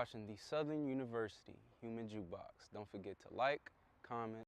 watching the Southern University Human Jukebox. Don't forget to like, comment.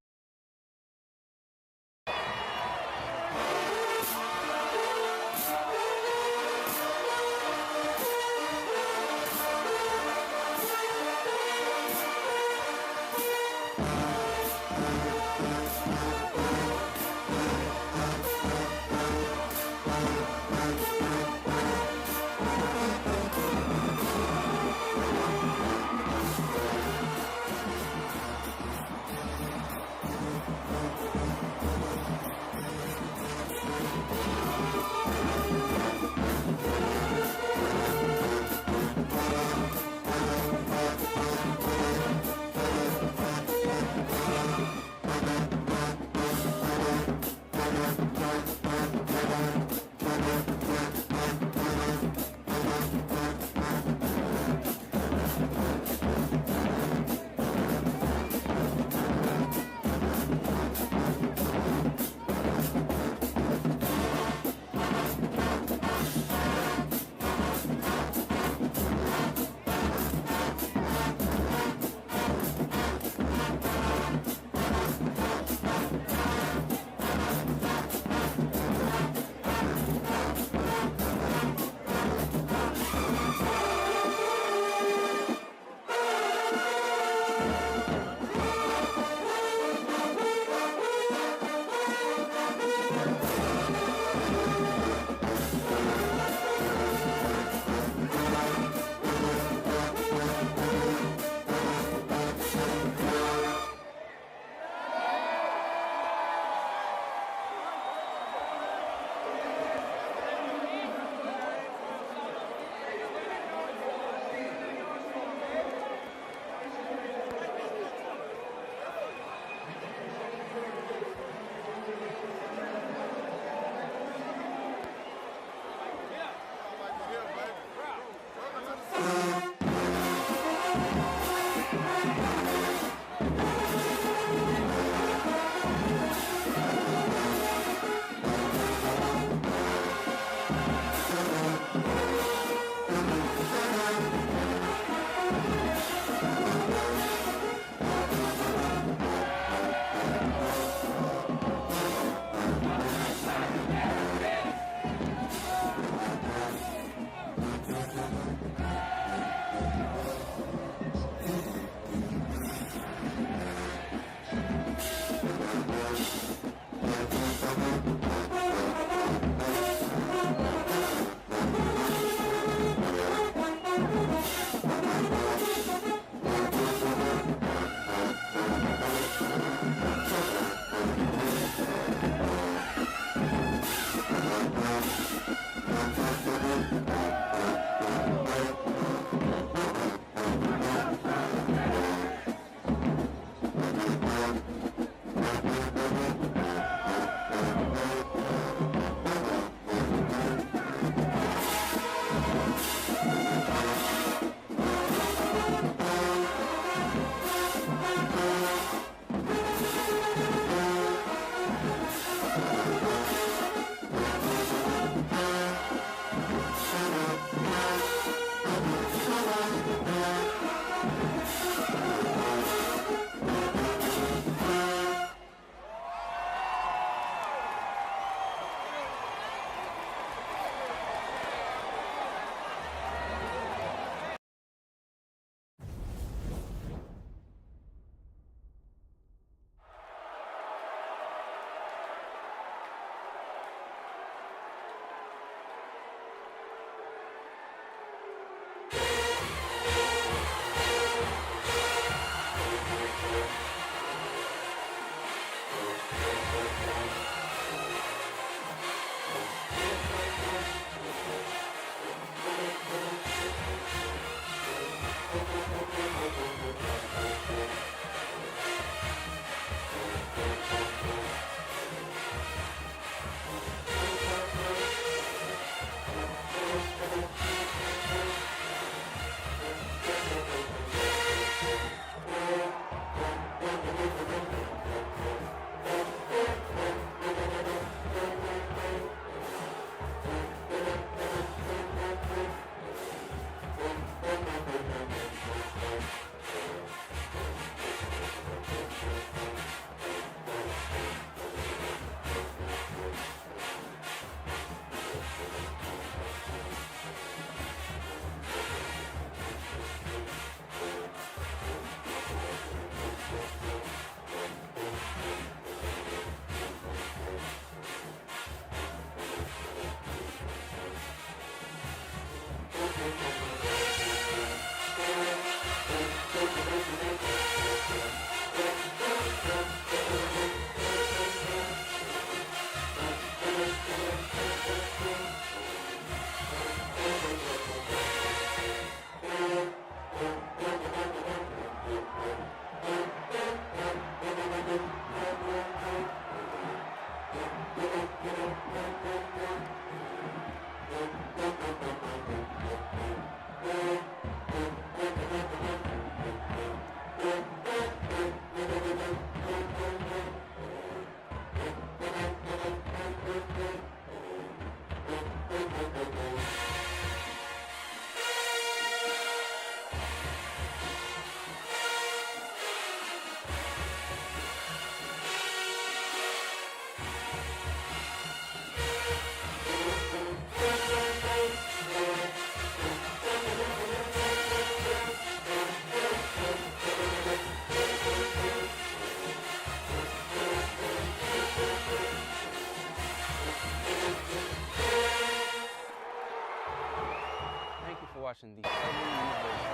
watching the Southern University.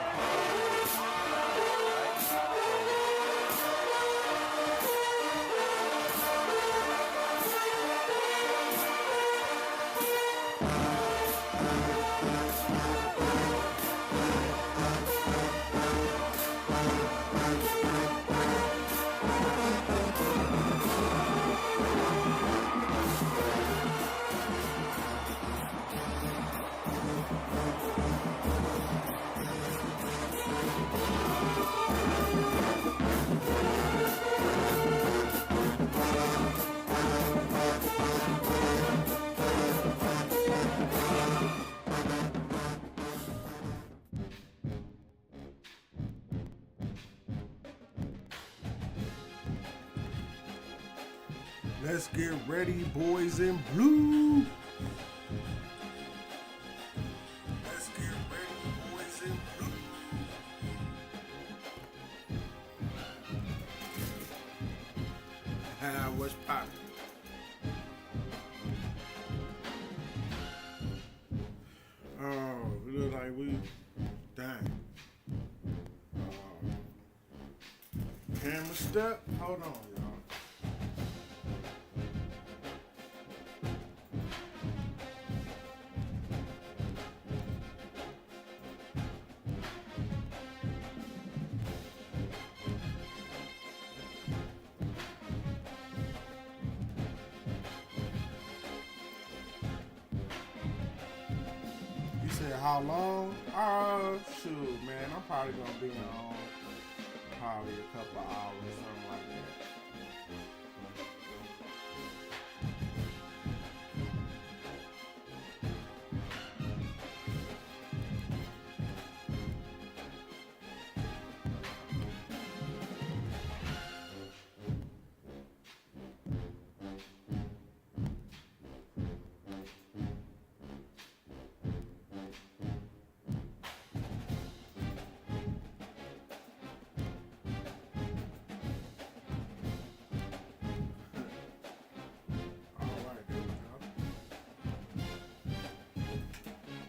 Let's get ready, boys in blue. Let's get ready, boys in blue. What's poppin'? Oh, we look like we dying. Camera step. Hold on, y'all. How long? Shoot, man. I'm probably gonna be on probably a couple of hours, something like that.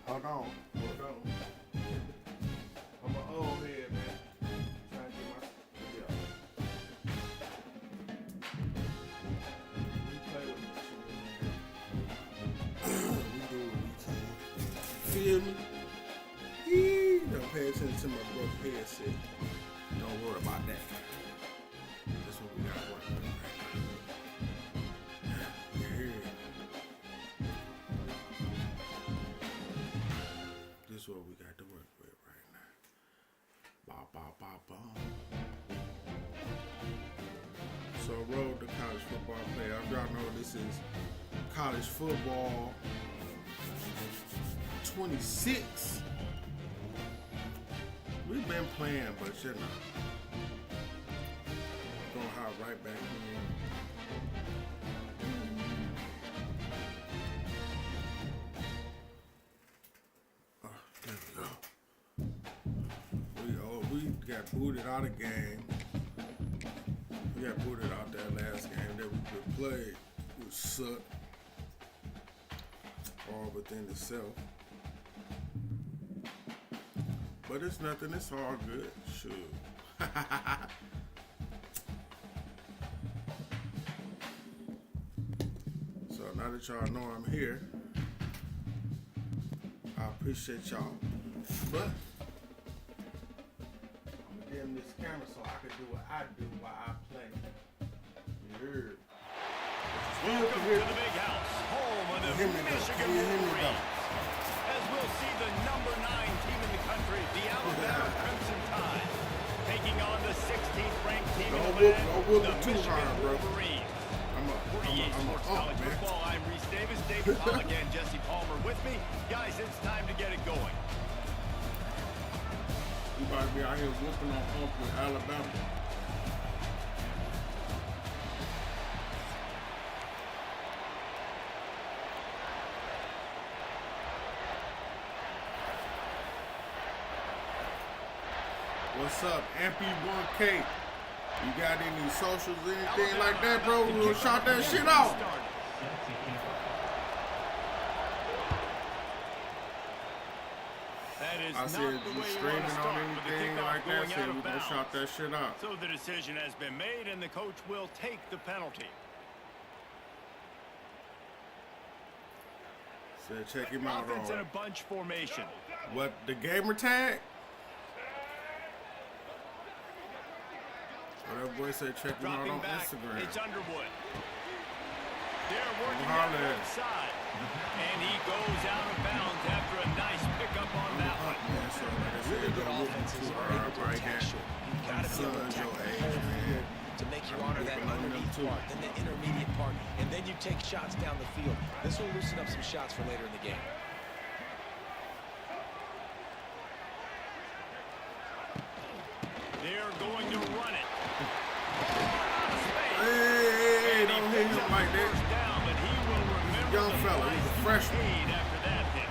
Hold on. I'm an old head, man. Trying to get my We play with this shit, man. We do what we can. Feel me? Don't pay attention to my broke headset. Don't worry about that. That's what we got to work with right now. Yeah. This is what we got to work with right now. Ba ba ba ba. So road to college football playoff. Y'all know this is college football 26. We've been playing, but you know, gonna hop right back in. We got booted out of game. We got booted out that last game that we could play. We sucked. All within itself. But it's nothing, it's all good. Shoot. So now that y'all know I'm here, I appreciate y'all. But dim this camera so I can do what I do while I play. You heard? Welcome to the big house, home of the Michigan Wolverines. As we'll see the number 9 team in the country, the Alabama Crimson Tide, taking on the 16th ranked team in the land, the Michigan Wolverines. Sports College Football, I'm Reese Davis, David Pollock and Jesse Palmer with me. Guys, it's time to get it going. You about to be out here whooping on Hump with Alabama. What's up, MP1K? You got any socials, anything like that, bro? We gonna shout that shit out. That is I not said, the you way you want streaming to on start with the anything kickoff like that, going said out we of gonna bounds. shout that shit out. So the decision has been made, and the coach will take the penalty. Said check him out Offense in a on bunch formation. what, the gamer tag? What that boy said check him out Dropping on back, Instagram. it's Underwood. They're working Holla. that left side. And he goes out of bounds after a nice pickup on that one. Man, so like I said, Really good don't look offenses too are hard able to right attack here. short. You've got to be able to Son's attack your the age, whole man. field to make you honor that looking on them underneath too. part, then the intermediate part, and then you take shots down the field. This will loosen up some shots for later in the game. They're going to run it. Hey, don't hit him like that. First down, but he will remember Young the fella, he's a price freshman. he paid after that hit.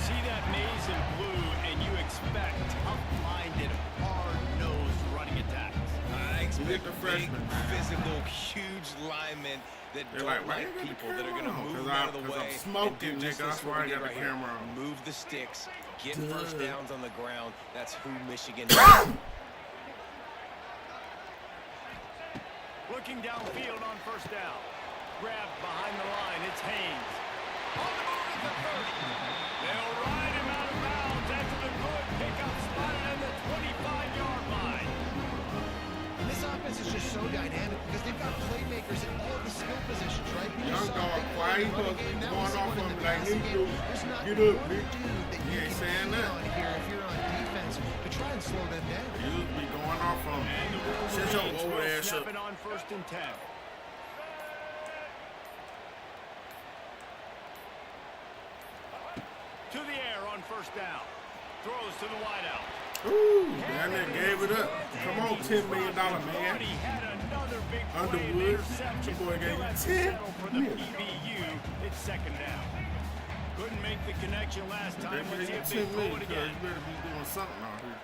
See that maize in blue, and you expect tough-minded, hard-nosed running attacks. I You get expect the big, freshman, man. physical, huge linemen that They're don't like, why like you got the people that are going to camera on? move 'Cause out of the I'm way. smoking, and do just nigga. this That's what why I we got did the right here. camera on. Move the sticks, get Duh. first downs on the ground. That's who Michigan is. Looking downfield on first down. Grabbed behind the line. It's Haynes. On the move at the 30. They'll ride him out of bounds after the good pickup spotted at the 25-yard line. And this offense is just so dynamic because they've got playmakers at all the skill positions, right? We Young just saw dog, a big why play he in the running fucking game. Now going we see off one in on the me like passing he game. do? There's not Get up, one bitch. dude that He you ain't can saying lean that. on here if you're on defense to try and slow them down. You be going off on me. And the Shut your Wolverines old will ass snap up. it on 1st and 10. To the air on first down. Throws to the wideout. Ooh, that nigga gave it up. Come on, $10 million man. He had another big play in the Underwood, interception. your boy gave you He'll have to 10 settle for the million. PBU. It's 2nd down. Couldn't make the connection last They time. Let's paid see you if they 10 throw million it because again. you better be doing something out here.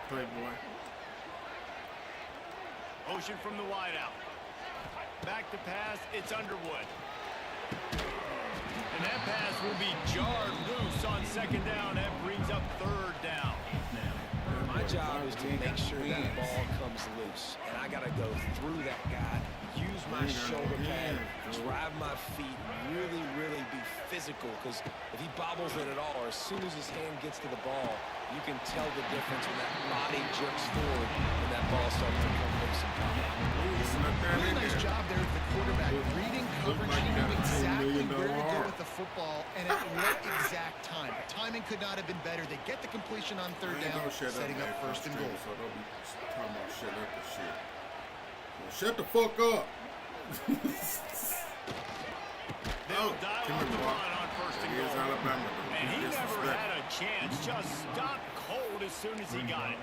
Playboy. Motion from the wideout. Back to pass. It's Underwood. And that pass will be jarred loose on 2nd down. That brings up 3rd down. My job is to make sure that ball comes loose, and I got to go through that guy, use my shoulder pad, drive my feet, really, really be physical, because if he bobbles it at all, or as soon as his hand gets to the ball, you can tell the difference when that body jerks forward when that ball starts to come loose and pop out. Really nice job there with the quarterback, reading coverage, like he got knew a $10 exactly million where to go arm. with the football and at what exact time. The timing could not have been better. They get the completion on 3rd down, setting up 1st and goal. So don't be talking about shut up and shit. Well, shut the fuck up. They'll dial come up here, the boy. run on 1st and It is goal. Alabama, though. And he You never disrespect. had a chance. Just stopped cold as soon as he got it.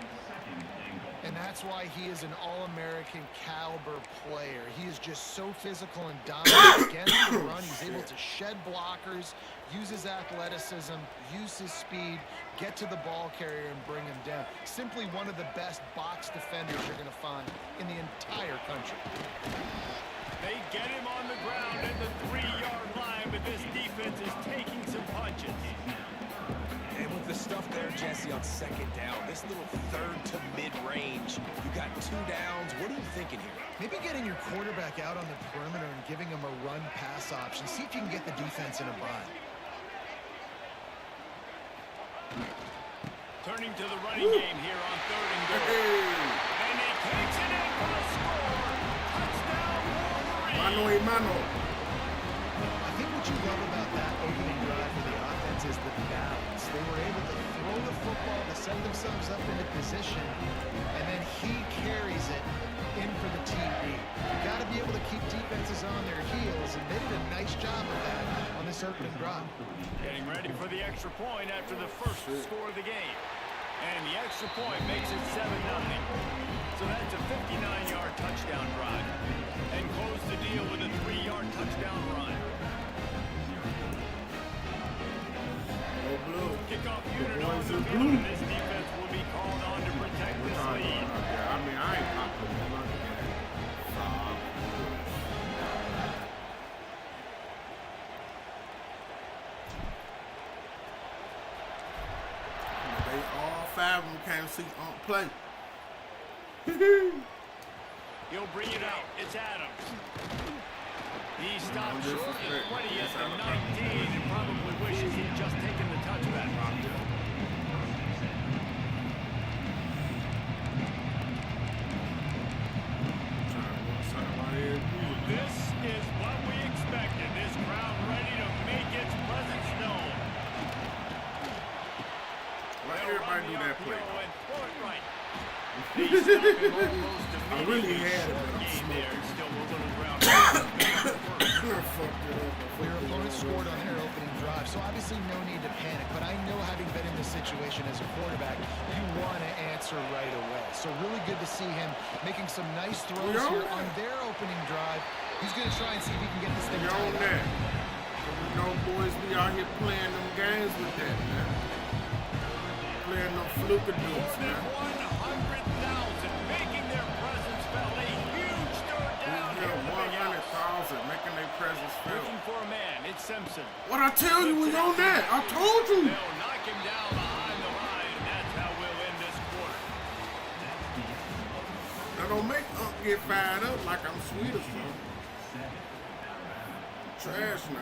And that's why he is an all-American caliber player. He is just so physical and dominant against the run. He's able to shed blockers, use his athleticism, use his speed, get to the ball carrier and bring him down. Simply one of the best box defenders you're going to find in the entire country. They get him on the ground at the 3-yard line, but this defense is taking some punches. And with the stuff there, Jesse, on 2nd down, this little 3rd to mid-range, you got 2 downs. What are you thinking here? Maybe getting your quarterback out on the perimeter and giving him a run-pass option. See if you can get the defense in a bind. Turning to the running game here on 3rd and goal. Hey, And he kicks it in for the score. Touchdown, Wolverines. mano y mano. I think what you love about that opening drive for the offense is the balance. They were able to throw the football to set themselves up in a position, and then he carries it in for the TD. You got to be able to keep defenses on their heels, and they did a nice job of that on this opening drive. Getting ready for the extra point after the first score of the game. And the extra point makes it 7-0. So that's a 59-yard touchdown drive. And close the deal with a 3-yard touchdown run. No blue. Kickoff unit boys on the in field. blue. This defense will be called on to protect this I lead. mean, I ain't popping the lunch again. 5 of them came to see play. He'll bring it out. It's Adams. He stopped short at 20 at the 19 and probably wishes he'd just taken the touchback. This is what we expected. This crowd ready to make its presence known. Let everybody do that play. I really had it. Still a little ground. Your opponent scored on their opening drive, so obviously no need to panic. But I know, having been in this situation as a quarterback, you want to answer right away. So really good to see him making some nice throws here on their opening drive. He's going to try and see if he can get this thing tied up. You know, boys, we out here playing them games with that, man. Playing no fluke of dudes, man. 100,000 making their presence felt. A huge third down here. 100,000 making their presence felt. Looking for a man. It's Simpson. What I tell you, we on that. I told you. They'll knock him down behind the line, and that's how we'll end this quarter. That don't make Unc get fired up like I'm sweet or something. Trash now.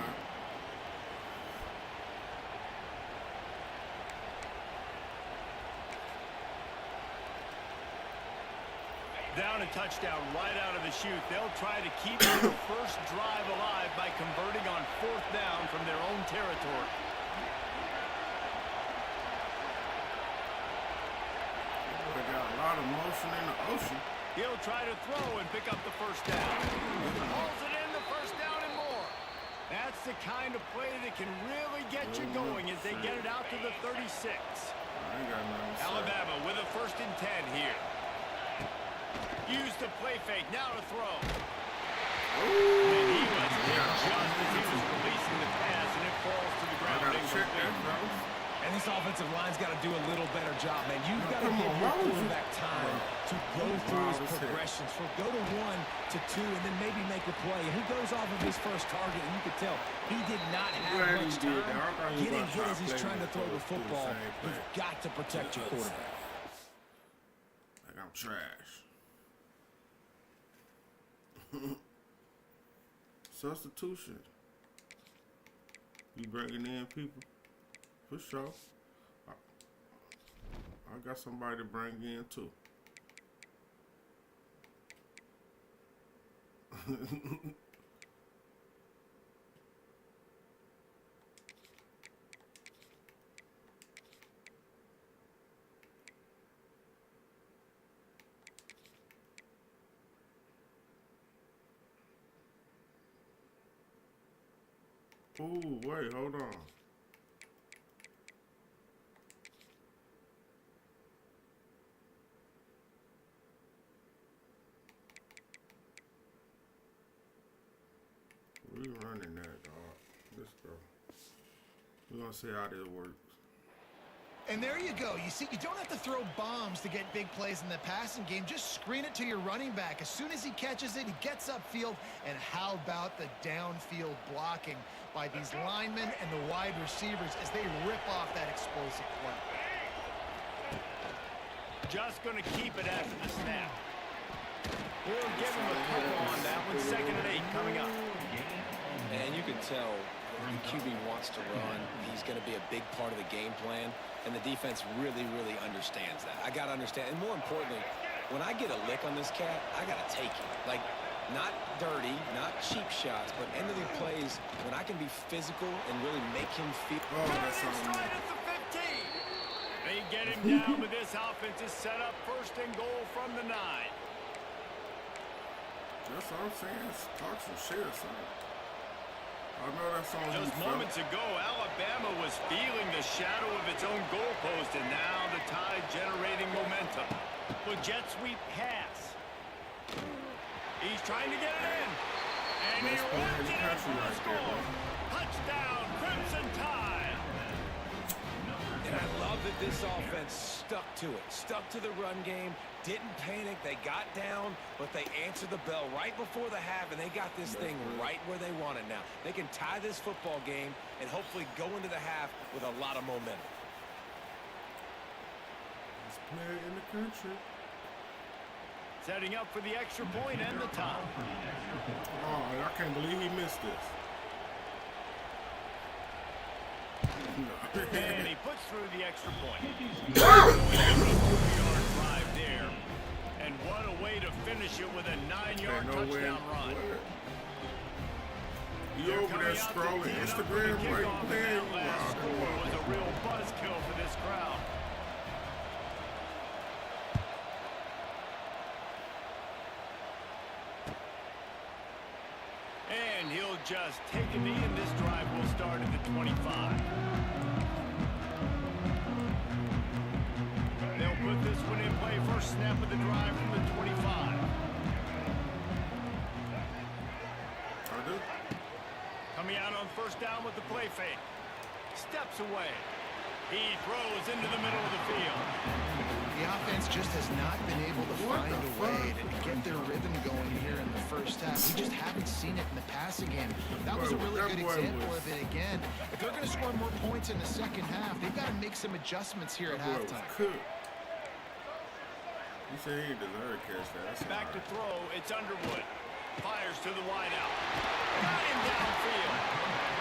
Down a touchdown right out of the chute. They'll try to keep their first drive alive by converting on 4th down from their own territory. They got a lot of motion in the ocean. He'll try to throw and pick up the first down. Pulls it in, the first down and more. That's the kind of play that can really get you going as they get it out to the 36. I ain't got nothing to say. Alabama with a 1st and 10 here. Use the play fake, now to throw. And he was hit just as he was releasing the pass, and it falls to the ground. I gotta check that, bro. And this offensive line's got to do a little better job, man. You've got to give your quarterback time to go through his progressions. For go to 1 to 2 and then maybe make a play. And he goes off of his first target, and you could tell he did not have much time getting hit as he's trying to throw the football. You've got to protect your quarterback. Like I'm trash. Substitution. You bringing in people? For sure. I got somebody to bring in too. Ooh, wait, hold on. We running that, dog. Let's go. We're gonna see how this works. And there you go. You see, you don't have to throw bombs to get big plays in the passing game. Just screen it to your running back. As soon as he catches it, he gets upfield. And how about the downfield blocking by these linemen and the wide receivers as they rip off that explosive play? Just going to keep it after the snap. We'll give him a couple on that one. 2nd and 8 coming up. And you can tell the QB wants to run. He's going to be a big part of the game plan. And the defense really, really understands that. I got to understand. And more importantly, when I get a lick on this cat, I got to take it. Like, not dirty, not cheap shots, but end of the plays when I can be physical and really make him feel. Oh, that's something. Right at the 15. They get him down, but this offense is set up 1st and goal from the 9. That's all I'm saying. Talk some shit or something. I know that's on Just moments ago, Alabama was feeling the shadow of its own goalpost, and now the Tide generating momentum. Well, jet sweep pass. He's trying to get it in. And he runs it in for the score. Touchdown, Crimson Tide. And I love that this offense stuck to it. Stuck to the run game. Didn't panic. They got down, but they answered the bell right before the half, and they got this thing right where they want it now. They can tie this football game and hopefully go into the half with a lot of momentum. Best player in the country. Setting up for the extra point and the tie. Oh, I can't believe he missed this. No. And he puts through the extra point. Going over a 2-yard drive there. And what a way to finish it with a 9-yard touchdown run. You over there scrolling Instagram right there? Last score was a real buzzkill for this crowd. And he'll just take a knee, and this drive will start at the 25. They'll put this one in play. First snap of the drive from the 25. Coming out on first down with the play fake. Steps away. He throws into the middle of the field. The offense just has not been able to find a way to get their rhythm going here in the first half. We just haven't seen it in the passing game. That was a really good example of it again. If they're going to score more points in the second half, they've got to make some adjustments here at halftime. You say he deserved to catch that. That's back to throw. It's Underwood. Fires to the wideout. Got him downfield.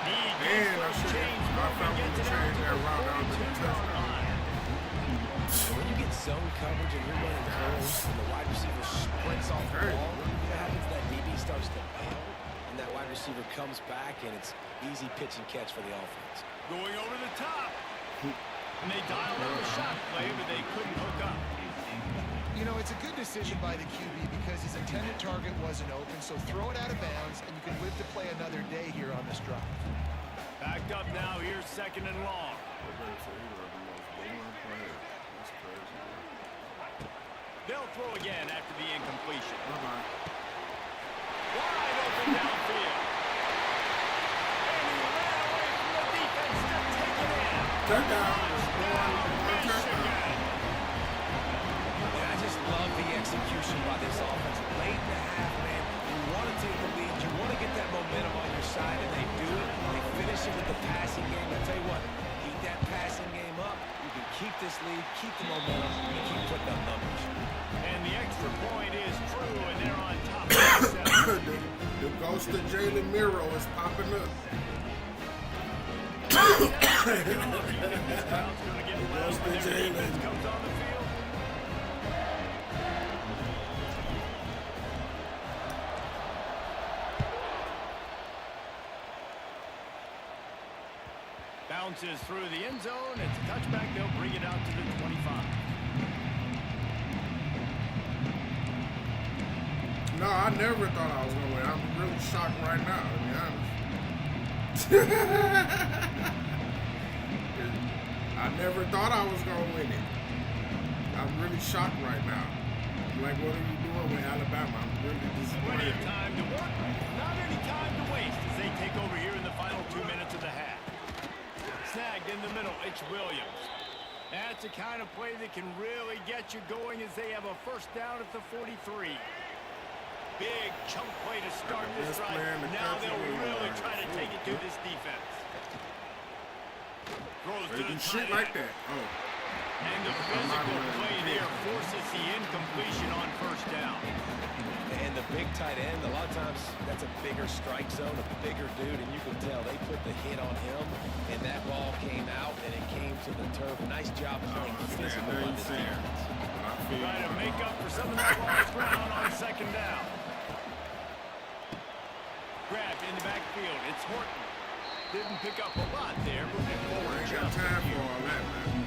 Man, I should have changed that route down to the touchdown. When you get zone coverage and you're running holes and the wide receiver sprints off the ball, what happens? That DB starts to bail, and that wide receiver comes back, and it's easy pitch and catch for the offense. Going over the top. And they dialed up a shot play, but they couldn't hook up. You know, it's a good decision by the QB because his intended target wasn't open, so throw it out of bounds, and you can live to play another day here on this drive. Backed up now, here's second and long. They'll throw again after the incompletion. Wide open downfield. And he ran away from the defense to take it in. Touchdown. I just love the execution by this offense. Late in the half, man, you want to take the lead, you want to get that momentum on your side, and they do it. They finish it with the passing game. I tell you what, keep that passing game up. You can keep this lead, keep the momentum, and keep putting up numbers. And the extra point is true, and they're on top of the ghost of Jalen Miro is popping up. Comes on the field. Bounces through the end zone. It's a touchback. They'll bring it out to the 25. No, I never thought I was going to win. I'm really shocked right now, to be honest. I never thought I was going to win it. I'm really shocked right now. I'm like, what are you doing with Alabama? I'm really disappointed. Plenty of time to work. Not any time to waste as they take over here in the final 2 minutes of the half. Snagged in the middle, it's Williams. That's the kind of play that can really get you going as they have a first down at the 43. Big chunk play to start this drive. Now they'll really try to take it to this defense. Throws to the shit like that. Oh. And the physical play there forces the incompletion on first down. And the big tight end, a lot of times that's a bigger strike zone, a bigger dude, and you can tell they put the hit on him, and that ball came out, and it came to the turf. Nice job playing physical on this defense. Try to make up for some of that lost ground on second down. Grabbed in the backfield. It's Horton. Didn't pick up a lot there. Moving forward. Ain't got time for all that, man.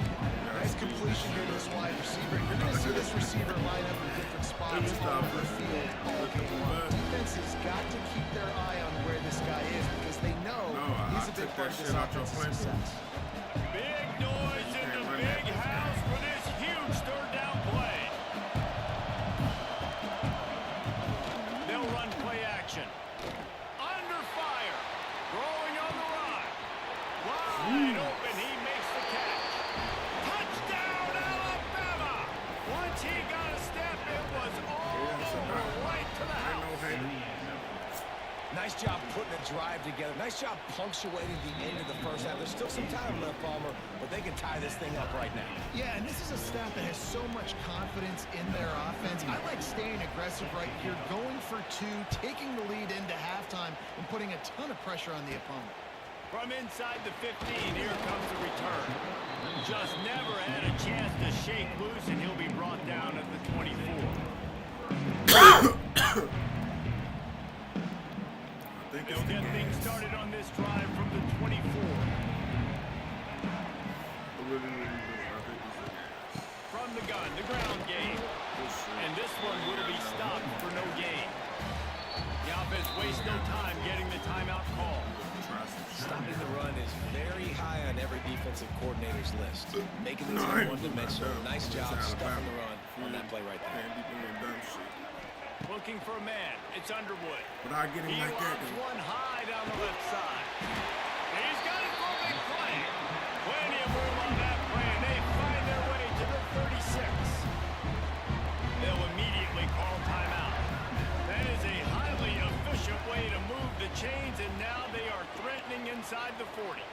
Nice completion here to this wide receiver. You're going to see this receiver line up in different spots all over the field all game long. Defenses got to keep their eye on where this guy is because they know he's a big part of this offense's success. Big noise in the big house for this huge third down play. They'll run play action. Under fire. Throwing on the run. Wide open. He makes the catch. Touchdown, Alabama. Once he got a step, it was all over right to the house. Nice Nice job putting a drive together. Nice job punctuating the end of the first half. There's still some time left, Palmer, but they can tie this thing up right now. Yeah, and this is a staff that has so much confidence in their offense. I like staying aggressive right here, going for two, taking the lead into halftime, and putting a ton of pressure on the opponent. From inside the 15, here comes the return. Just never had a chance to shake loose, and he'll be brought down at the 24. They'll get things started on this drive from the 24. From the gun, the ground game. And this one will be stopped for no gain. The offense wastes no time getting the timeout call. Stopping the run is very high on every defensive coordinator's list. Making this one-dimensional. Nice job stopping the run on that play right there. Looking for a man. It's Underwood. But I get him He like that. lobs one high down the left side. He's got it for a big play. Plenty of room on that play, and they find their way to the 36. They'll immediately call timeout. That is a highly efficient way to move the chains, and now they are threatening inside the 40.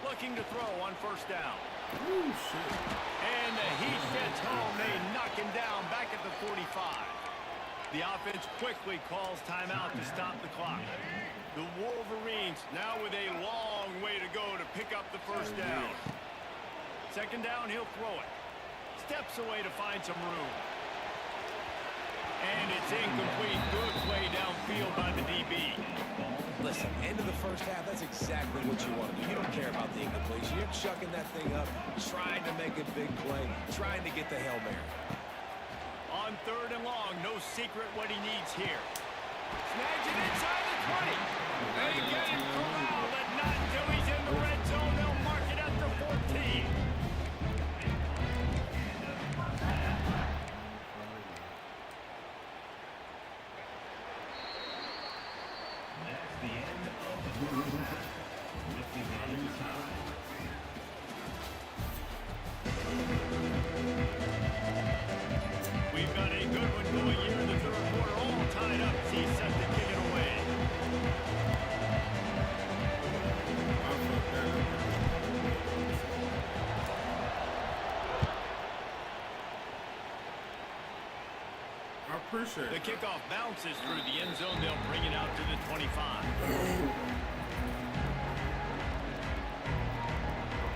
Looking to throw on first down. Ooh, shit. And the heat gets home. They knock him down back at the 45. The offense quickly calls timeout to stop the clock. The Wolverines now with a long way to go to pick up the first down. Second down, he'll throw it. Steps away to find some room. And it's incomplete. Good play downfield by the DB. Listen, end of the first half, that's exactly what you want to do. You don't care about the incompletion. You're chucking that thing up, trying to make a big play, trying to get the Hail Mary. On third and long, no secret what he needs here. Snags it inside the 20. They get him corralled, but not until he's in the red zone. They'll mark it at the 14. We've got a good one going here in the third quarter, all tied up. He's set to kick it away. I appreciate The it. kickoff bounces through the end zone. They'll bring it out to the 25.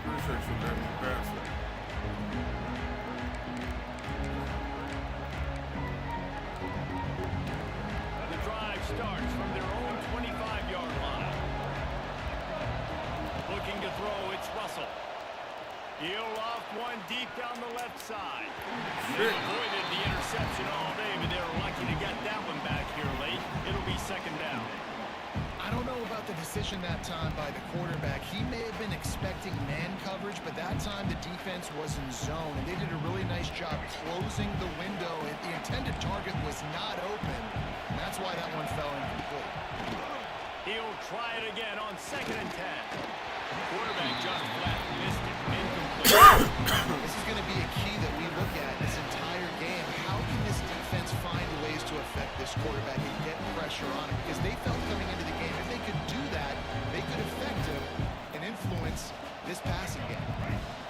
I appreciate you letting me pass it. The drive starts from their own 25-yard line. Looking to throw, it's Russell. He'll off one deep down the left side. They avoided the interception all day, but they were lucky to get that one back here late. It'll be second down. I don't know about the decision that time by the quarterback. He may have been expecting man coverage, but that time the defense was in zone, and they did a really nice job closing the window. The intended target was not open, and that's why that one fell incomplete. He'll try it again on second and 10. Quarterback just flat missed it. Incomplete. This is going to be a key that we look at this entire game. How can this defense find ways to affect this quarterback and get pressure on him? Because they felt coming into the game, if they could do that, they could affect him and influence this passing game.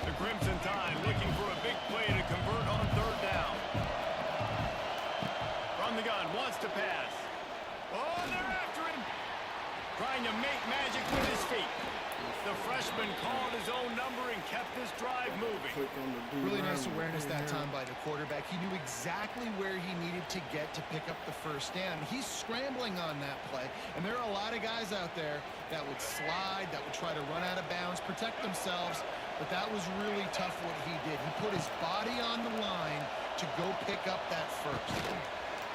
The Crimson Tide looking for a big play to convert on third down. From the gun, wants to pass. Oh, they're after him. Trying to make magic with his feet. The freshman called his own number and kept this drive moving. Really nice awareness that time by the quarterback. He knew exactly where he needed to get to pick up the first down. He's scrambling on that play, and there are a lot of guys out there that would slide, that would try to run out of bounds, protect themselves, but that was really tough what he did. He put his body on the line to go pick up that first.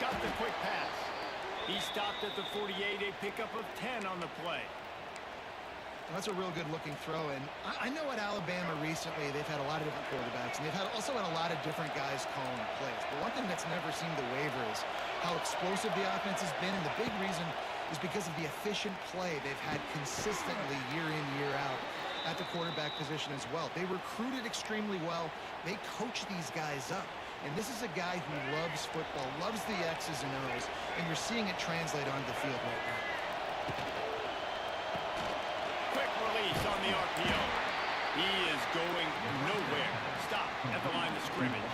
Got the quick pass. He stopped at the 48, a pickup of 10 on the play. That's a real good-looking throw, and I know at Alabama recently they've had a lot of different quarterbacks, and they've also had a lot of different guys calling plays. But one thing that's never seemed to waver is how explosive the offense has been, and the big reason is because of the efficient play they've had consistently year in, year out at the quarterback position as well. They recruited extremely well. They coach these guys up. And this is a guy who loves football, loves the X's and O's, and you're seeing it translate onto the field right now. Quick release on the RPO. He is going nowhere. Stop at the line of scrimmage.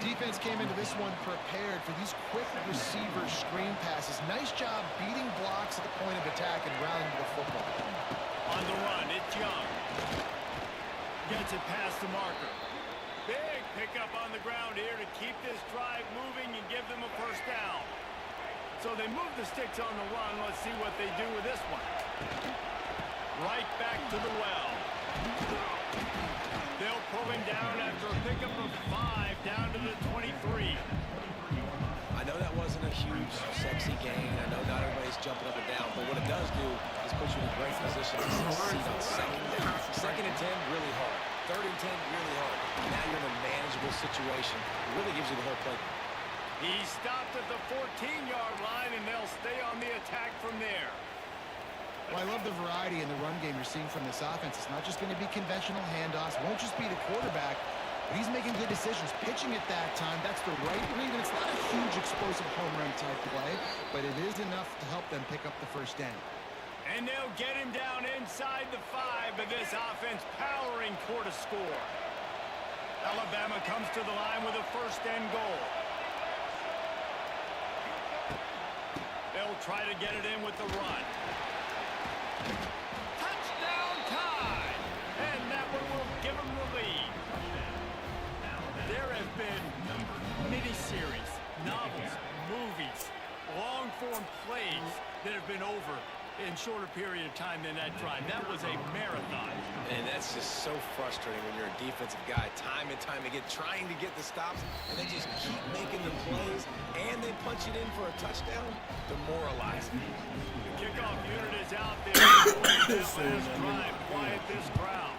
Defense came into this one prepared for these quick receiver screen passes. Nice job beating blocks at the point of attack and rounding to the football. On the run, it's Young. Gets it past the marker. Big pickup on the ground here to keep this drive moving and give them a first down. So they move the sticks on the run. Let's see what they do with this one. Right back to the well. They'll pull him down after a pickup of 5 down to the 23. I know that wasn't a huge, sexy gain. I know not everybody's jumping up and down, but what it does do is put you in a great position to succeed on second down. Second and 10, really hard. Third and 10, really hard. Now you're in a manageable situation. It really gives you the whole play. He stopped at the 14-yard line, and they'll stay on the attack from there. Well, I love the variety in the run game you're seeing from this offense. It's not just going to be conventional handoffs. Won't just be the quarterback, but he's making good decisions. Pitching at that time, that's the right read, and it's not a huge explosive home run type play, but it is enough to help them pick up the first down. And they'll get him down inside the 5, but this offense powering toward a score. Alabama comes to the line with a first and goal. They'll try to get it in with the run. Touchdown time! And that one will give them the lead. There have been miniseries, novels, movies, long-form plays that have been over in shorter period of time than that drive. That was a marathon. And that's just so frustrating when you're a defensive guy, time and time again, trying to get the stops, and they just keep making the plays, and they punch it in for a touchdown. Demoralizing. The kickoff unit is out there. This last drive, quiet this crowd.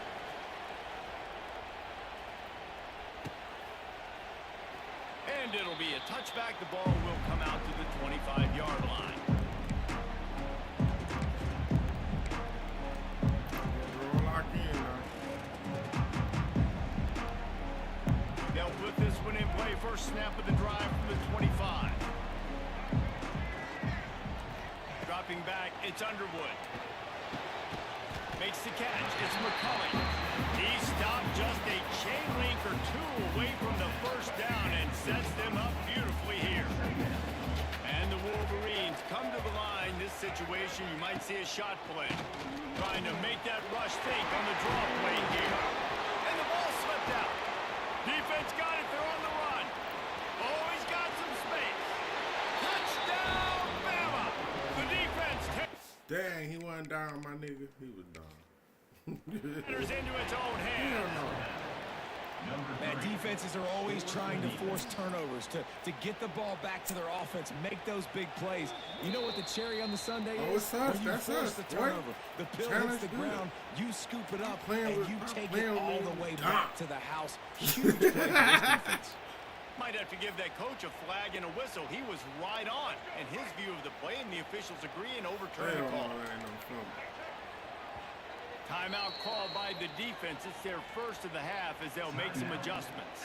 And it'll be a touchback. The ball will come out to the 25-yard line. They'll put this one in play. First snap of the drive from the 25. Dropping back, it's Underwood. Makes the catch, it's McCulley. He stopped just a chain link or two away from the first down and sets them up beautifully here. And the Wolverines come to the line. This situation, you might see a shot play. Trying to make that rush fake on the draw play here. And the ball slipped out. Defense got it, they're on the run. Oh, he's got some space. Touchdown, Bama! The defense takes Dang, he wasn't down, my nigga. He was down. matters into its own hands. Man, defenses are always trying to force turnovers to get the ball back to their offense, make those big plays. You know what the cherry on the sundae is? Oh, it's us. When you That's force us. the turnover, the pill hits the ground, you scoop it up, and you take it all the way back to the house. Huge play for this defense. Might have to give that coach a flag and a whistle. He was right on in his view of the play, and the officials agree and overturn the call. Timeout called by the defense. It's their first of the half as they'll make some adjustments.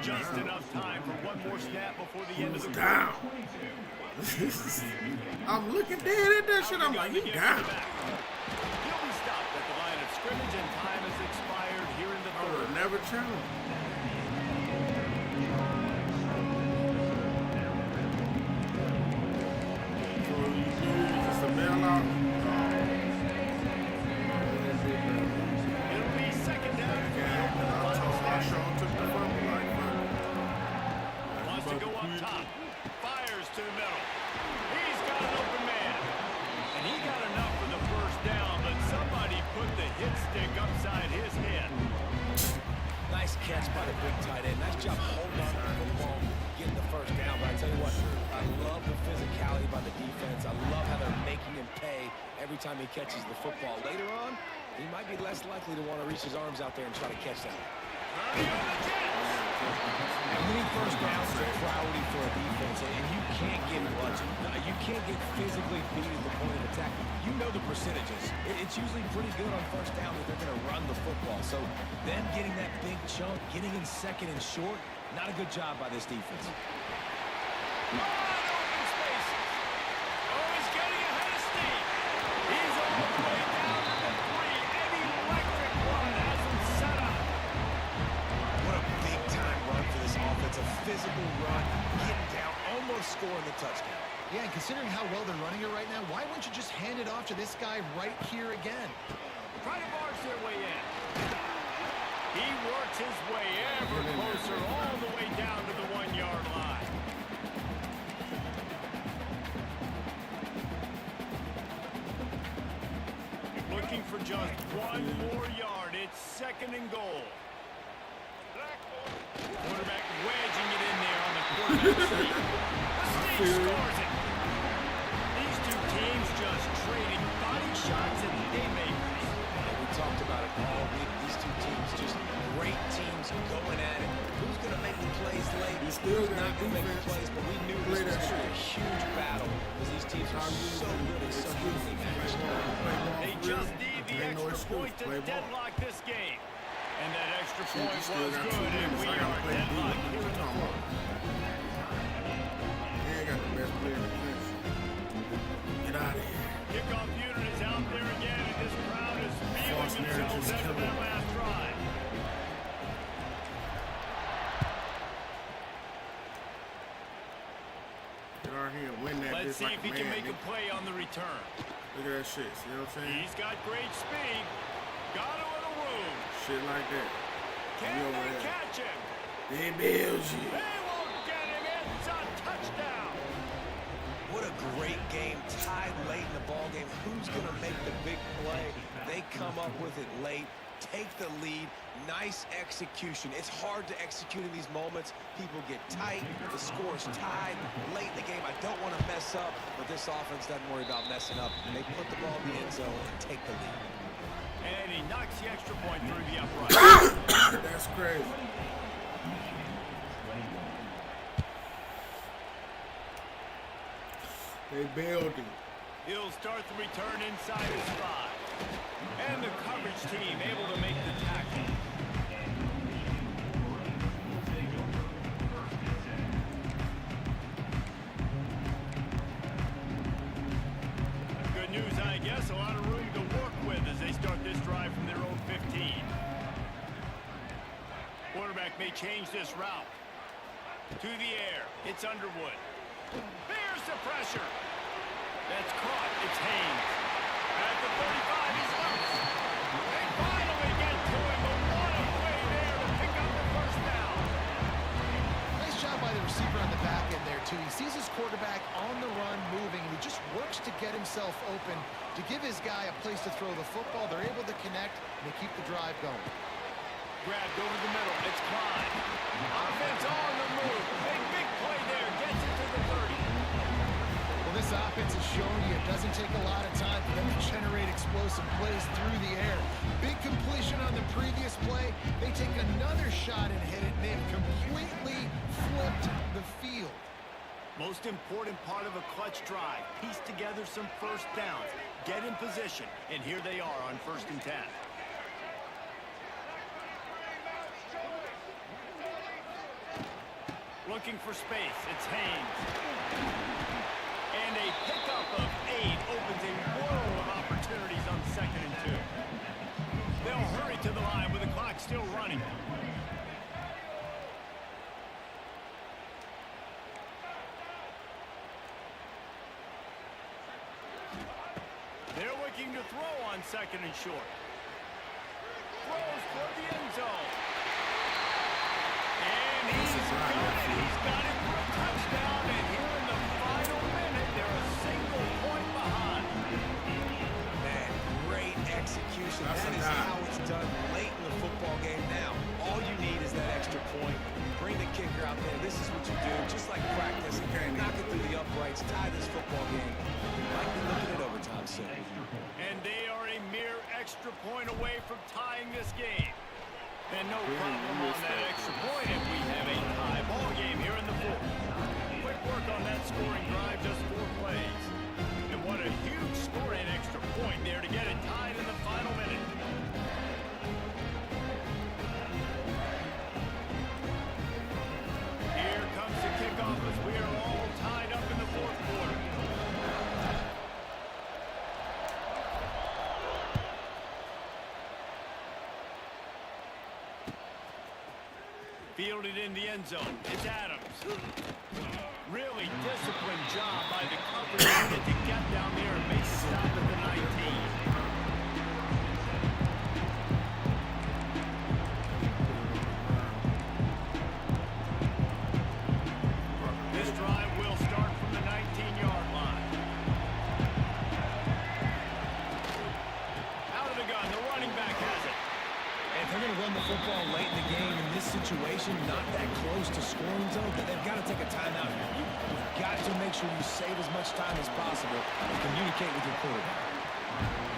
Just enough time for one more snap before the end of the down. I'm looking dead at that shit. I'm like, he down. He'll be stopped at the line of scrimmage, and time has expired here in the I third. would have never challenged. It'll be second down. Wants to go up top. Fires to the middle. He's got an open man. And he got enough for the first down, but somebody put the hit stick upside his head. Nice catch by the big tight end. Nice job holding on to the football, getting the first down. But I tell you what, I love the physicality by the defense. I love how they're making him pay every time he catches the football. Later on, he might be less likely to want to reach his arms out there and try to catch that. Winning first downs is a priority for a defense, and you can't get bludgeoned. You can't get physically beat at the point of attack. You know the percentages. it's usually pretty good on first down that they're going to run the football. So them getting that big chunk, getting in second and short, not a good job by this defense. Open spaces. Oh, he's getting ahead of steam. He's all the way down to the 3. An electric run has him set up. What a big-time run for this offense. A physical run, getting down, almost scoring the touchdown. Yeah, and considering how well they're running it right now, why wouldn't you just hand it off to this guy right here again? Trying to barge their way in. He works his way ever closer all the way down to the 1-yard line. Looking for just 1 more yard. It's 2nd and goal. Quarterback wedging it in there on the quarterback sneak. The sneak scores it. These two teams just trading body shots and haymakers. We talked about it all week. These two teams, just great teams going at it. Who's going to make the plays late? You still Who's got not going to make the plays? defense. But we knew Play this was that going to be a shit. huge battle because these teams are so good and so evenly matched. They just need the Ain't no extra excuse. point to Play ball. deadlock this game. And that extra Shit, point you still was got 2 good, and minutes. we I gotta are play D. deadlocked What here you in the talking fourth. about? He ain't got the best player in the country. Get out of here. Kickoff unit is out there again, and this crowd is feeling False themselves narratives after kill that them. last drive. Get out here and win that Let's bitch see like if he a can man, make a nigga. play on the return. Look at that shit. See what I'm saying? He's got great speed. Got him in a room. Shit like that. Can You over they there. catch him? They build you. They won't get him. It's a touchdown. What a great game, tied late in the ball game. Who's going to make the big play? They come up with it late, take the lead. Nice execution. It's hard to execute in these moments. People get tight. The score's tied late in the game. I don't want to mess up, but this offense doesn't worry about messing up. They put the ball in the end zone and take the lead. And he knocks the extra point through the upright. That's crazy. They building. He'll start the return inside his 5. And the coverage team able to make the tackle. Good news, I guess. A lot of room to work with as they start this drive from their own 15. Quarterback may change this route. To the air. It's Underwood. There's the pressure. That's caught. It's Haynes. At the 35, he's loose. They finally get to him, but what a play there to pick up the first down. Nice job by the receiver on the back end there, too. He sees his quarterback on the run moving, and he just works to get himself open to give his guy a place to throw the football. They're able to connect, and they keep the drive going. Grabbed over the middle. It's Klein. Offense on the move. Big play there. Gets it to the 30. Well, this offense has shown you it doesn't take a lot of time for them to generate explosive plays through the air. Big completion on the previous play. They take another shot and hit it, and they've completely flipped the field. Most important part of a clutch drive. Piece together some first downs. Get in position. And here they are on 1st and 10. Looking for space. It's Haynes. And a pickup of 8 opens a world of opportunities on 2nd and 2. They'll hurry to the line with the clock still running. They're looking to throw on 2nd and short. Throws toward the end zone. And he's got it. He's got it for a touchdown. And here in the final minute, they're a single point behind. Man, great execution. That's That a is dime. how it's done late in the football game. Now, all you need is that extra point. Bring the kicker out there. This is what you do. Just like practice. Knock it through the uprights. Tie this football game. Might be looking at overtime soon. And they are a mere extra point away from tying this game. And no problem on that extra point if we have a tie ball game here in the 4th. Quick work on that scoring drive, just 4 plays. And what a huge scoring extra point there to get it tied Fielded in the end zone. It's Adams. Really disciplined job by the coverage unit to get down there and make a stop at the 19. This drive will start from the 19-yard line. Out of the gun, the running back has it. If they're going to run the football late in the game in this situation, not that close to scoring zone, they've got to take a timeout here. You've got to make sure you save as much time as possible and communicate with your quarterback.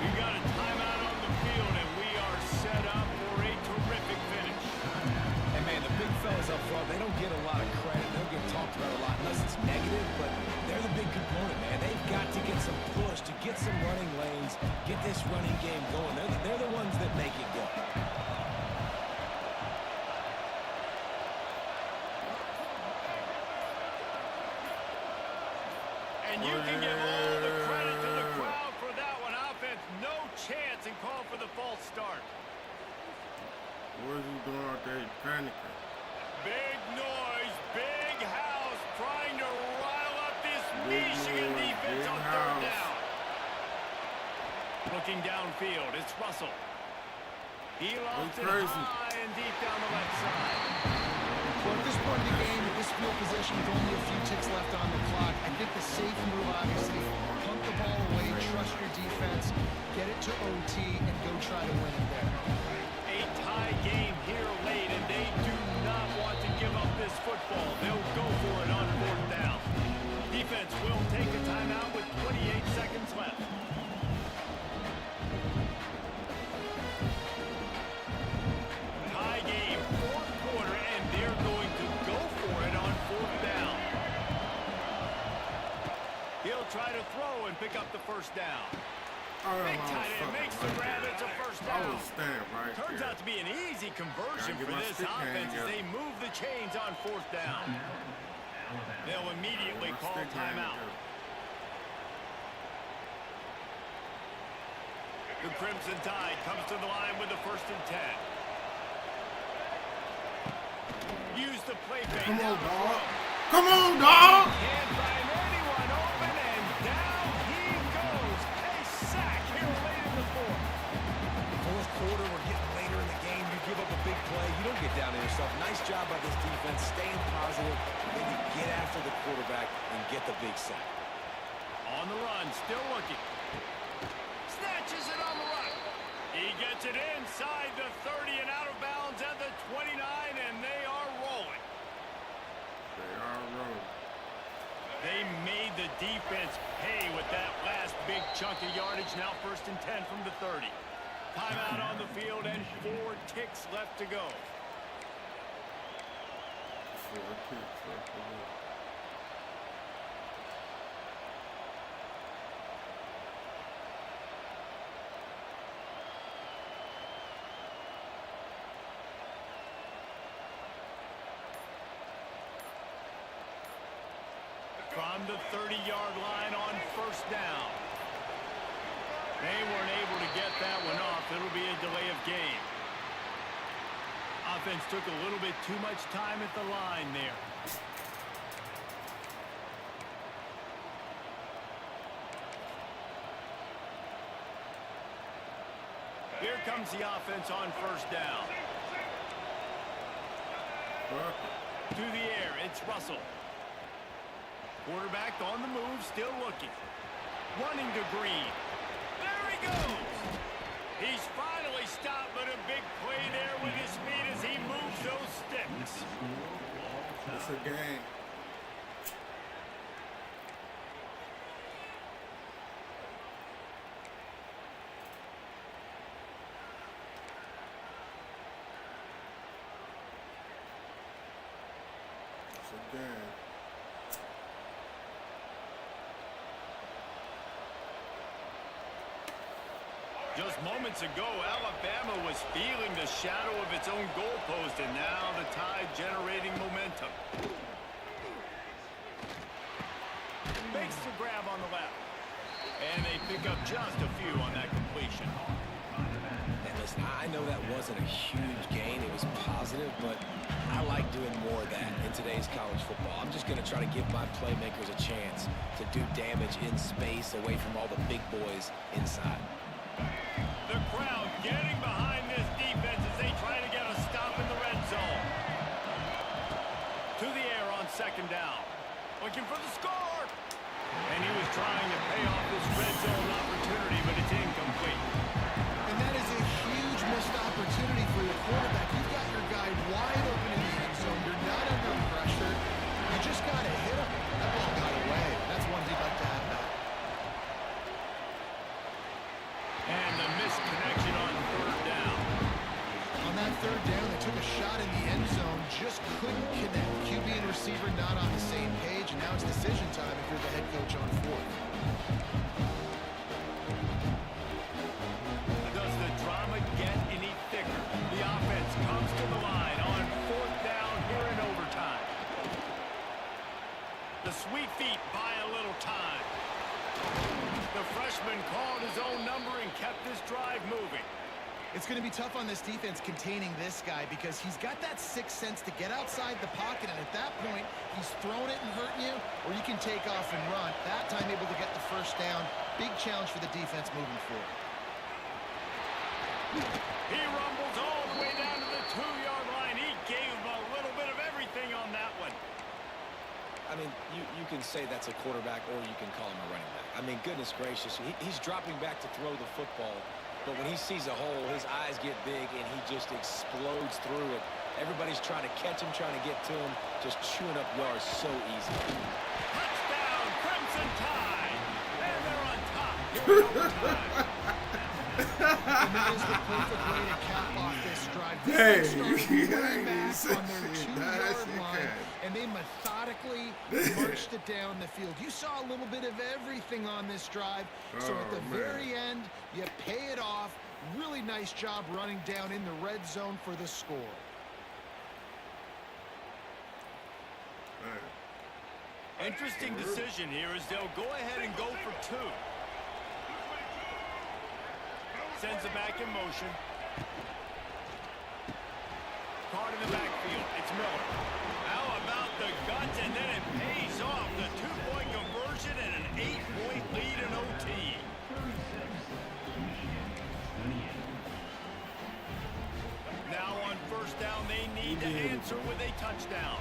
We've got a timeout on the field, and we are set up for a terrific finish. And, man, the big fellas up front, they don't get a lot of credit. They don't get talked about a lot unless it's negative, but they're the big component, man. They've got to get some push, to get some running lanes, get this running game going. They're the ones that make it go. And you can give all the credit to the crowd for that one. Offense, no chance, and call for the false start. What is he doing out there? He's panicking. Big noise, big house, trying to rile up this Big Michigan noise, defense big on house. 3rd down. Looking downfield, it's Russell. He lofts it crazy. high and deep down the left side. Well, at this point in the game, at this field position with only a few ticks left on the clock, I think the safe move, obviously, pump the ball away, trust your defense, get it to OT, and go try to win it there. A tie game here late, and they do not want to give up this football. They'll go for it on 4th down. Defense will take a timeout with 28 seconds left. Tie game, 4th quarter, and they're going to go for it on 4th down. He'll try to throw and pick up the 1st down. Big tight end makes the grab. It's a 1st I down. was standing right Turns there. out to be an easy conversion Gotta get for my this stick hand offense as together. they move the chains on 4th down. They'll immediately My call stick hand timeout. together. The Crimson Tide comes to the line with the 1st and 10. Use the play fake. Come on, down the dog. throw. Come on, dog. Can't find anyone open, and down he goes. A sack here late in the 4th. 4th quarter, we're getting later in the game. You give up a big play, you don't get down to yourself. Nice job by this defense, staying positive, and you get after the quarterback and get the big sack. On the run, still looking. Snatches it on the run. He gets it inside the 30 and out of bounds at the 29, and they are rolling. They are rolling. They made the defense pay with that last big chunk of yardage. Now 1st and 10 from the 30. Timeout on the field and 4 ticks left to go. 4 kicks left to go. From the 30-yard line on 1st down. They weren't able to get that one off. It'll be a delay of game. Offense took a little bit too much time at the line there. Here comes the offense on 1st down. To the air, it's Russell. Quarterback on the move, still looking. Running to Green. There he goes. He's finally stopped, but a big play there with his feet as he moves those sticks. It's a game. It's a game. Just moments ago, Alabama was feeling the shadow of its own goalpost, and now the Tide generating momentum. Makes the grab on the left. And they pick up just a few on that completion. And listen, I know that wasn't a huge gain. It was positive, but I like doing more of that in today's college football. I'm just going to try to give my playmakers a chance to do damage in space away from all the big boys inside. The crowd getting behind this defense as they try to get a stop in the red zone. To the air on second down. Looking for the score. And he was trying to pay off this red zone opportunity, but it's incomplete. And that is a huge missed opportunity for your quarterback. You've got your guy wide open in the end zone. You're not under pressure. You just got to hit him. That ball got away. That's one you'd like to have back. And the missed connection on third down. On that third down, they took a shot in the end zone, just couldn't connect. QB and receiver not on the same page, and now it's decision time if you're the head coach on fourth. Does the drama get any thicker? The offense comes to the line on fourth down here in overtime. The sweet feet buy a little time. The freshman called his own number and kept this drive moving. It's going to be tough on this defense containing this guy because he's got that sixth sense to get outside the pocket, and at that point, he's throwing it and hurting you, or you can take off and run. That time able to get the first down. Big challenge for the defense moving forward. He rumbles all the way down to the 2-yard line. He gave him a little bit of everything on that one. I mean, you can say that's a quarterback or you can call him a running back. I mean, goodness gracious, he's dropping back to throw the football. But when he sees a hole, his eyes get big, and he just explodes through it. Everybody's trying to catch him, trying to get to him, just chewing up yards so easy. Touchdown, Crimson Tide! And they're on top here in overtime. And that is the perfect way to cap off this drive. Hey, This thing started way back nice. on their Nice. 2-yard line, and they methodically marched it down the field. You saw a little bit of everything on this drive. So at the very end, you pay it off. Really nice job running down in the red zone for the score. Interesting decision here as they'll go ahead and go for 2. Sends it back in motion. Card in the backfield. It's Miller. How about the guts? And then it pays off. The 2-point conversion and an 8-point lead in OT. Now on first down, they need to answer with a touchdown.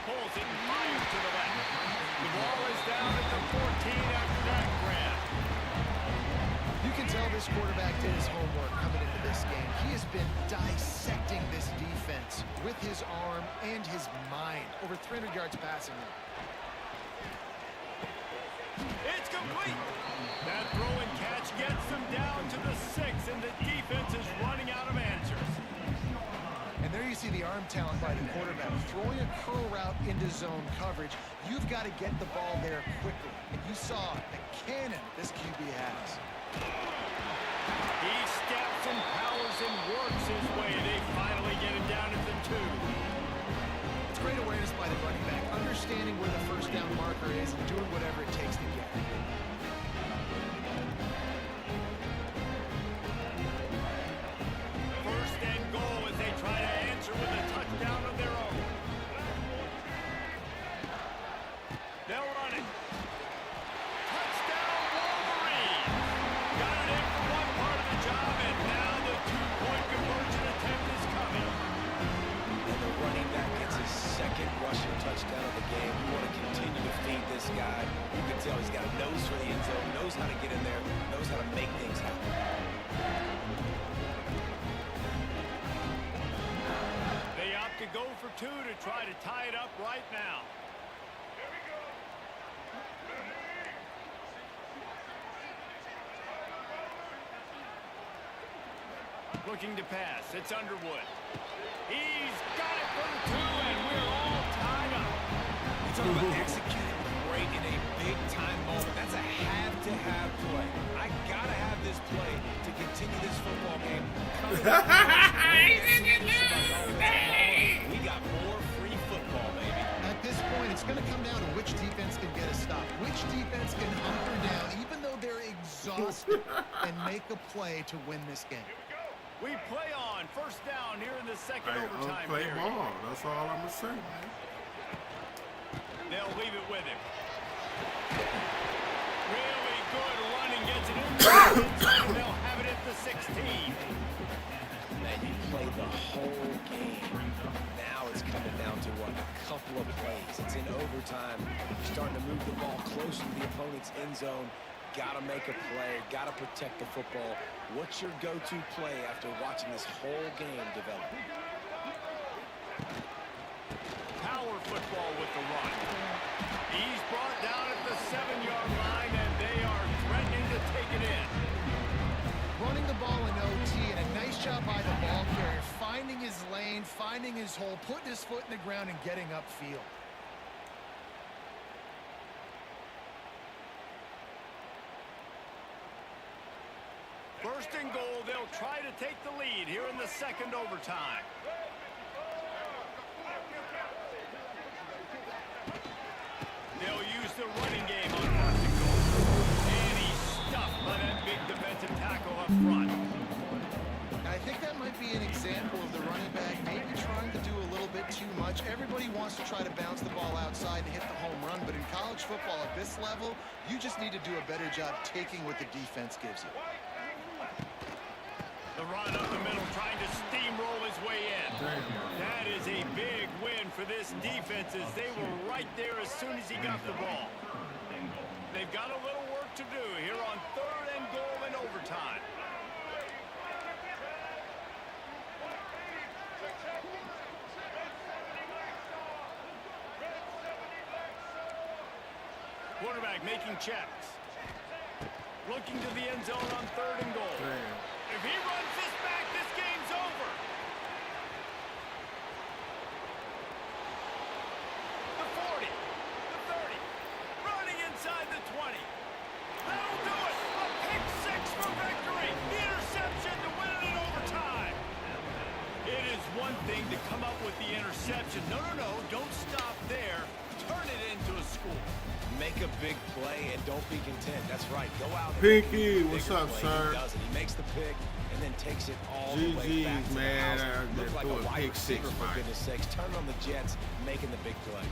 Pulls it and fires to the left. The ball is down at the 14 after that grab. You can tell this quarterback did his homework coming into this game. He has been dissecting this defense with his arm and his mind. Over 300 yards passing him. It's complete. That throw and catch gets them down to the 6, and the defense is running out of answers. And there you see the arm talent by the quarterback. Throwing a curl route into zone coverage, you've got to get the ball there quickly. And you saw the cannon this QB has. He steps and powers and works his way. They finally get him down at the 2. It's great awareness by the running back, understanding where the first down marker is and doing whatever it takes to get it. First and goal as they try to answer with a touchdown of their own. They'll run it. Touchdown, Wolverine! Got it in for one part of the job, and now the 2-point conversion attempt is coming. And the running back gets his second rushing touchdown of the game. You want to continue to feed this guy. You can tell he's got a nose for the end zone, knows how to get in there, knows how to make things happen. They opt to go for 2 to try to tie it up right now. Looking to pass. It's Underwood. He's got it for the 2, and we're all tied up. You talk about executing great in a big-time moment. That's a have-to-have play. I gotta have this play to continue this football game. We got more free football, baby. At this point, it's going to come down to which defense can get a stop. Which defense can hunker down, even though they're exhausted. exhausted and make a play to win this game. We play on. First down here in the second overtime play period. ball. That's all I'm going to say, man. They'll leave it with him. Really good running. Gets it in. They'll have it at the 16. Man, you play the whole game. Now it's coming down to what? A couple of plays. It's in overtime. You're starting to move the ball closer to the opponent's end zone. Got to make a play. Got to protect the football. What's your go-to play after watching this whole game develop? Power football with the run. He's brought down at the 7-yard line, and they are threatening to take it in. Running the ball in OT, and a nice job by the ball carrier, finding his lane, finding his hole, putting his foot in the ground, and getting upfield. First and goal, they'll try to take the lead here in the second overtime. They'll use the running game on first and goal. And he's stuffed by that big defensive tackle up front. And I think that might be an example of the running back maybe trying to do a little bit too much. Everybody wants to try to bounce the ball outside and hit the home run, but in college football at this level, you just need to do a better job taking what the defense gives you. The run up the middle, trying to steamroll his way in. That is a big win for this defense, as they were right there as soon as he got the ball. They've got a little work to do here on third and goal in overtime. Quarterback making checks. Looking to the end zone on third and goal. If he runs this back, this game's over. The 40, the 30, running inside the 20. That'll do it. A pick six for victory. The interception to win it in overtime. It is one thing to come up with the interception. No, don't stop there. Turn it into a score. Make a big play and don't be content. That's right. Go out and Pinky, make a what's bigger up, play. sir? He does it. He makes the pick and then takes it all the way GG's, back to man. the house. Looked like a Threw a wide pick six, receiver, for Mike. goodness sakes. Turn on the Jets, making the big play.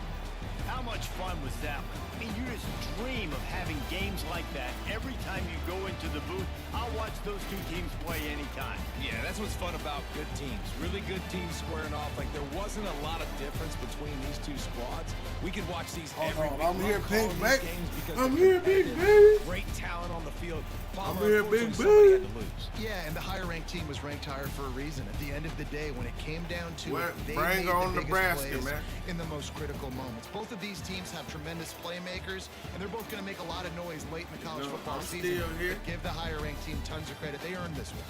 How much fun was that one? I mean, you just dream of having games like that every time you go into the booth. I'll watch those two teams play anytime. Yeah, that's what's fun about good teams. Really good teams squaring off. Like, there wasn't a lot of difference between these two squads. We could watch these every week. I'm here, Love Pink calling these Baby. games because I'm they're here, Big competitive. Baby. Great talent on the field. I'm Palmer, here, Big unfortunately, somebody Baby. had to lose. Yeah, and the higher-ranked team was ranked higher for a reason. At the end of the day, when it came down to Well, it, they bring made on the biggest Nebraska, plays man. in the most critical moments. Both of these teams have tremendous playmakers, and they're both going to make a lot of noise late in the college football I'm season. still here. But give the higher-ranked team tons of credit. They earned this one.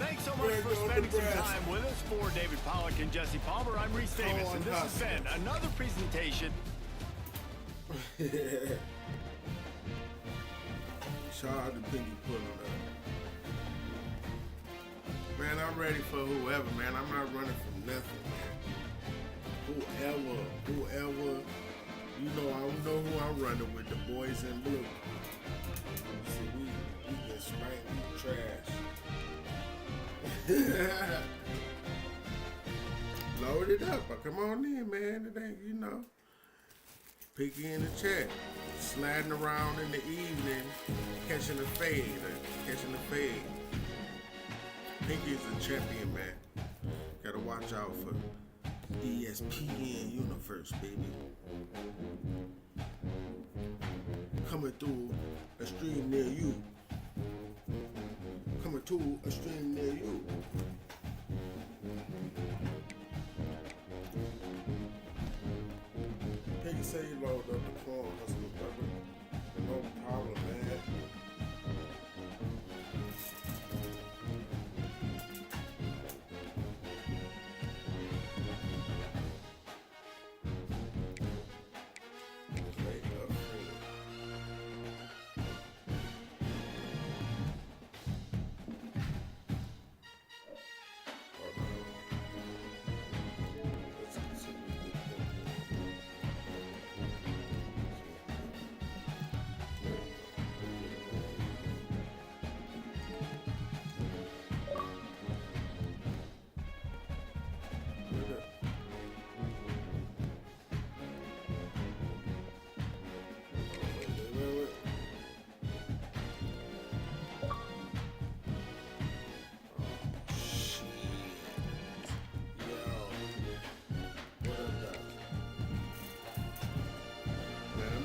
Thanks so much for spending some time with us. For David Pollack and Jesse Palmer, I'm Reese Davis, and this has been another presentation. Shout out to Pinky pulling up. Man, I'm ready for whoever, man. I'm not running from nothing, man. Whoever. You know, I know who I'm running with, the boys in blue. See, we get spanked, we trash. Load it up. Come on in, man. It ain't, you know. Pinky in the chat. Sliding around in the evening, catching a fade. Pinky's a champion, man. Gotta watch out for ESPN Universe, baby. Coming through a stream near you. Pinky say you load up the phone, hustle, brother. No problem, man.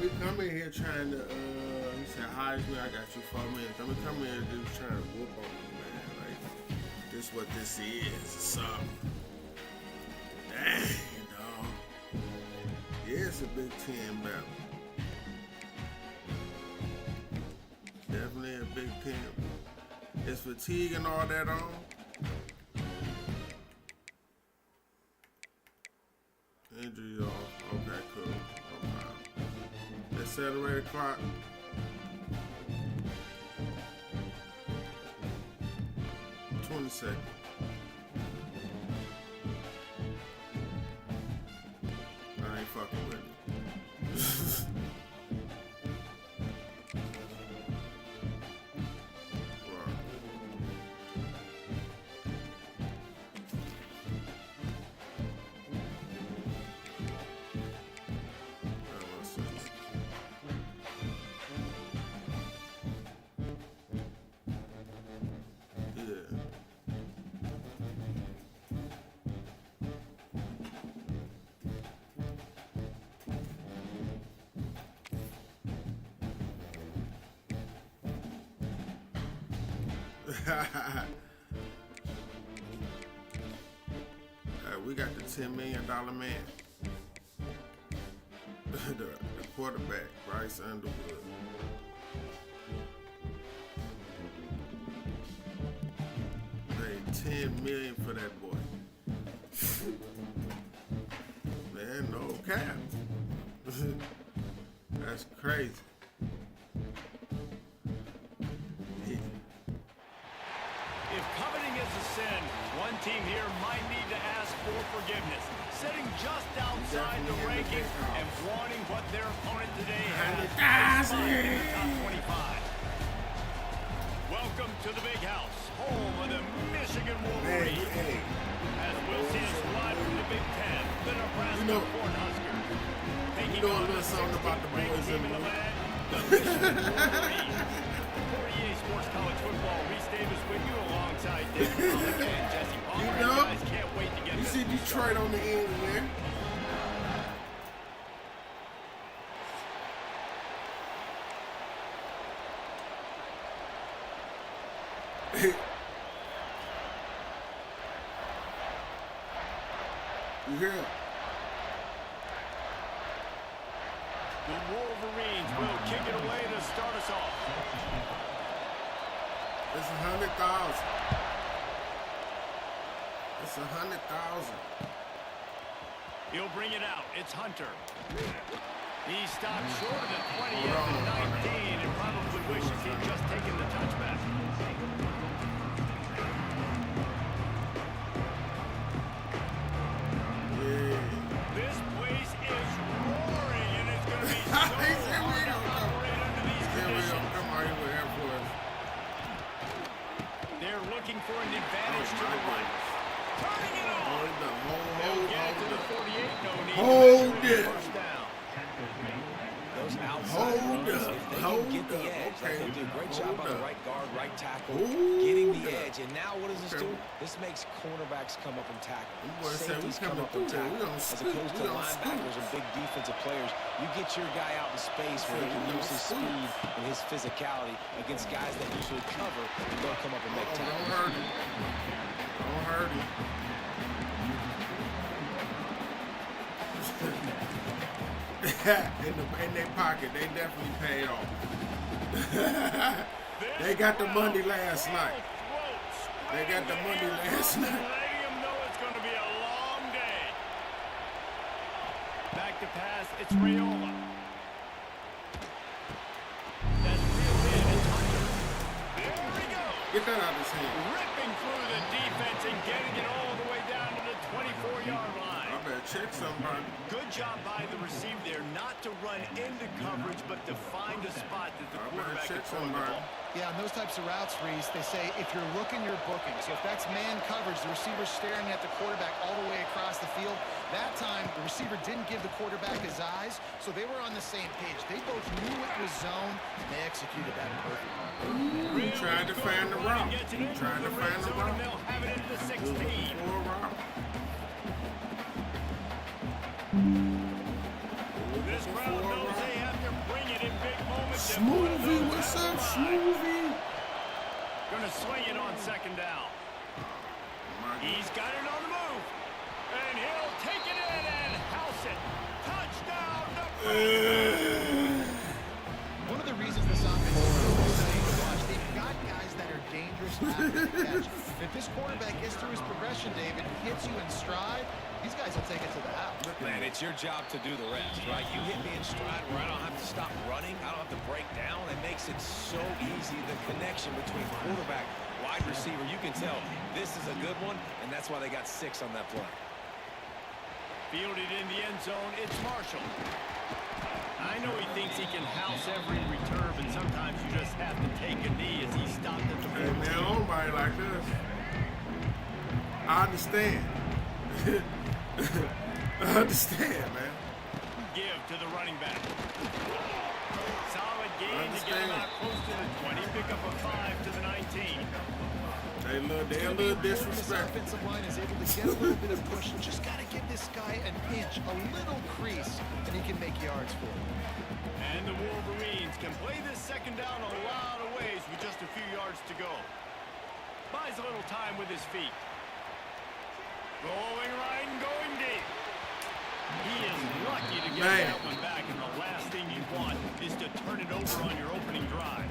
be coming here trying to, he said, hi, me, I got you 4 minutes. Let me come here and dude trying to whoop on me, man. Like, this what this is, or something. Dang, dog. Yeah, it's a Big Ten battle. Definitely a Big Ten. Is fatigue and all that on? Injury off. Okay, cool. Okay. Accelerated clock. Seconds. I ain't fucking with it. We got the $10 million man. the quarterback, Bryce Underwood. Paid $10 million for that boy. Man, no cap. That's crazy. One team here might need to ask for forgiveness, sitting just outside the ranking and wanting what their opponent today has in the top 25. Welcome to the Big House, home of the Michigan Wolverines. As we'll see us live from the Big Ten, the Nebraska Cornhuskers. You know a little something about the boys in the land, the Michigan Wolverines. 48 Sports College Football, Reese Davis with you alongside David Pollack and Jesse Palmer. You know, guys can't wait to get you see Detroit on the end there. You hear it? The Wolverines will kick it away to start us off. It's 100,000. It's 100,000. He'll bring it out. It's Hunter. He stopped short of the 20 at the 19 and probably wishes he'd just taken the touchback. This place is roaring, and it's going to be so hard to operate under these conditions. They're looking for an advantage to the right. Turning it on. They'll get it to the 48. No need Hold it. First down. Those outside runs, if they can get the edge, like they do a great job on the right guard, right tackle, getting the edge. And now what does this do? This makes cornerbacks come up and tackle. Safeties come up and tackle. As opposed to linebackers and big defensive players, you get your guy out in space where he can use his speed and his physicality against guys that usually cover and don't come up and make tackles. Don't hurt him. Don't hurt him. in their pocket, they definitely paid off. They got the money last night. They got the money last night. Letting them know it's going to be a long day. Back to pass, it's Raiola. That's reeled in, it's Hunter. There we go. Get that out of his hand. Ripping through the defense and getting it all the way down to the 24-yard line. I better check somebody. Good job by the receiver there, not to run into coverage, but to find a spot that the quarterback can throw the ball. Yeah, on those types of routes, Reese, they say if you're looking, you're booking. So if that's man coverage, the receiver's staring at the quarterback all the way across the field. That time, the receiver didn't give the quarterback his eyes, so they were on the same page. They both knew it was zone, and they executed that perfectly. Trying to find the route. Trying to find the route. They'll have it into 16. This crowd knows they have to Smoothie, what's up, Smoothie? Gonna swing it on second down. He's got it on the move. And he'll take it in and house it. Touchdown, One of the reasons this offense is so exciting to watch, they've got guys that are dangerous after the catch. If this quarterback gets through his progression, David, hits you in stride, these guys will take it to the house. Man, it's your job to do the rest, right? You hit me in stride where I don't have to stop running. I don't have to break down. It makes it so easy, the connection between quarterback, wide receiver. You can tell this is a good one, and that's why they got 6 on that play. Fielded in the end zone, it's Marshall. I know he thinks he can house every return, but sometimes you just have to take a knee as he stopped at the 14. Hey, man, nobody like this. I understand. I understand, man. Give to the running back. Solid gain to get him out close to the 20. Pick up a 5 to the 19. They a little This disrespectful. offensive line is able to get a little bit of push. Just got to give this guy an inch, a little crease, and he can make yards for it. And the Wolverines can play this second down a lot of ways with just a few yards to go. Buys a little time with his feet. Going right and going deep. He is lucky to get that one back, and the last thing you want is to turn it over on your opening drive.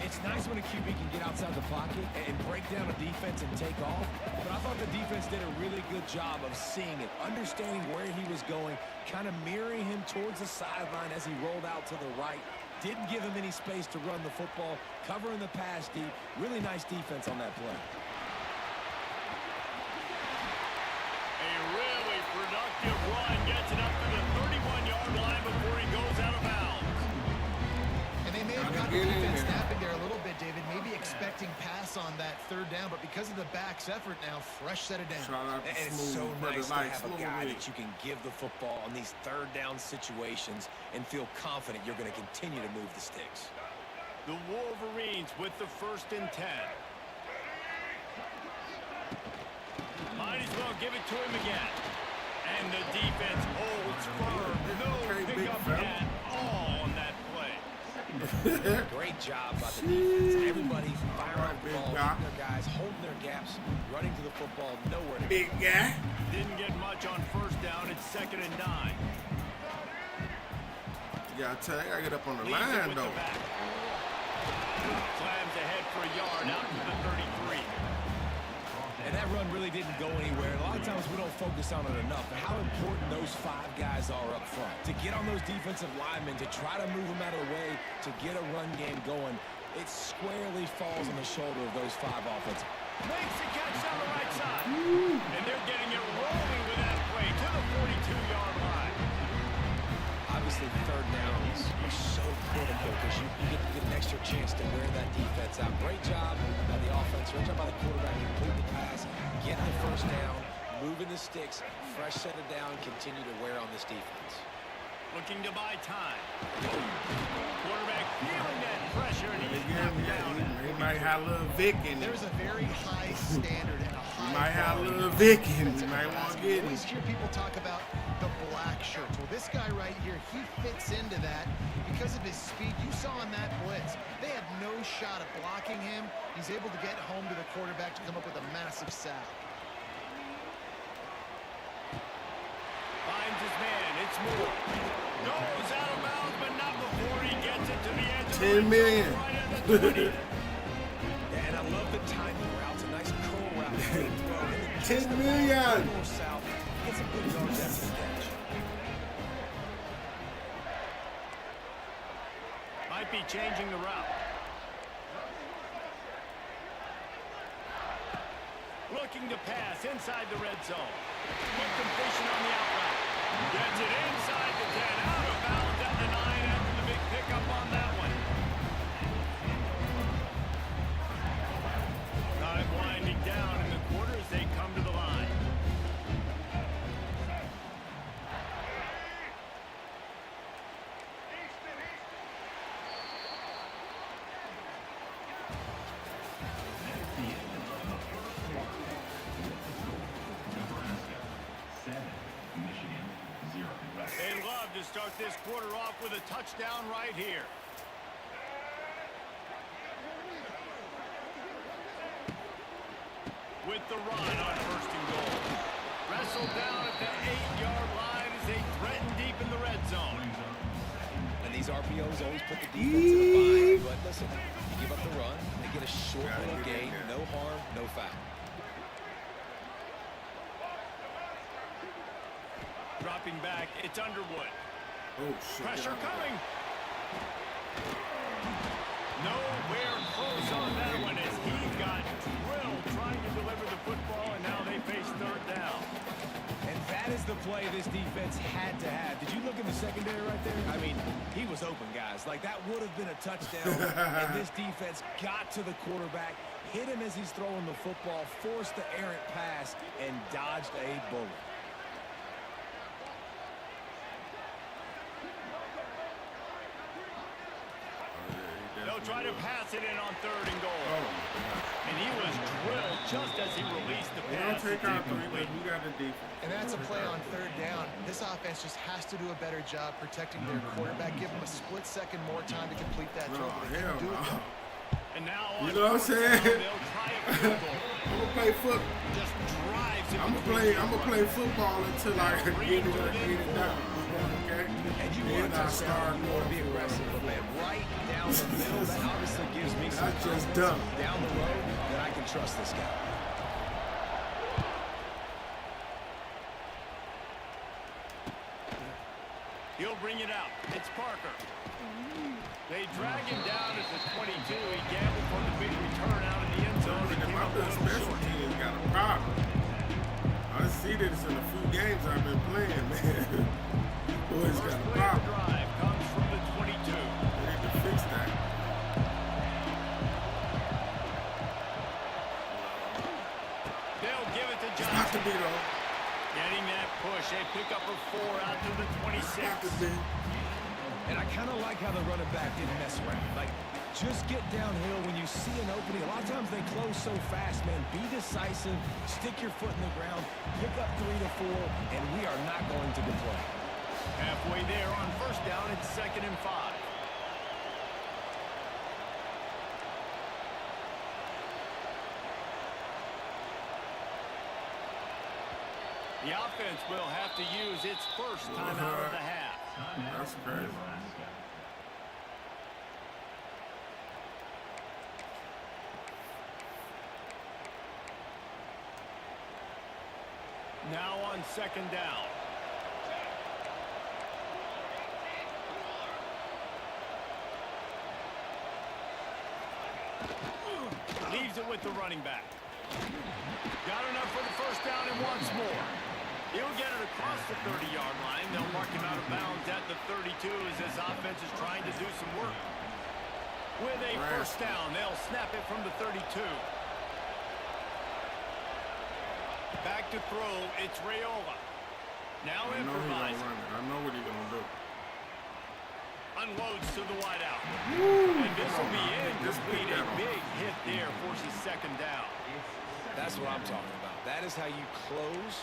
It's nice when a QB can get outside the pocket and break down a defense and take off, but I thought the defense did a really good job of seeing it, understanding where he was going, kind of mirroring him towards the sideline as he rolled out to the right. Didn't give him any space to run the football, covering the pass deep. Really nice defense on that play. A really productive run gets it up to the 31-yard line before he goes out of bounds. And they may have got the defense snapping there a little bit, David, maybe expecting pass on that third down, but because of the back's effort now, fresh set it down. Shout out to And it's Smooth, so brother, nice to like have a Smooth guy Lee. that you can give the football on these third down situations and feel confident you're going to continue to move the sticks. The Wolverines with the 1st and 10. Might as well give it to him again. And the defense holds firm. No pickup at all on that play. Great job by the defense. Everybody firing up the ball, hitting their guys, holding their gaps, running to the football, nowhere to go. Big guy. Didn't get much on 1st down. It's 2nd and 9. You gotta tell, I gotta get up on the Leads it line, with though. the back. Slams ahead for a yard out to the 33. And that run really didn't go anywhere. A lot of times we don't focus on it enough, but how important those 5 guys are up front. To get on those defensive linemen, to try to move them out of the way, to get a run game going, it squarely falls on the shoulder of those 5 offensive. Makes the catch down the right side. And they're getting it rolling with that play to the 42-yard line. Obviously, third downs are so critical because you get an extra chance to wear that defense out. Great job by the offense. Great job by the quarterback. Complete the pass, get the 1st down, moving the sticks, fresh set it down, continue to wear on this defense. Looking to buy time. Quarterback feeling that pressure, and he's knocked down. He might have a little Vic in it. There's a very high standard and a high Might have a quality little Vic in it. defensive You might want to basket. get You always him. hear people talk about the black shirts. Well, this guy right here, he fits into that because of his speed. You saw on that blitz, they had no shot at blocking him. He's able to get home to the quarterback to come up with a massive sack. Finds his man. It's Moore. Goes out of bounds, but not before he gets it to the edge of the 10 million. right at the 20. And I love the timing routes, a nice curl route. Great throw. And then 10 just the million. ball north south. Get some good yards after the catch. Might be changing the route. Looking to pass inside the red zone. Quick completion on the out route. Gets it inside the 10. Out of bounds at the 9 after the big pickup on that one. Time winding down in the quarter as they come to the line. They love to to start this quarter off with a touchdown right here. With the run on 1st and goal. Wrestled down at the 8-yard line as they threaten deep in the red zone. And these RPOs always put the defense in a bind. But listen, you give up the run, they get a short little gain, no harm, no foul. Dropping back, it's Underwood. Oh, shit. Pressure coming. Nowhere close on that one as he got drilled trying to deliver the football, and now they face 3rd down. And that is the play this defense had to have. Did you look at the secondary right there? I mean, he was open, guys. Like, that would have been a touchdown. And this defense got to the quarterback, hit him as he's throwing the football, forced the errant pass, and dodged a bullet. They'll try to pass it in on 3rd and goal. And he was drilled just as he released the pass. Don't take our 3, but we got the defense. And that's a play on 3rd down. This offense just has to do a better job protecting their quarterback. Give them a split second more time to complete that throw. But they hell couldn't do it. no. And now You know what I'm saying? they'll try a field goal. I'm gonna play football. Just drives him. I'm gonna play football until I get it down. Okay? And you want to start more, be aggressive, but man, right down the middle, that obviously gives me some That's just confidence dumb. down the road that I can trust this guy. He'll bring it out. It's Parker. They drag him down at the 22. He gambled for the big return out in the end zone. He came My up a little special short. teams got a problem. I see this in a few games I've been playing, man. Boys got First a play of the problem. drive comes from the 22. They need to fix that. They'll give it to It's not Johnson. to be though. Getting that push. A pickup of 4 out to the 26. Not to be. And I kind of like how the running back didn't mess around. Like, just get downhill when you see an opening. A lot of times they close so fast, man. Be decisive, stick your foot in the ground, pick up 3 to 4, and we are not going to complain. Halfway there on 1st down. It's 2nd and 5. The offense will have to use its first timeout of the half. That's crazy. Now on 2nd down. Leaves it with the running back. Got enough for the 1st down and wants more. He'll get it across the 30-yard line. They'll mark him out of bounds at the 32 as his offense is trying to do some work. With a 1st down, they'll snap it from the 32. Back to throw, it's Raiola. Now I know he's gonna improvising. run it. I know what he's gonna do. Unloads to the wideout. And this will be incomplete. A Just pick that off. big hit there forces 2nd down. That's what I'm talking about. That is how you close.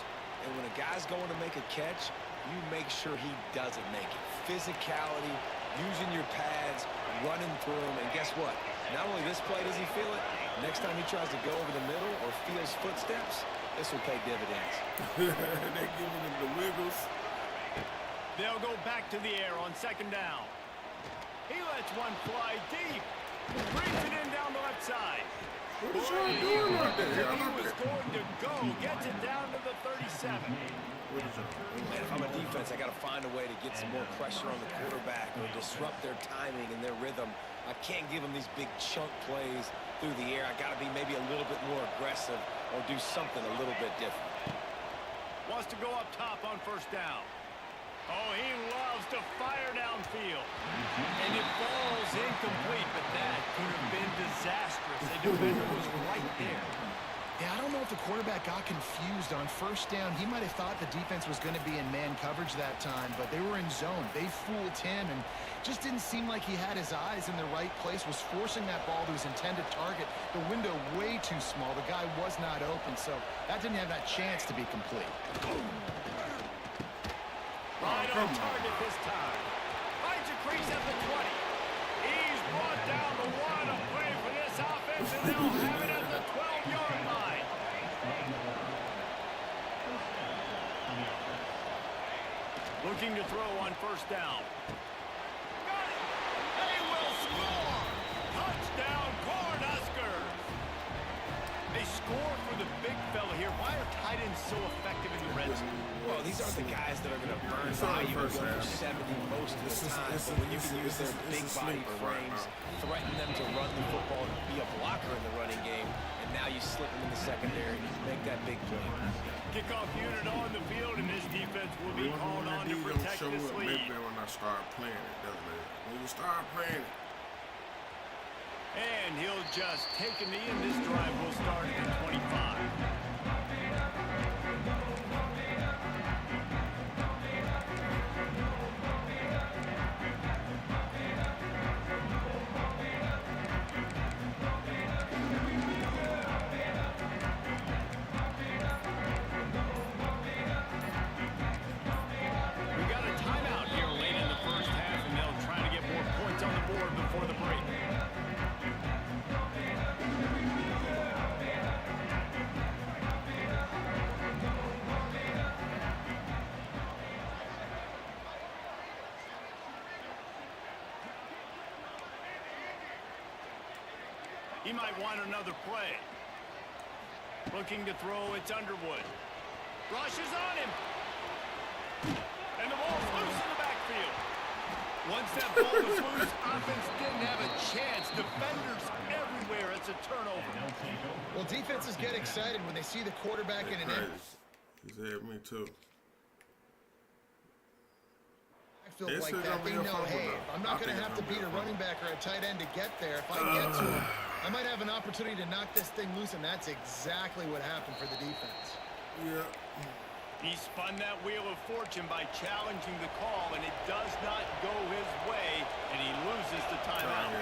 And when a guy's going to make a catch, you make sure he doesn't make it. Physicality, using your pads, running through him. And guess what? Not only this play does he feel it, next time he tries to go over the middle or feels footsteps, this will pay dividends. They're giving him the wiggles. They'll go back to the air on 2nd down. He lets one fly deep. Brings it in down the left side. What is y'all doing out there? He Y'all out was there? going to go. Gets it down to the 37. What is y'all doing? Man, if I'm a defense, I got to find a way to get some more pressure on the quarterback or disrupt their timing and their rhythm. I can't give them these big chunk plays through the air. I got to be maybe a little bit more aggressive or do something a little bit different. Wants to go up top on 1st down. Oh, he loves to fire downfield. And it falls incomplete, but that could have been disastrous. The defender was right there. Yeah, I don't know if the quarterback got confused on 1st down. He might have thought the defense was going to be in man coverage that time, but they were in zone. They fooled him and just didn't seem like he had his eyes in the right place, was forcing that ball to his intended target. The window way too small. The guy was not open, so that didn't have that chance to be complete. Right on target this time. Finds a crease at the 20. He's brought down the one. A play for this offense, and they'll have it at the 12-yard line. Looking to throw on first down. Got it. They will score. Touchdown, Cornhuskers. They score for the big fella here. Why are tight ends so effective in the red zone? Well, these aren't the guys that are going to burn by you and go for 70 most of the time. But when you can use their big body frames, threaten them to run the football and be a blocker in the running game, and now you slip them in the secondary, make that big play. Kickoff unit on the field, and this defense will be called on to protect this lead. Maybe when I start playing it, doesn't it? When you start playing it. And he'll just take a knee, and this drive will start at the 25. He might want another play. Looking to throw, it's Underwood. Rushes on him. And the ball's loose in the backfield. Once that ball was loose, offense didn't have a chance. Defenders everywhere. It's a turnover. Well, defenses get excited when they see the quarterback in an end. He said me too. Like that, they know, hey, I'm not going to have to beat a running back or a tight end to get there. If I get to him, I might have an opportunity to knock this thing loose, and that's exactly what happened for the defense. Yeah. He spun that wheel of fortune by challenging the call, and it does not go his way, and he loses the timeout.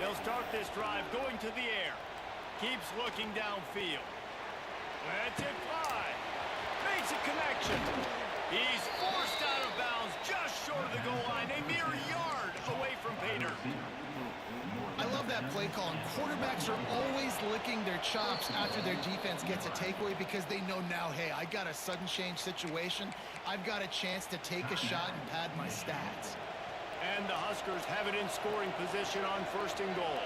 They'll start this drive going to the air. Keeps looking downfield. Let's it fly. Makes a connection. He's forced out of bounds just short of the goal line, a mere yard away from Pater. I love that play call. And quarterbacks are always licking their chops after their defense gets a takeaway because they know now, hey, I got a sudden change situation. I've got a chance to take a shot and pad my stats. And the Huskers have it in scoring position on first and goal.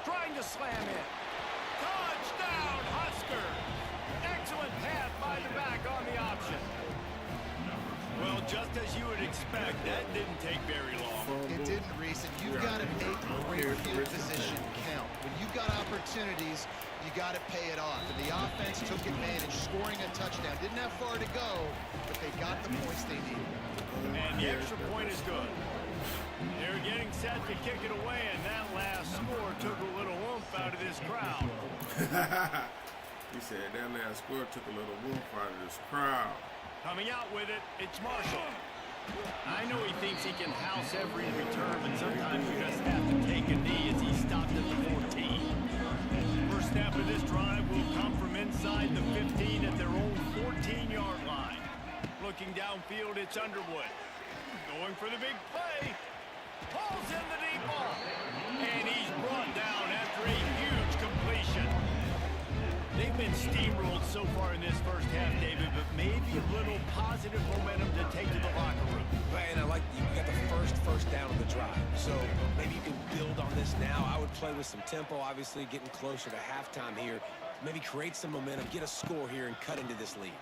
Trying to slam in. Touchdown, Huskers! Excellent pass by the back on the option. Well, just as you would expect, that didn't take very long. It didn't, Reese, and you've got to make great field position count. When you've got opportunities, you got to pay it off. And the offense took advantage, scoring a touchdown. Didn't have far to go, but they got the points they needed. And the extra point is good. They're getting set to kick it away, and that last score took a little oomph out of this crowd. He said that last score took a little oomph out of this crowd. Coming out with it, it's Marshall. I know he thinks he can house every return, but sometimes you just have to take a knee as he stopped at the 14. First snap of this drive will come from inside the 15 at their own 14-yard line. Looking downfield, it's Underwood. Going for the big play. Pulls in the deep ball. And he's brought down after a huge completion. They've been steamrolled so far in this first half, David, but maybe a little positive momentum to take to the locker room. And I like you got the first down of the drive. So maybe you can build on this now. I would play with some tempo, obviously getting closer to halftime here. Maybe create some momentum, get a score here, and cut into this lead.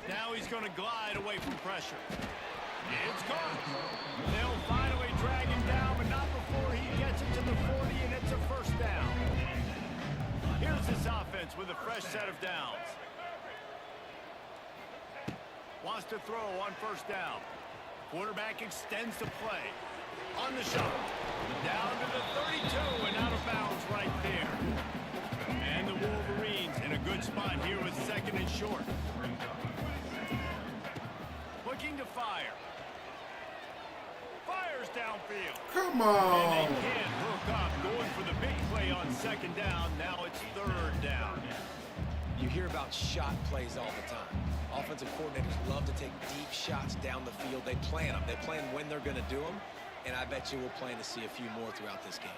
Now he's going to glide away from pressure. It's caught. They'll finally drag him down, but not before he gets it to the 40, and it's a first down. Here's this offense with a fresh set of downs. Wants to throw on first down. Quarterback extends the play. On the shuttle. Down to the 32 and out of bounds right there. And the Wolverines in a good spot here with second and short. Looking to fire. Fires downfield. Come on. And they can't hook up, going for the big play on second down. Now it's third down. You hear about shot plays all the time. Offensive coordinators love to take deep shots down the field. They plan them. They plan when they're going to do them. And I bet you we'll plan to see a few more throughout this game.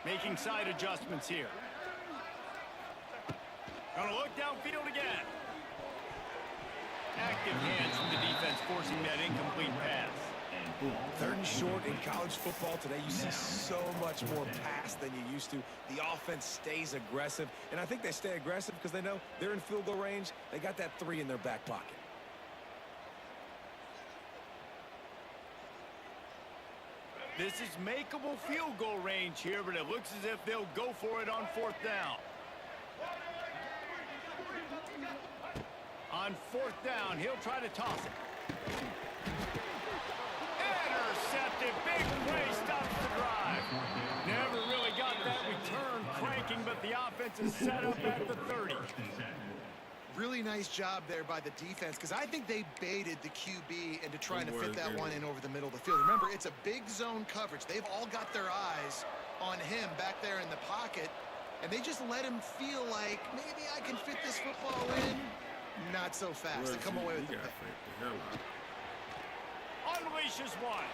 Making side adjustments here. Gonna look downfield again. Active hands from the defense forcing that incomplete pass. Third and short in college football today, you see so much more pass than you used to. The offense stays aggressive, and I think they stay aggressive because they know they're in field goal range. They got that 3 in their back pocket. This is makeable field goal range here, but it looks as if they'll go for it on fourth down. On fourth down, he'll try to toss it. Intercepted. Big play stops the drive. Never really got that return cranking, but the offense is set up at the 30. Really nice job there by the defense, because I think they baited the QB into trying to fit that one in over the middle of the field. Remember, it's a big zone coverage. They've all got their eyes on him back there in the pocket, and they just let him feel like, maybe I can fit this football in. Not so fast. They come away with the pick. Unleashes one.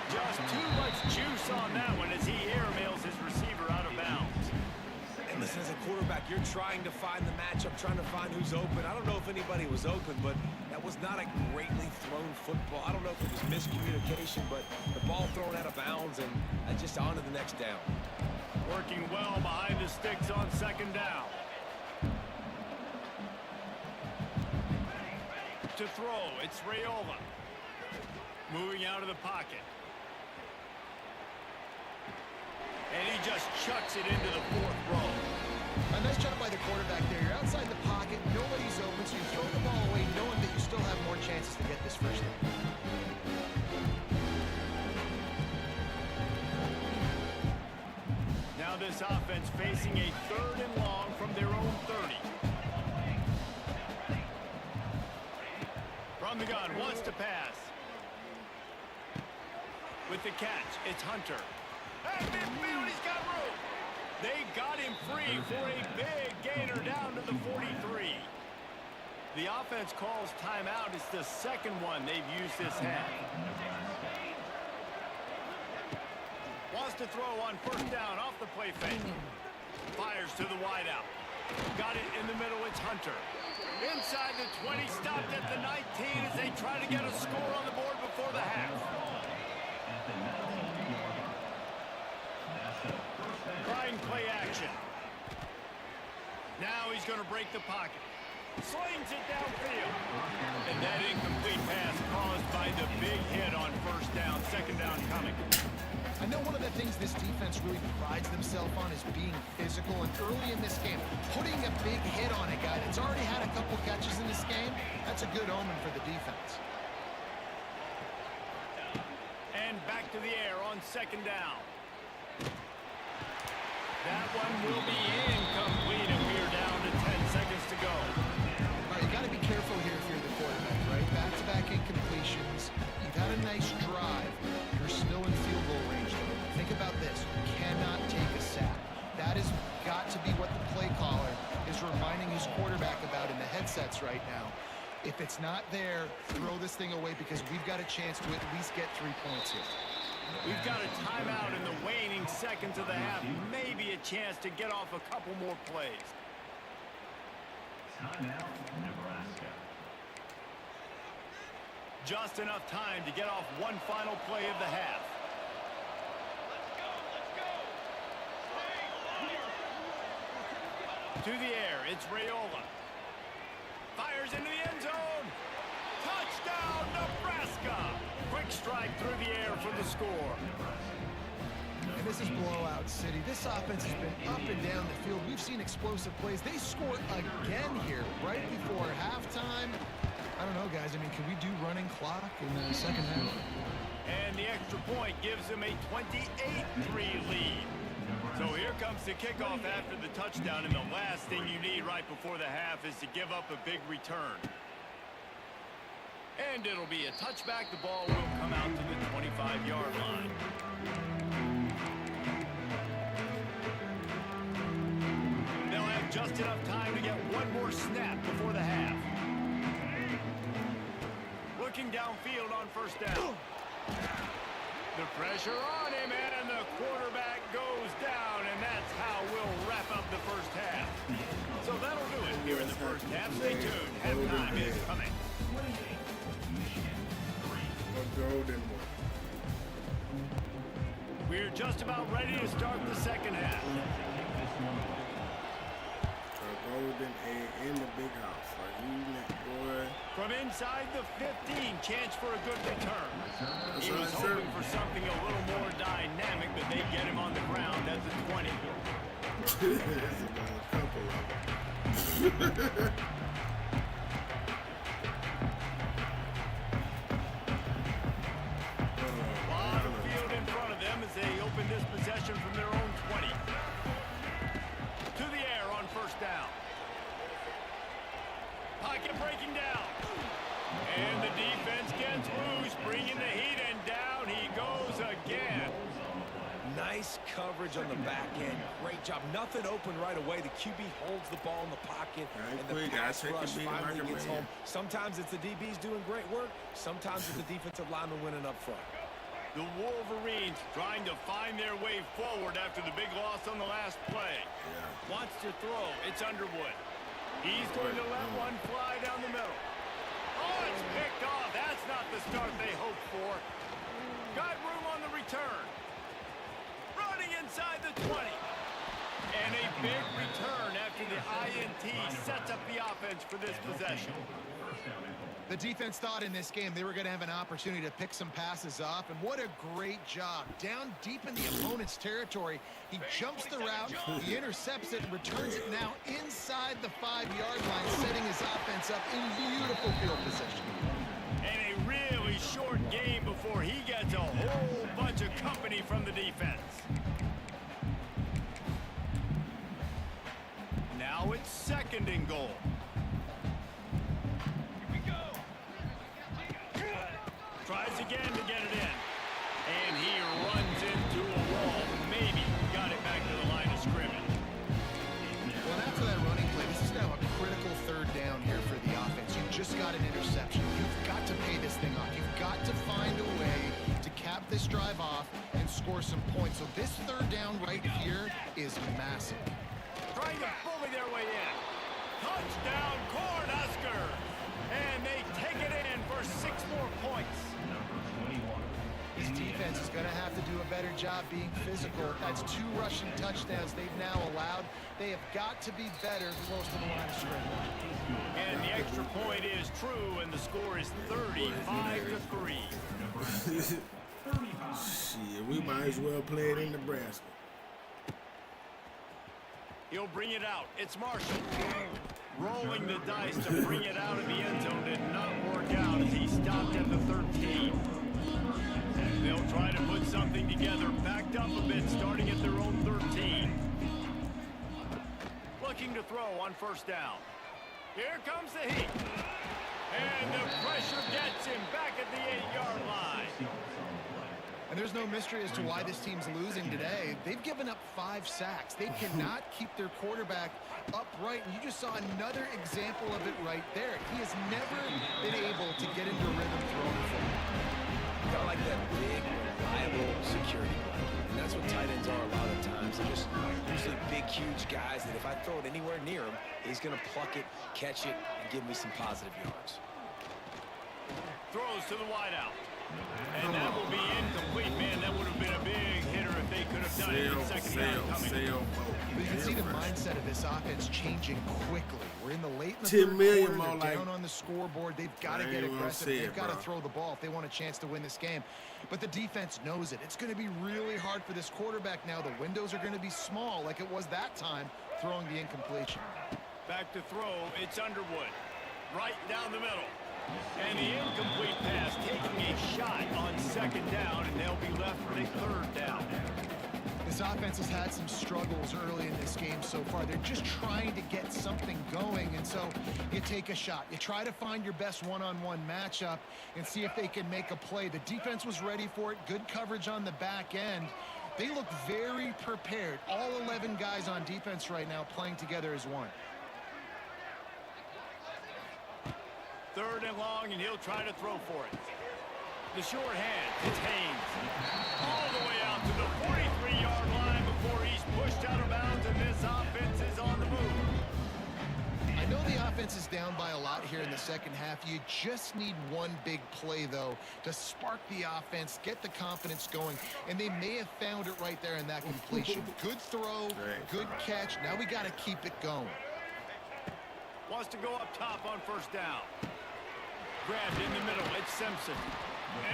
Just too much juice on that one as he airmails his receiver out of bounds. And listen, as a quarterback, you're trying to find the matchup, trying to find who's open. I don't know if anybody was open, but that was not a greatly thrown football. I don't know if it was miscommunication, but the ball thrown out of bounds and just on to the next down. Working well behind the sticks on second down. To throw, it's Raiola. Moving out of the pocket. And he just chucks it into the fourth row. A nice job by the quarterback there. You're outside the pocket, nobody's open, so you throw the ball away knowing that you still have more chances to get this first down. Now this offense facing a third and long from their own 30. From the gun, wants to pass. With the catch, it's Hunter. At midfield, he's got room. They got him free for a big gainer down to the 43. The offense calls timeout. It's the second one they've used this half. Wants to throw on first down off the play fake. Fires to the wideout. Got it in the middle, it's Hunter. Inside the 20, stopped at the 19 as they try to get a score on the board before the half. Trying play action. Now he's going to break the pocket. Slings it downfield. And that incomplete pass caused by the big hit on first down, second down coming. I know one of the things this defense really prides themselves on is being physical, and early in this game, putting a big hit on a guy that's already had a couple catches in this game, that's a good omen for the defense. And back to the air on second down. That one will be incomplete, and we're down to 10 seconds to go. All right, you got to be careful here if you're the quarterback, right? Back-to-back incompletions. You've had a nice drive. You're still in field goal range, though. Think about this. You cannot take a sack. That has got to be what the play caller is reminding his quarterback about in the headsets right now. If it's not there, throw this thing away because we've got a chance to at least get 3 points here. We've got a timeout in the waning seconds of the half. Maybe a chance to get off a couple more plays. Timeout, Nebraska. Just enough time to get off one final play of the half. To the air, it's Raiola. Fires into the end zone. Touchdown, Nebraska! Quick strike through the air for the score. And this is blowout city. This offense has been up and down the field. We've seen explosive plays. They score again here right before halftime. I don't know, guys. I mean, can we do running clock in the second half? And the extra point gives them a 28-3 lead. So here comes the kickoff after the touchdown, and the last thing you need right before the half is to give up a big return. And it'll be a touchback. The ball will come out to the 25-yard line. They'll have just enough time to get one more snap before the half. Looking downfield on first down. The pressure on him, and the quarterback goes down, and that's how we'll wrap up the first half. So that'll do it here in the first half. Stay tuned. Halftime is coming. Golden one. We're just about ready to start the second half. Golden in the big house. Like you, boy. From inside the 15, chance for a good return. That's He was right, hoping sir. for something a little more dynamic, but they get him on the ground at the 20. That's about a couple of them. Lot of field in front of them as they open this possession from their own 20. To the air on first down. Pocket breaking down. And the defense gets loose, bringing the heat, and down he goes again. Nice coverage on the back end. Great job. Nothing open right away. The QB holds the ball in the pocket, and the pass rush finally gets home. Sometimes it's the DBs doing great work. Sometimes it's the defensive lineman winning up front. The Wolverines trying to find their way forward after the big loss on the last play. Wants to throw. It's Underwood. He's going to let one fly down the middle. Oh, it's picked off. That's not the start they hoped for. Got room on the return. Running inside the 20. And a big return after the INT sets up the offense for this possession. The defense thought in this game they were going to have an opportunity to pick some passes off, and what a great job. Down deep in the opponent's territory, he jumps the route, he intercepts it, and returns it now inside the 5-yard line, setting his offense up in beautiful field position. And a really short game before he gets a whole bunch of company from the defense. Now it's second and goal. Tries again to get it in. And he runs into a wall. Maybe got it back to the line of scrimmage. Well, after that running play, this is now a critical third down here for the offense. You just got an interception. You've got to pay this thing off. You've got to find a way to cap this drive off and score some points. So this third down right here is massive. Trying to bully their way in. Touchdown, Cornhuskers! And they take it in for 6 more points. This defense is going to have to do a better job being physical. That's 2 rushing touchdowns they've now allowed. They have got to be better close to the line of scrimmage. And the extra point is true, and the score is 35-3. Shit, we might as well play it in Nebraska. He'll bring it out. It's Marshall. Rolling the dice to bring it out of the end zone did not work out as he stopped at the 13. They'll try to put something together, backed up a bit, starting at their own 13. Looking to throw on first down. Here comes the heat. And the pressure gets him back at the 8-yard line. And there's no mystery as to why this team's losing today. They've given up 5 sacks. They cannot keep their quarterback upright. And you just saw another example of it right there. He has never been able to get into rhythm throwing the football. Got like that big, reliable security blanket. And that's what tight ends are a lot of times. They're just usually big, huge guys that if I throw it anywhere near him, he's going to pluck it, catch it, and give me some positive yards. Throws to the wideout. And that will be incomplete. Man, that would have been a big hitter if they could have done it in second down coming. But you can see the mindset of this offense changing quickly. We're in the late in the 10 third million quarter. more They're like- down on the scoreboard. They've got to I get ain't gonna aggressive. say it, They've got to bro. throw the ball if they want a chance to win this game. But the defense knows it. It's going to be really hard for this quarterback now. The windows are going to be small like it was that time throwing the incompletion. Back to throw. It's Underwood. Right down the middle. And the incomplete pass taking a shot on second down, and they'll be left with a third down. This offense has had some struggles early in this game so far. They're just trying to get something going, and so you take a shot. You try to find your best one-on-one matchup and see if they can make a play. The defense was ready for it. Good coverage on the back end. They look very prepared. All 11 guys on defense right now playing together as one. 3rd and long, and he'll try to throw for it. The short hand, it's Haynes. All the way out to the 43-yard line before he's pushed out of bounds, and this offense is on the move. I know the offense is down by a lot here in the second half. You just need one big play, though, to spark the offense, get the confidence going, and they may have found it right there in that completion. Good throw, good catch. Now we got to keep it going. Wants to go up top on 1st down. Grabbed in the middle, it's Simpson.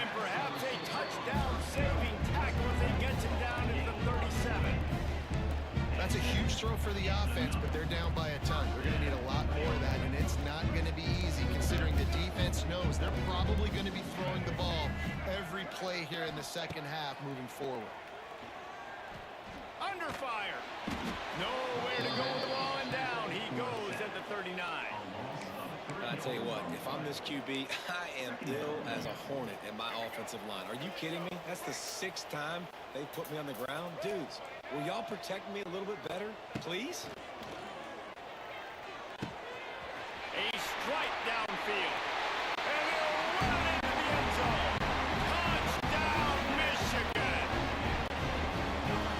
And perhaps a touchdown-saving tackle as he gets him down at the 37. That's a huge throw for the offense, but they're down by a ton. They're going to need a lot more of that, and it's not going to be easy considering the defense knows they're probably going to be throwing the ball every play here in the second half moving forward. Under fire. Nowhere to go with the ball, and down he goes at the 39. I tell you what, if I'm this QB, I am ill as a hornet in my offensive line. Are you kidding me? That's the 6th time they put me on the ground. Dudes, will y'all protect me a little bit better, please? A strike downfield. And he'll run into the end zone. Touchdown, Michigan.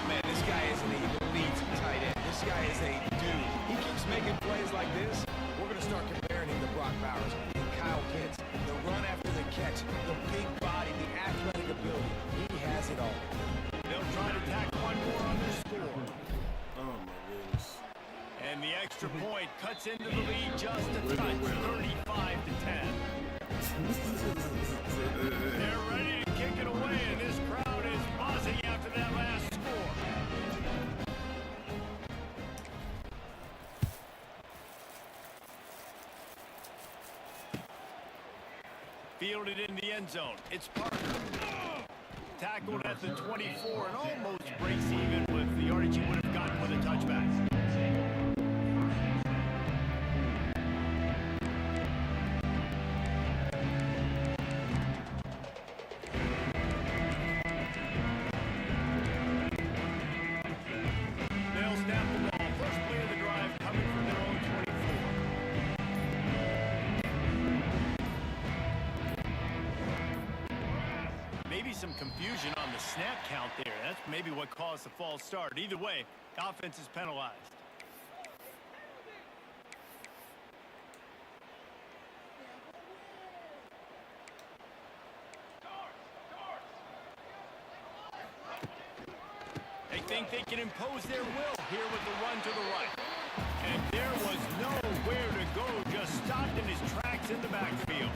Man, this guy is an elite tight end. This guy is a dude. He keeps making plays like this. We're going to start comparing him to Brock Bowers and Kyle Pitts. The run after the catch, the big body, the athletic ability. He has it all. They'll try to tack one more on their score. Oh my goodness. And the extra point cuts into the lead just a touch, 35-10. They're ready to kick it away, and this crowd is buzzing after that last score. Fielded in the end zone. It's Parker. Tackled at the 24 and almost breaks even with the yardage he would have gotten with a touchback. They'll snap the ball. First play of the drive coming from their own 24. Maybe some confusion on the snap count there. That's maybe what caused the false start. Either way, offense is penalized. They think they can impose their will here with the run to the right. And there was nowhere to go, just stopped in his tracks in the backfield.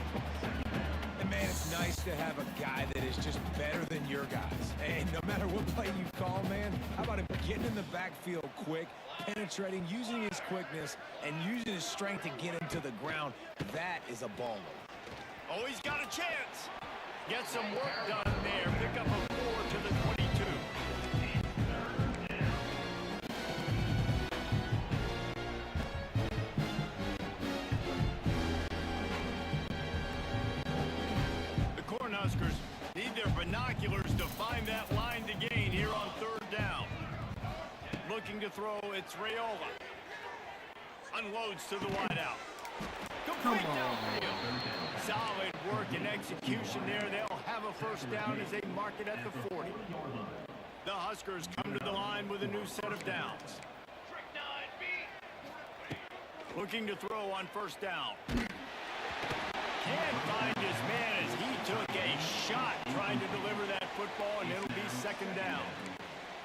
And man, it's nice to have a guy that is just better than your guys. And no matter what play you call, man, how about him getting in the backfield quick, penetrating, using his quickness, and using his strength to get him to the ground. That is a baller. Oh, he's got a chance. Get some work done there. Pick up a 4 to the 22. The Cornhuskers need their binoculars to find that line to gain here on 3rd down. Looking to throw, it's Raiola. Unloads to the wideout. Complete downfield. Solid work and execution there. They'll have a first down as they mark it at the 40. The Huskers come to the line with a new set of downs. Looking to throw on 1st down. Can't find his man as he took a shot trying to deliver that football, and it'll be 2nd down.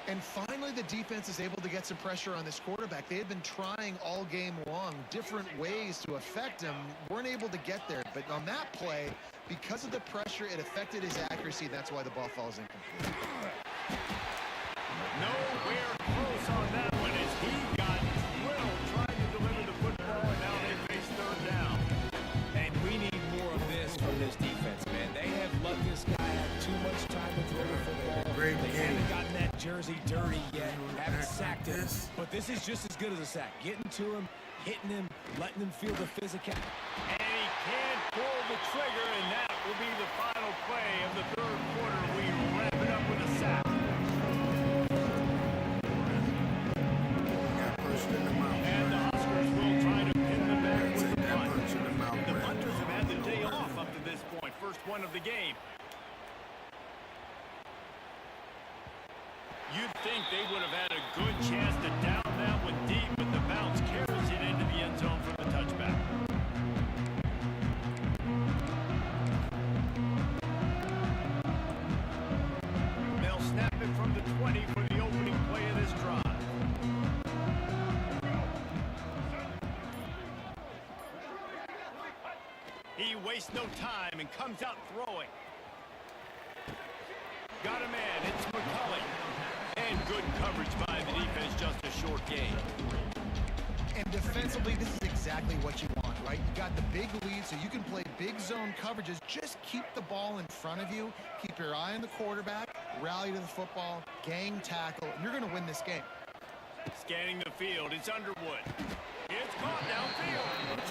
And finally, the defense is able to get some pressure on this quarterback. They had been trying all game long, different ways to affect him, weren't able to get there. But on that play, because of the pressure, it affected his accuracy. That's why the ball falls incomplete. Nowhere close on that one as he got drilled trying to deliver the football, and now they face 3rd down. And we need more of this from this defense, man. They have let this guy have too much time to throw the football. Great They game. haven't gotten that jersey dirty yet, haven't sacked him. But this is just as good as a sack. Getting to him, hitting him, letting him feel the physical. And he can't pull the trigger, and that will be the final play of the third quarter. We wrap it up with a sack. And the Huskers will try to pin them back with the punt. The Hunters have had the day off up to this point. First one of the game. You'd think they would have had a good chance to down that one deep, but the bounce carries it into the end zone for the touchback. They'll snap it from the 20 for the opening play of this drive. He wastes no time and comes out throwing. Got a man, it's McCulley. And good coverage by the defense, just a short gain. And defensively, this is exactly what you want, right? You got the big lead, so you can play big zone coverages. Just keep the ball in front of you. Keep your eye on the quarterback. Rally to the football. Gang tackle. And you're going to win this game. Scanning the field, it's Underwood. It's caught downfield. The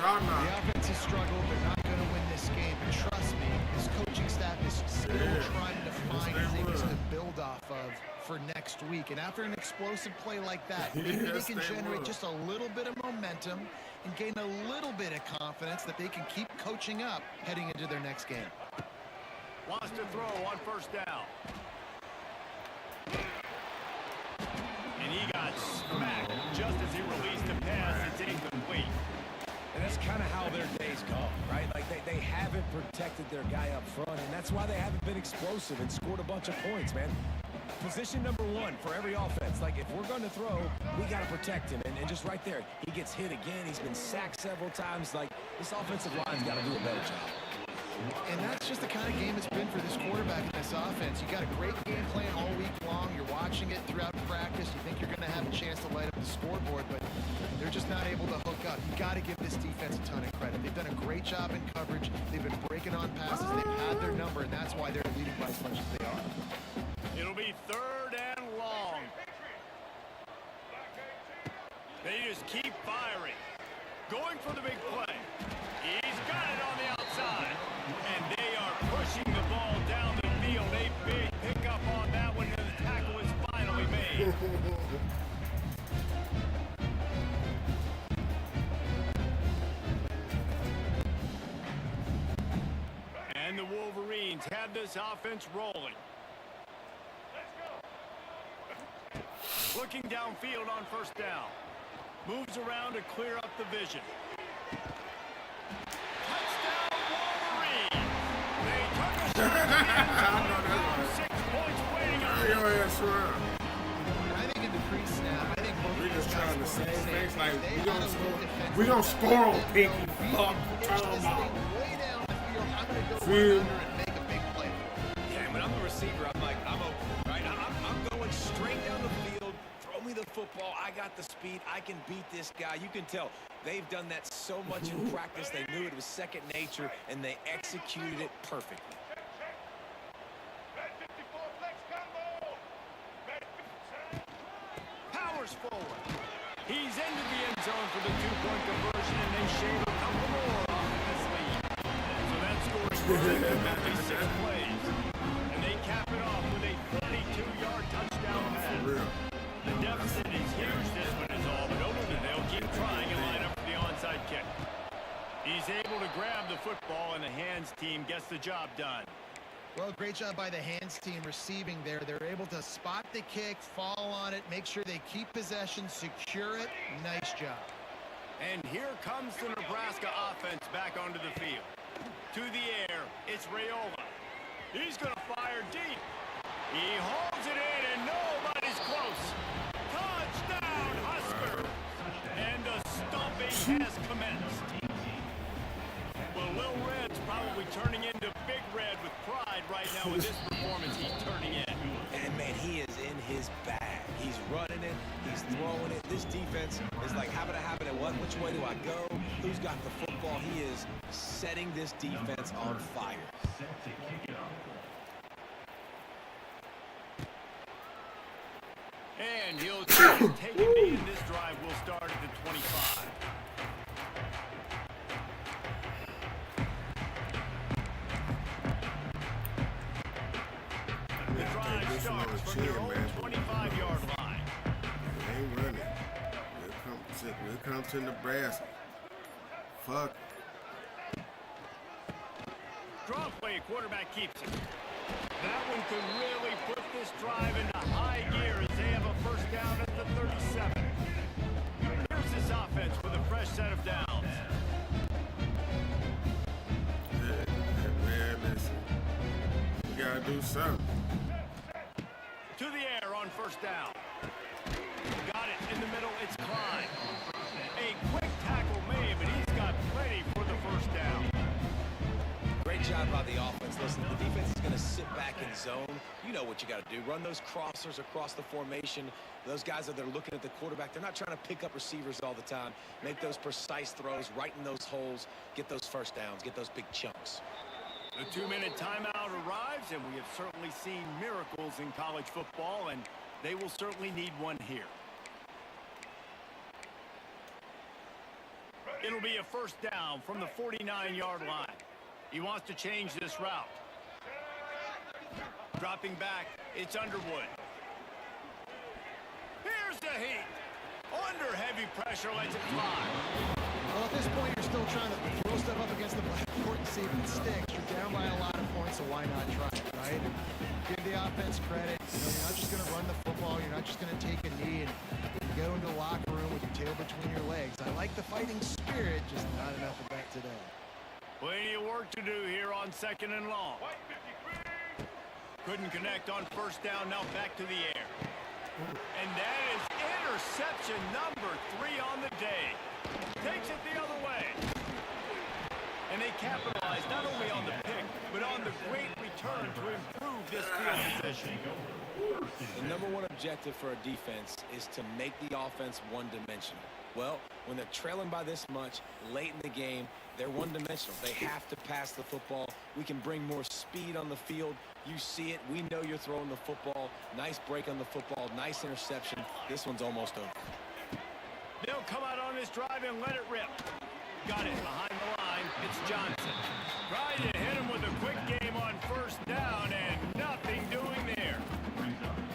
offense has struggled. They're not going to win this game. But trust me, this coaching staff is still trying to find things to build off of for next week. And after an explosive play like that, maybe they can generate just a little bit of momentum and gain a little bit of confidence that they can keep coaching up heading into their next game. Wants to throw on first down. And he got smacked just as he released the pass. It's incomplete. And that's kind of how their days go, right? Like they haven't protected their guy up front, and that's why they haven't been explosive and scored a bunch of points, man. Position number one for every offense. Like, if we're going to throw, we got to protect him. And just right there, he gets hit again. He's been sacked several times. Like, this offensive line's got to do a better job. And that's just the kind of game it's been for this quarterback and this offense. You got a great game plan all week long. You're watching it throughout practice. You think you're going to have a chance to light up the scoreboard, but they're just not able to hook up. You got to give this defense a ton of credit. They've done a great job in coverage. They've been breaking on passes. They've had their number, and that's why they're leading by as much as they are. It'll be third and long. They just keep firing. Going for the big play. He's got it on the outside. And they are pushing the ball down the field. A big pickup on that one, and the tackle is finally made. And the Wolverines have this offense rolling. Looking downfield on first down. Moves around to clear up the vision. Touchdown, Wolverines! They took a shot. 6 points waiting on Your ass around. I think in the pre-snap, I think both We just trying to say things like they we gotta don't score. win defensive. We don't score on pinky fuck. Push Talking this about. thing way down the field. I'm going to go Field. run under and make a big play. Yeah, when I'm the receiver, I'm like, I'm open, right? I'm going straight down the field. Throw me the football. I got the speed. I can beat this guy. You can tell they've done that so much in practice. They knew it was second nature, and they executed it perfectly. Powers forward. He's into the end zone for the two-point conversion, and they shave a couple more off this lead. So that scoring run of only 6 plays. And they cap it off with a 32-yard touchdown pass. The deficit is huge. This one is all but over. They'll keep trying and line up for the onside kick. He's able to grab the football, and the hands team gets the job done. Well, great job by the hands team receiving there. They're able to spot the kick, fall on it, make sure they keep possession, secure it. Nice job. And here comes the Nebraska offense back onto the field. To the air, it's Raiola. He's going to fire deep. He holds it in, and nobody's close. Touchdown, Husker! And the stomping has commenced. Well, Lil Red's probably turning into Big Red with pride right now with this performance he's turning in. And, man, he is in his bag. He's running it. He's throwing it. This defense is like, how about it? What? Which way do I go? Who's got the football? He is setting this defense on fire. Set to kick it off. And he'll take a knee, and this drive will start at the 25. The drive starts from their own 25-yard line. They ain't running. We'll come to Nebraska. Fuck. Draw play, quarterback keeps it. That one could really put this drive into high gear as they have a first down at the 37. Here's this offense with a fresh set of downs. Man, listen. We gotta do something. To the air on first down. Got it in the middle, it's Klein. A quick tackle made, but he's got plenty for the first down. Great job by the offense. Listen, the defense is going to sit back in zone. You know what you got to do. Run those crossers across the formation. Those guys that are looking at the quarterback, they're not trying to pick up receivers all the time. Make those precise throws, right in those holes, get those first downs, get those big chunks. The 2-minute timeout arrives, and we have certainly seen miracles in college football, and they will certainly need one here. It'll be a first down from the 49-yard line. He wants to change this route. Dropping back, it's Underwood. Here's the heat. Under heavy pressure, lets it fly. Well, at this point, you're still trying to throw stuff up against the backcourt and see if it sticks. You're down by a lot of points, so why not try it, right? Give the offense credit. You know, you're not just going to run the football. You're not just going to take a knee and go into the locker room with your tail between your legs. I like the fighting spirit, just not enough of that today. Plenty of work to do here on second and long. Couldn't connect on first down, now back to the air. And that is interception number 3 on the day. Takes it the other way. And they capitalize not only on the pick, but on the great return to improve this field position. The number one objective for a defense is to make the offense one-dimensional. Well, when they're trailing by this much late in the game, they're one-dimensional. They have to pass the football. We can bring more speed on the field. You see it. We know you're throwing the football. Nice break on the football. Nice interception. This one's almost over. They'll come out on this drive and let it rip. Got it behind the line. It's Johnson. Trying to hit him with a quick game on first down, and nothing doing there.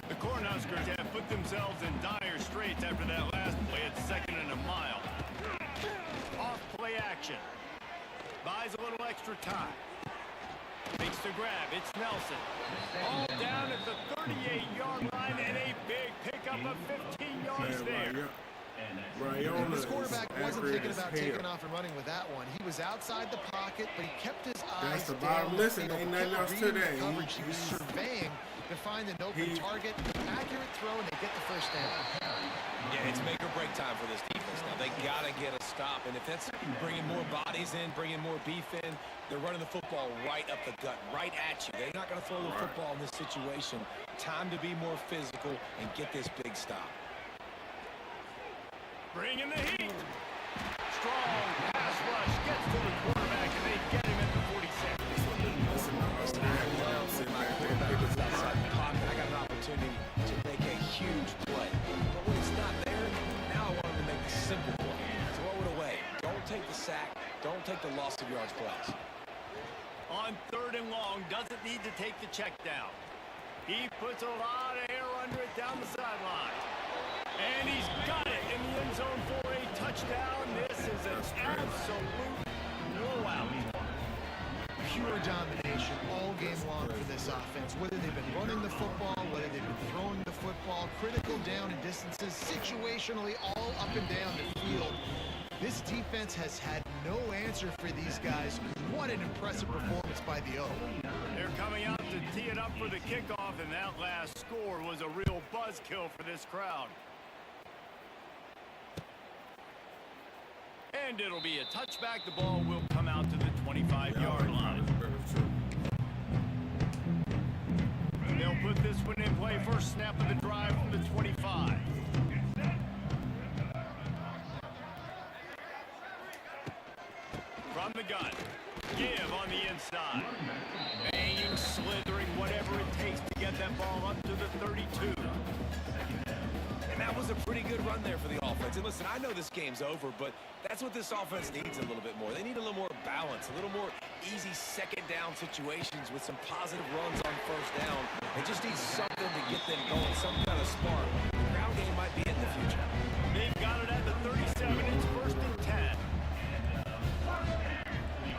The Cornhuskers have put themselves in dire straits after that last play at 2nd and a mile. Off play action. Buys a little extra time. Makes the grab. It's Nelson. All down at the 38-yard line, and a big pickup of 15 yards there. This quarterback wasn't thinking about taking off and running with that one. He was outside the pocket, but he kept his eyes down. Listen, ain't nothing else today. He was surveying to find an open target, accurate throw, and they get the first down. Yeah, it's make or break time for this defense now. They got to get a stop, and if that's bringing more bodies in, bringing more beef in, they're running the football right up the gut, right at you. They're not going to throw the football in this situation. Time to be more physical and get this big stop. Bringing the heat. Strong pass rush gets to the quarterback, and they get him at the 46. Outside the pocket, I got an opportunity to make a huge play. But when it's not there, now I want him to make the simple play. Throw it away. Don't take the sack. Don't take the loss of yards plays. On 3rd and long, doesn't need to take the check down. He puts a lot of air under it down the sideline. And he's got it in the end zone for a touchdown. This is an absolute blowout. Pure domination all game long for this offense. Whether they've been running the football, whether they've been throwing the football, critical down and distances, situationally all up and down the field. This defense has had no answer for these guys. What an impressive performance by the O. They're coming out to tee it up for the kickoff, and that last score was a real buzzkill for this crowd. And it'll be a touchback. The ball will come out to the 25-yard line. They'll put this one in play. First snap of the drive from the 25. From the gun. Give on the inside. Banging, slithering, whatever it takes to get that ball up to the 32. That was a pretty good run there for the offense. And listen, I know this game's over, but that's what this offense needs a little bit more. They need a little more balance, a little more easy second down situations with some positive runs on first down. They just need something to get them going, some kind of spark. The ground game might be it in the future. They've got it at the 37. It's 1st and 10.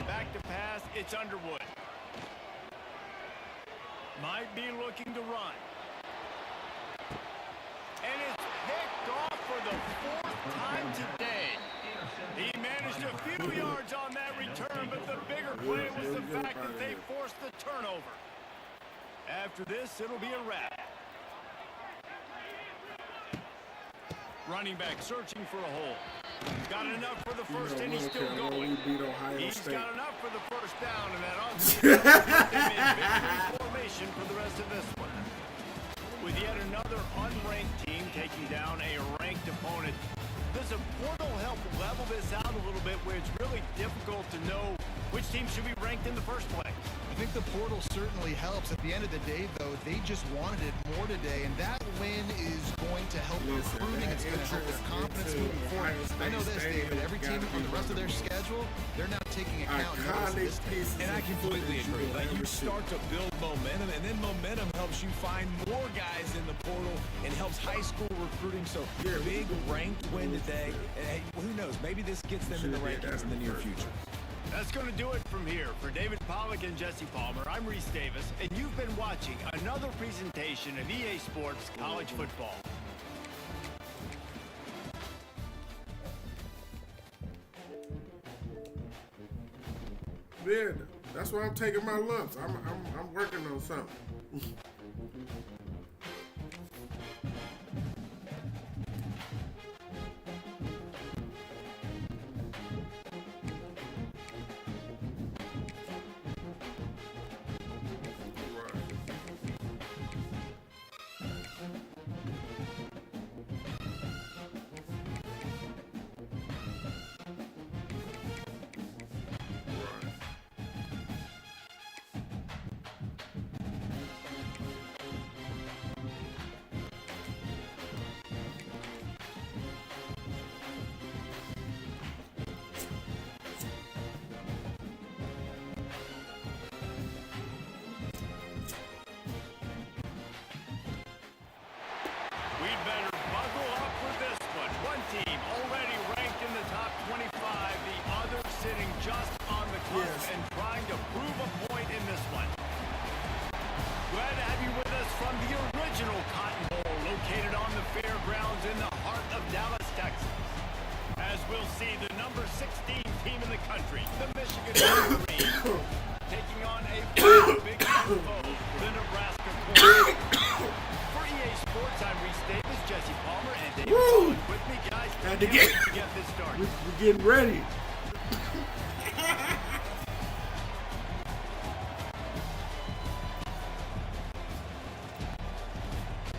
Back to pass. It's Underwood. Might be looking to run. And it's picked off for the 4th time today. He managed a few yards on that return, but the bigger play was the fact that they forced the turnover. After this, it'll be a wrap. Running back searching for a hole. He's got enough for the first, and he's still going. He's got enough for the first down, and that ought to be enough. Victory formation for the rest of this one. With yet another unranked team taking down a ranked opponent, does a portal help level this out a little bit where it's really difficult to know which team should be ranked in the first place? I think the portal certainly helps. At the end of the day, though, they just wanted it more today, and that win is going to help recruiting. It's going to help their confidence moving forward. I know this, David. Every team on the rest of their schedule, they're now taking account of this. And I completely agree. Like, you start to build momentum, and then momentum helps you find more guys in the portal and helps high school recruiting. So, big ranked win today. And hey, who knows? Maybe this gets them in the rankings in the near future. That's going to do it from here. For David Pollack and Jesse Palmer, I'm Reese Davis, and you've been watching another presentation of EA Sports College Football. Yeah, that's why I'm taking my lumps. I'm working on something. We'd better buckle up for this one. One team already ranked in the top 25, the other sitting just on the cusp and trying to prove a point in this one. Glad to have you with us from the original Cotton Bowl, located on the fairgrounds in the heart of Dallas, Texas. As we'll see, the number 16 team in the country, the Michigan Wolverines, taking on a big foe, the Nebraska Cornhuskers. For EA Sports, I'm Reese Davis, Jesse Palmer, and David Pollack with me, guys. Had to get this started. We're getting ready.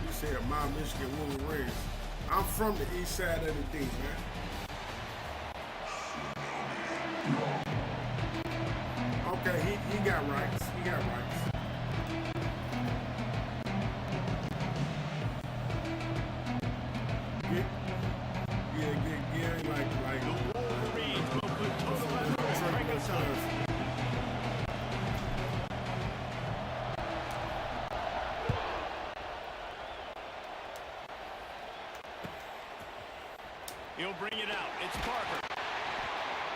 You said my Michigan Wolverines. I'm from the east side of the D, man. Okay, he got rights. He got rights. Yeah, like The Wolverines will put total effort and bring us home. He'll bring it out. It's Parker.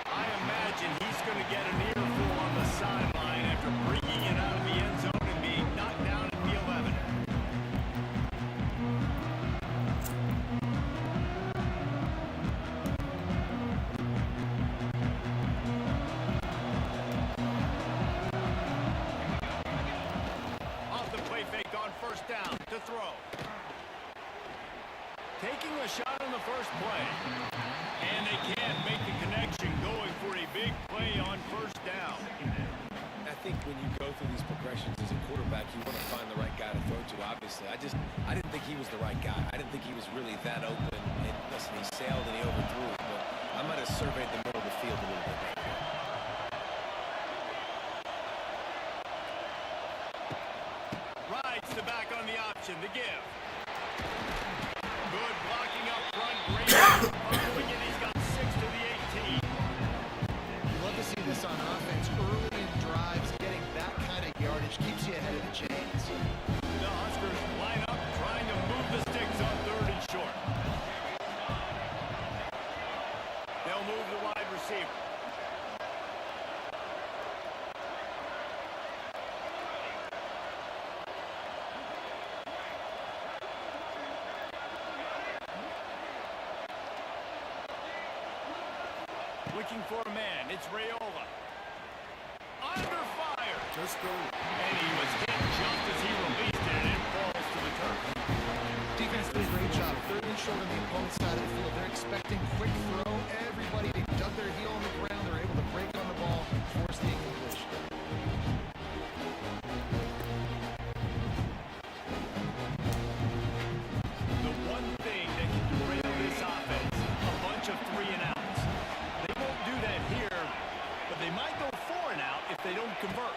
I imagine he's going to get an earful on the sideline after bringing it out of the end zone and being knocked down at the 11. Off the play fake on first down to throw. Taking a shot on the first play. And they can't make the connection, going for a big play on first down. I think when you go through these progressions as a quarterback, you want to find the right guy to throw to, obviously. I didn't think he was the right guy. I didn't think he was really that open. And listen, he sailed and he overthrew it, but I might have surveyed the middle of the field a little bit right there. Rides the back on the option to give. Good blocking Great following, and he's got 6 to the 18. You love to see this on offense. Early in drives, getting that kind of yardage keeps you ahead of the chains. The Huskers line up, trying to move the sticks on 3rd and short. They'll move the wide receiver. Looking for a man. It's Raiola. Under fire. Let's go. And he was hit just as he released it, and it falls to the turf. Defense did a great job. 3rd and short on the opponent's side of the field. They're expecting quick throw. Everybody, they dug their heel on the ground. They're able to break on the ball, force the incompletion. The one thing that can derail this offense, a bunch of 3 and outs. They won't do that here, but they might go 4 and out if they don't convert.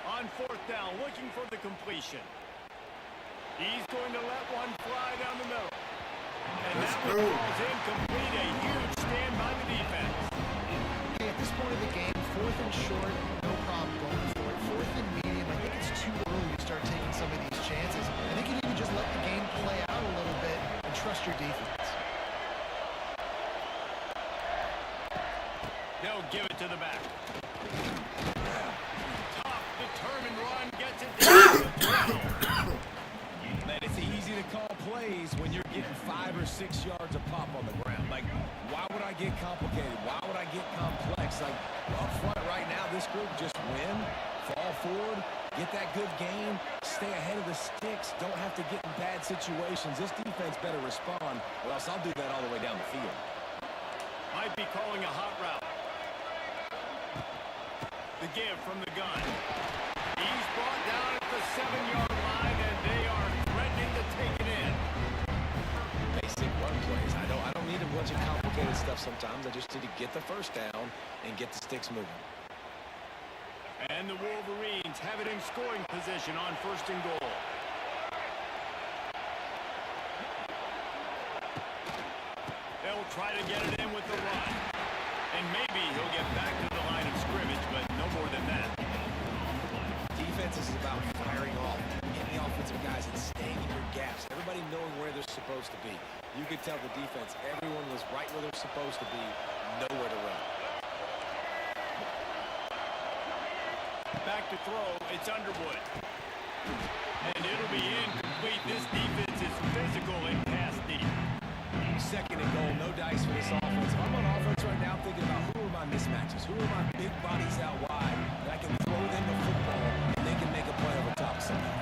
On 4th down, looking for the completion. He's going to let one fly down the middle. And Let's that go. one falls incomplete. A huge stand by the defense. Okay, at this point of the game, 4th and short, no problem going for it. 4th and medium, I think it's too early to start taking some of these chances. I think you need to just let the game play out a little bit and trust your defense. They'll give it to the back. Tough, determined run, gets it down. Man, it's easy to call plays when you're getting 5 or 6 yards a pop on the ground. Like, why would I get complicated? Why would I get complex? Like, up front right now, this group just win, fall forward, get that good gain, stay ahead of the sticks, don't have to get in bad situations. This defense better respond, or else I'll do that all the way down the field. Might be calling a hot route. The give from the gun. He's brought down at the 7-yard line, and they are threatening to take it in. Basic run plays. I don't need a bunch of complicated stuff sometimes. I just need to get the first down and get the sticks moving. And the Wolverines have it in scoring position on 1st and goal. They'll try to get it in with the run. And maybe he'll get back to the line of scrimmage, but no more than that. Defense is about firing off, hitting the offensive guys and staying in your gaps. Everybody knowing where they're supposed to be. You could tell the defense, everyone was right where they're supposed to be, nowhere to run. Back to throw, it's Underwood. And it'll be incomplete. This defense is physical and pass deep. 2nd and goal, no dice for this offense. If I'm on offense right now, I'm thinking about who are my mismatches? Who are my big bodies out wide that I can throw them the football and they can make a play over top of somebody.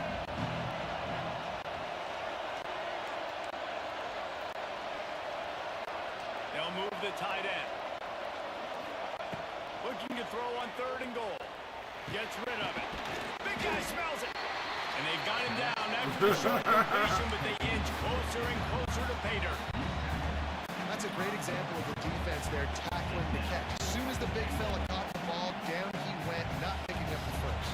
They'll move the tight end. Looking to throw on 3rd and goal. Gets rid of it. Big guy smells it. And they've got him down after the short completion, but they inch closer and closer to pay dirt. That's a great example of the defense there tackling the catch. As soon as the big fella caught the ball, down he went, not picking up the first.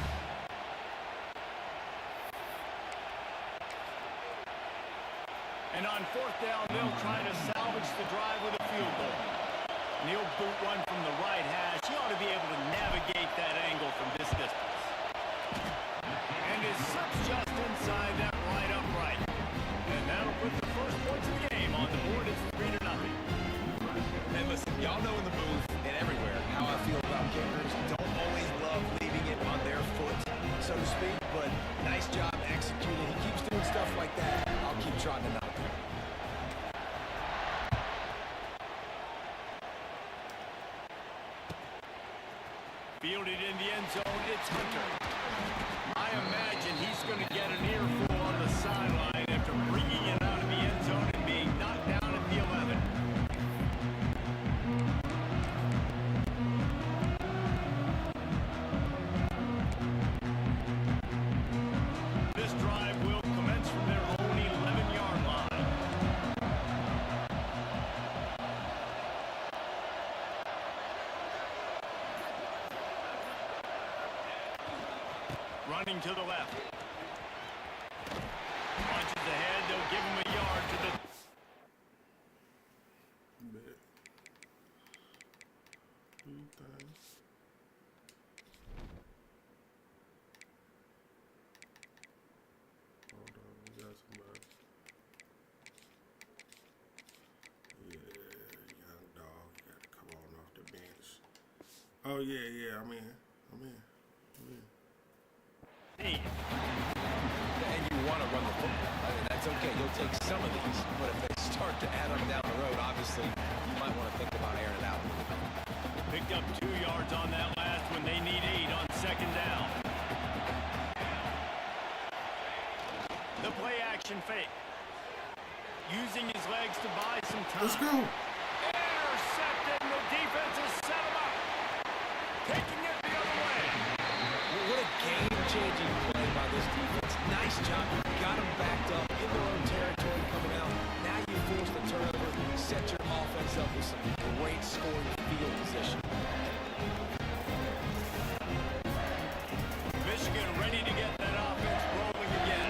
And on 4th down, they'll try to salvage the drive with a field goal. And he'll boot one from the right hash. He ought to be able to navigate that angle from this distance. And it slips just inside that right upright. And that'll put the first points of the game on the board. It's 3-0. And listen, y'all know in the booth and everywhere how I feel about kickers. Don't always love leaving it on their foot, so to speak, but nice job executing. He keeps doing stuff like that. I'll keep trying to knock him. Fielded in the end zone, it's Hunter. I imagine he's going to get an earful on the sideline after bringing it out of the end zone and being knocked down at the 11. This drive will commence from their own 11-yard line. Running to the left. Punches ahead. They'll give him a yard to the Bet. Do your thing. Hold on, we got somebody. Yeah, young dog, you got to come on off the bench. Oh yeah, I'm in. And you want to run the football. I mean, that's okay. You'll take some of these, but if they start to add up down the road, obviously, you might want to think about airing it out. Picked up 2 yards on that last one. They need 8 on second down. The play action fake. Using his legs to buy some time. Let's go. Intercepted. The defense has set him up. Taking it the other way. What a game-changing play by this defense. Nice job. Got them backed up in their own territory coming out. Now you force the turnover, set your offense up with some great scoring field position. Michigan ready to get that offense rolling again.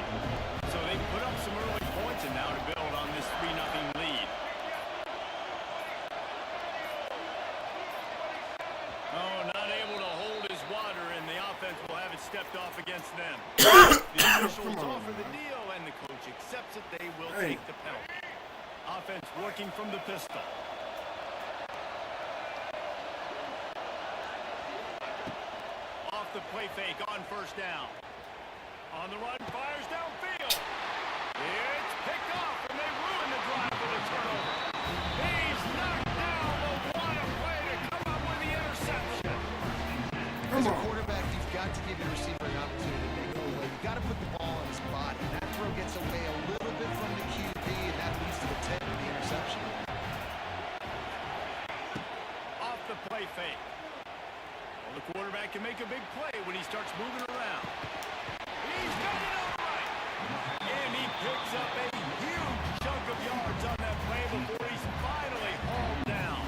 So they put up some early points and now to build on this 3-0 lead. Oh, not able to hold his water, and the offense will have it stepped off against them. The officials offer the deal, and the coach accepts it. They will take the penalty. Offense working from the pistol. Off the play fake on first down. On the run, fires downfield. It's picked off, and they ruin the drive with a turnover. He's knocked down, but what a play to come up with the interception. As a quarterback, you've got to give your receiver an opportunity to make a play. You've got to put the ball on his body. That throw gets away a little bit from the QB, and that leads to the tip of the interception. Off the play fake. Well, the quarterback can make a big play when he starts moving around. He's got it all right. And he picks up a huge chunk of yards on that play before he's finally hauled down.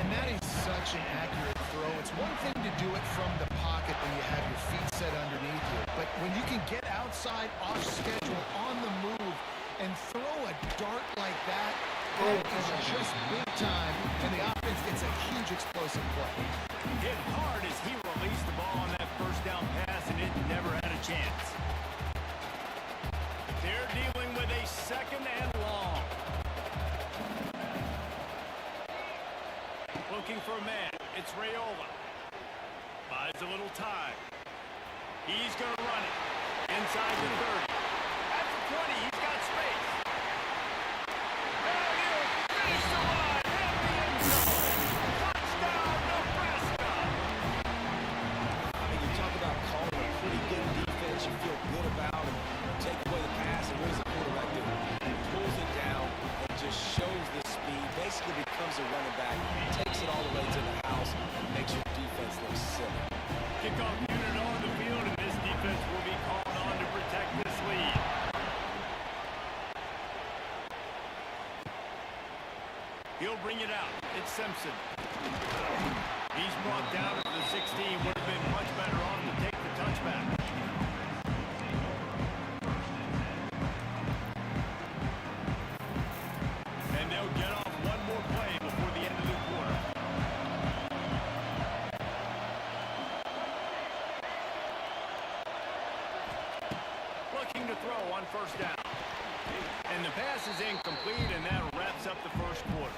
And that is such an accurate throw. It's one thing to do it from the pocket when you have your feet set underneath you, but when you can get outside, off schedule, on the move, and throw a dart like that, that is just big time, and the offense gets a huge explosive play. Hit hard as he released the ball on that first down pass, and it never had a chance. They're dealing with a second and long. Looking for a man. It's Raiola. Buys a little time. He's going to run it. Inside the 30. At the 20, he's got space. And he'll finish the line at the end zone. Touchdown, Nebraska. I mean, you talk about calling a pretty good defense you feel good about, and take away the pass, and what does the quarterback do? He pulls it down and just shows the speed, basically becomes a running back, takes it all the way to the house, and makes your defense look silly. Kickoff unit on the field, and this defense will be called on to protect this lead. He'll bring it out. It's Simpson. He's brought down to the 16. Would have been much better off to take the touchback. And they'll get off one more play before the end of the quarter. Looking to throw on first down. And the pass is incomplete, and that wraps up the first quarter.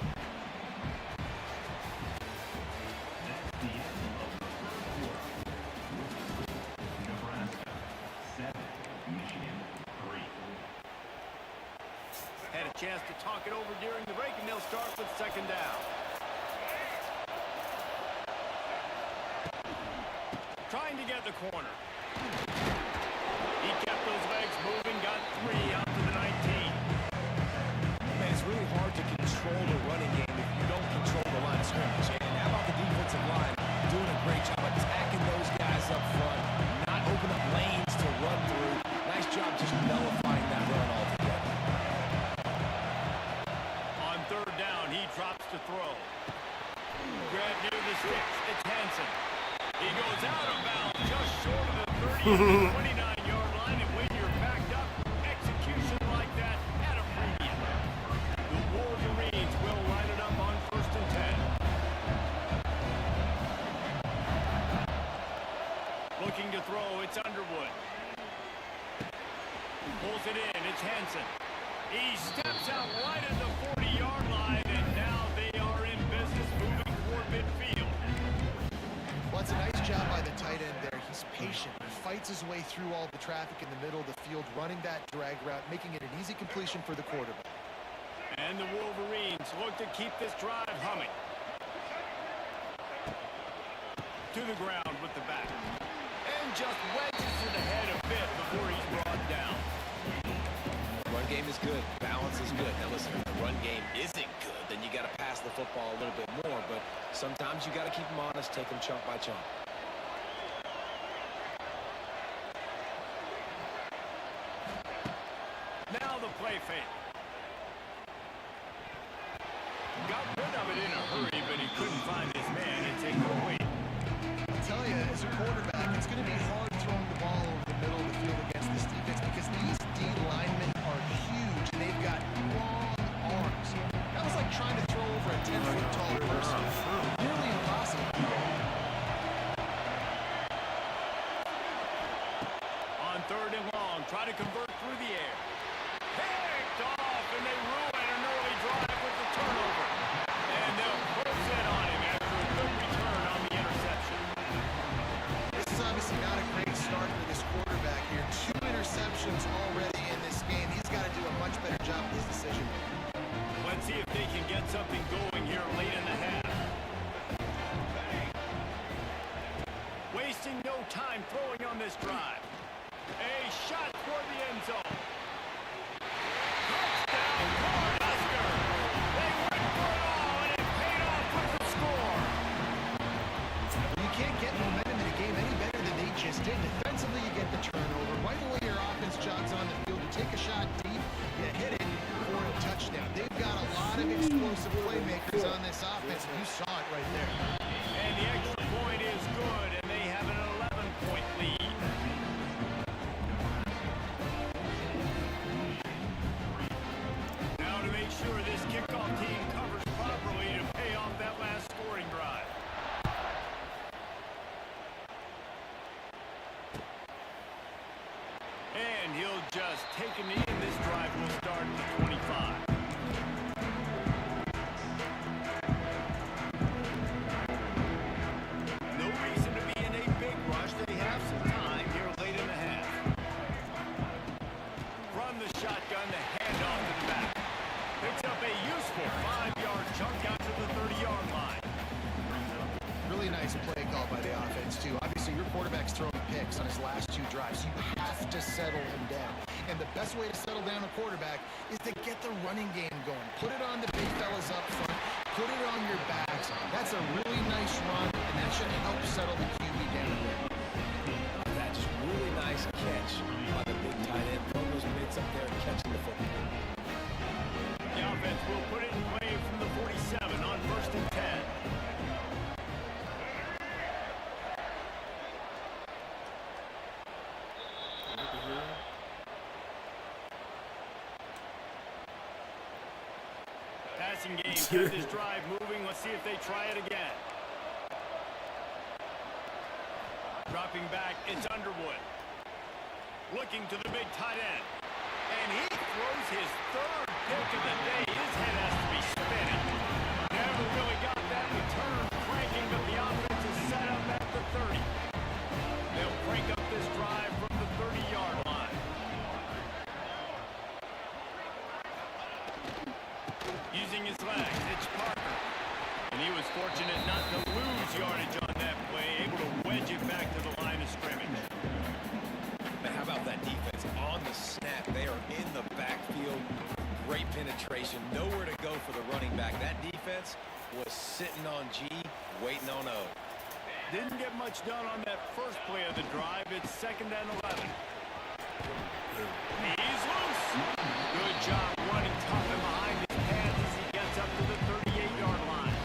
That's the end of the first quarter. Nebraska 7, Michigan 3. Had a chance to talk it over during the break, and they'll start with second down. Trying to get the corner. He kept those legs moving, got 3 out to the 19. Man, it's really hard to control the running game if you don't control the line of scrimmage. And how about the defensive line doing a great job attacking those guys up front, not open up lanes to run through. Nice job just nullifying that run altogether. On third down, he drops to throw. Grab near the sticks. It's Hansen. He goes out of bounds just short of the 29-yard line, and when you're backed up, execution like that at a premium. The Wolverines will Pulls it in. It's Hansen. He steps out right at the 40-yard line, and now they are in business moving toward midfield. Well, it's a nice job by the tight end there. He's patient. He fights his way through all the traffic in the middle of the field, running that drag route, making it an easy completion for the quarterback. And the Wolverines look to keep this drive humming. To the ground with the back. And just wedges to the head a bit before he's brought down. Run game is good. Balance is good. Now listen, if the run game isn't good, then you got to pass the football a little bit more. But sometimes you got to keep them honest, take them chunk by chunk. Now the play fake. Got rid of it in a hurry, but he couldn't find his man and take it away. I tell you, as a quarterback, it's going to be hard throwing the ball over the middle of the field against this defense because these D linemen are huge and they've got long arms. That was like trying to throw over a 10-foot tall person. Nearly impossible. On 3rd and long, try to convert through the air. Picked off, and they ruin an early drive with the turnover. And they'll close in on him after a good return on the interception. This is obviously not a great start for this quarterback here. 2 interceptions already in this game. He's got to do a much better job with his decision. Let's see if they can get something going here late in the half. Wasting no time throwing on this drive. A shot for the end zone. Touchdown, Cornhusker! They went for it all, and it paid off with the score. You can't get momentum in a game any better than they just did. Defensively, you get the turnover. Right away, your offense jogs on the field. You take a shot deep, you hit it for a touchdown. They've got a lot of explosive playmakers on this offense. You saw it right there. And the extra point is good, and they have an 11-point lead. Now to make sure this kickoff team covers properly to pay off that last scoring drive. And he'll just take a knee, and this drive will start at the 25. No reason to be in a big rush. They have some time here late in the half. From the shotgun, the handoff to the back. Picks up a useful 5-yard chunk out to the 30-yard line. Really nice play call by the offense, too. Obviously, your quarterback's throwing picks on his last 2 drives. You have to settle him down. And the best way to settle down a quarterback is to get the running game going. Put it on the big fellas up front. Put it on your backs. That's a really nice run, and that should help settle the QB down a bit. That's really nice catch by the big tight end. Throwing those mids up there and catching the football. The offense will put it in play from the 47 on 1st and 10. Passing game, kept this drive moving. Let's see if they try it again. Dropping back, it's Underwood. Looking to the big tight end. And he throws his 3rd pick of the day. His head has to be spinning. Never really got that return cranking, but the offense is set up at the 30. They'll crank up this drive from the 30-yard line. Using his legs, it's Parker. And he was fortunate not to lose yardage on that play, able to wedge it back to the line of scrimmage. Now, how about that defense? On the snap, they are in the backfield. Great penetration. Nowhere to go for the running back. That defense was sitting on G, waiting on O. Didn't get much done on that first play of the drive. It's 2nd and 11. He's loose. Good job running tough and behind his pads as he gets up to the 38-yard line.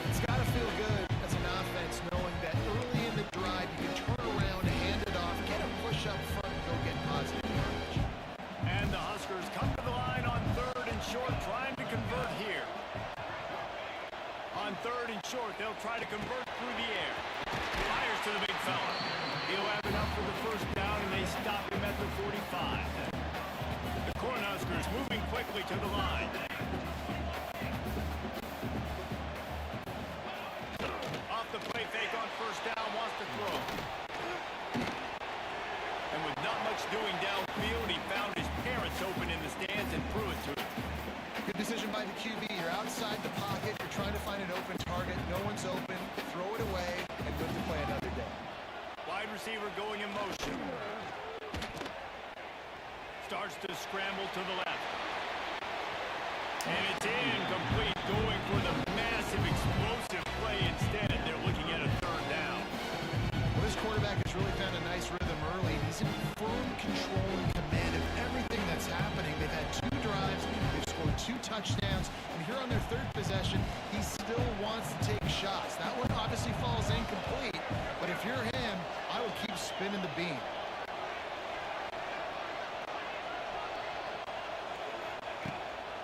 It's got to feel good as an offense knowing that early in the drive you can turn around, hand it off, get a push up front, and go get positive yardage. And the Huskers come to the line on 3rd and short, trying to convert here. On 3rd and short, they'll try to convert through the air. Fires to the big fella. He'll have enough for the 1st down, and they stop him at number 45. The Cornhuskers moving quickly to the line. Off the play fake on first down, wants to throw. And with not much doing downfield, he found his parents open in the stands and threw it to him. Good decision by the QB. You're outside the pocket. You're trying to find an open target. No one's open. Throw it away, and good to play another day. Wide receiver going in motion. Starts to scramble to the left. And it's incomplete, going for the massive explosive play instead. They're looking at a third down. Well, this quarterback has really found a nice rhythm early. He's in firm control and command of everything that's happening. They've had 2 drives. They've scored 2 touchdowns. And here on their 3rd possession, he still wants to take shots. That one obviously falls incomplete. But if you're him, I would keep spinning the beam.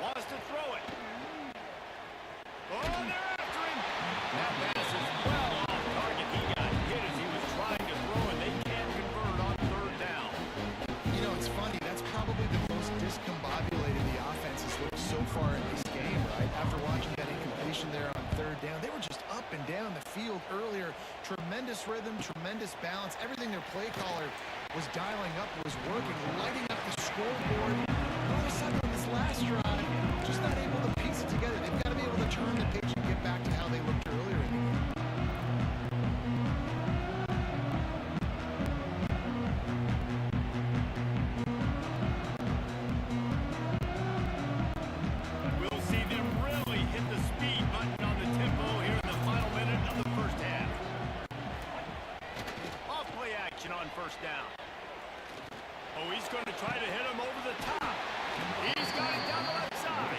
Wants to throw it. Oh, they're after him. That pass is well off target. He got hit as he was trying to throw, and they can't convert on third down. You know, it's funny. That's probably the most discombobulated the offense has looked so far in this game, right? After watching that incompletion there on third down, they were just up and down the field earlier. Tremendous rhythm, tremendous balance. Everything their play caller was dialing up was working, lighting up the scoreboard. All of a sudden, on this last drive, just not able to piece it together. They've got to be able to turn the page and get back to how they looked earlier in the game. We'll see them really hit the speed button on the tempo here in the final minute of the first half. Off play action on first down. Oh, he's going to try to hit him over the top. He's got it down the left side.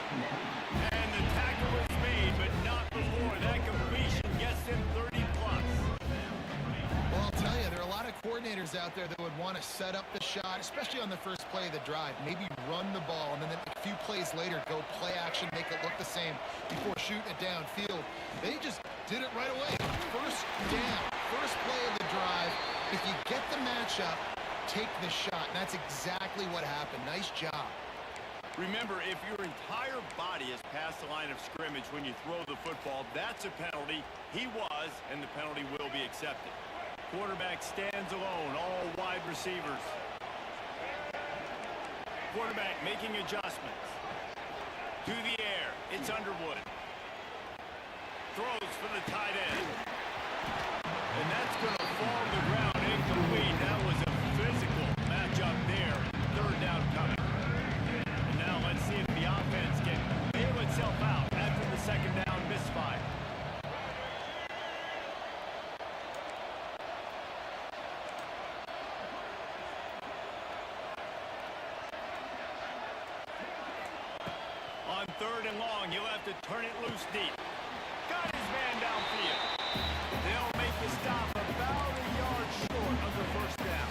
And the tackle is made, but not before that completion gets him 30-plus. Well, I'll tell you, there are a lot of coordinators out there that would want to set up the shot, especially on the first play of the drive. Maybe run the ball, and then a few plays later, go play action, make it look the same before shooting it downfield. They just did it right away. First down, first play of the drive. If you get the matchup, take the shot. And that's exactly what happened. Nice job. Remember, if your entire body is past the line of scrimmage when you throw the football, that's a penalty. He was, and the penalty will be accepted. Quarterback stands alone, all wide receivers. Quarterback making adjustments. To the air, it's Underwood. Throws for the tight end. And that's going to fall to the ground incomplete. That was a physical matchup there. Third down coming. And now let's see if the offense can bail itself out after the second down misfire. On third and long, he'll have to turn it loose deep. Got his man downfield. They'll make the stop about a yard short of the first down.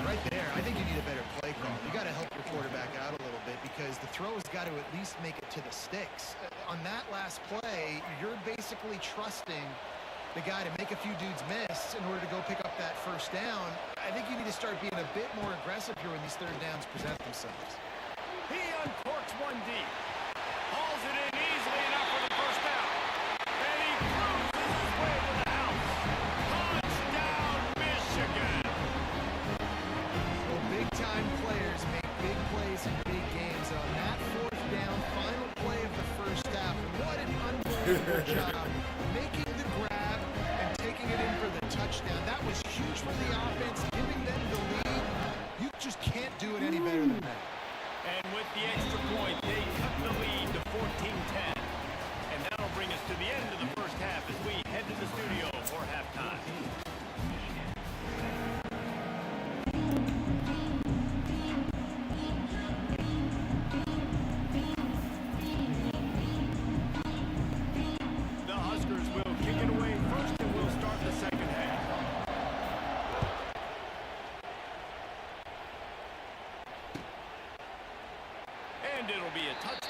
Right there, I think you need a better play call. You got to help your quarterback out a little bit because the throw has got to at least make it to the sticks. On that last play, you're basically trusting the guy to make a few dudes miss in order to go pick up that first down. I think you need to start being a bit more aggressive here when these third downs present themselves. He uncorks one deep. Hauls it in easily enough for the first down. And he cruises his way to the house. Touchdown, Michigan. Well, big-time players make big plays in big games. On that fourth down, final play of the first half. What an unbelievable job making the grab and taking it in for the touchdown. That was huge for the offense, giving them the lead. You just can't do it any better than that. And with the extra point, they cut the lead to 14-10. And that'll bring us to the end of the first half as we head to the studio for halftime. The Huskers will kick it away first, and we'll start the second half. And it'll be a touchdown.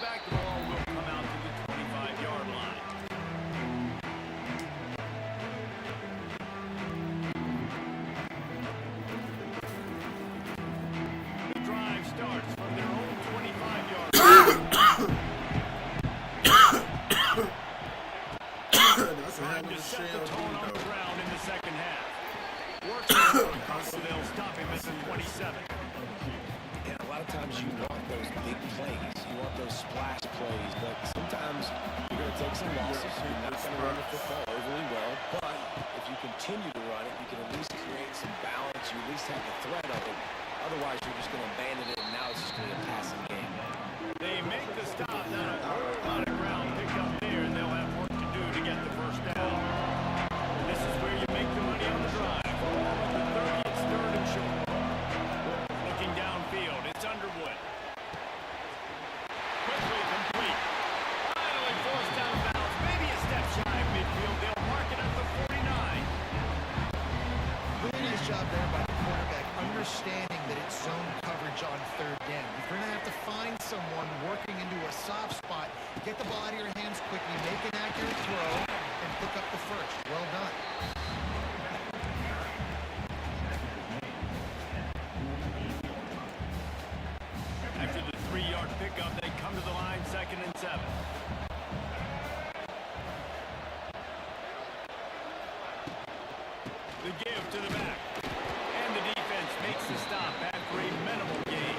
splash plays, but sometimes you're going to take some losses. You're not going to run the football overly well, but if you continue to run it, you can at least create some balance. You at least have the threat of it. Otherwise, you're just going to abandon it, and now it's just going to be a passing game. They make the stop. Not a whole lot of ground pick up there, and they'll have work to do to get the first down. This is where you make the money on the drive. At the 30, it's third and short. Looking downfield, it's Underwood. Quickly complete. Finally forced out of bounds. Maybe a step shy of midfield. They'll mark it at the 49. Really nice job there by the quarterback, understanding that it's zone coverage on third down. You're going to have to find someone working into a soft spot, get the ball out of your hands quickly, make an accurate throw, and pick up the first. Well done. After the 3-yard pickup, they come to the line, 2nd and 7. The give to the back. And the defense makes the stop after a minimal gain.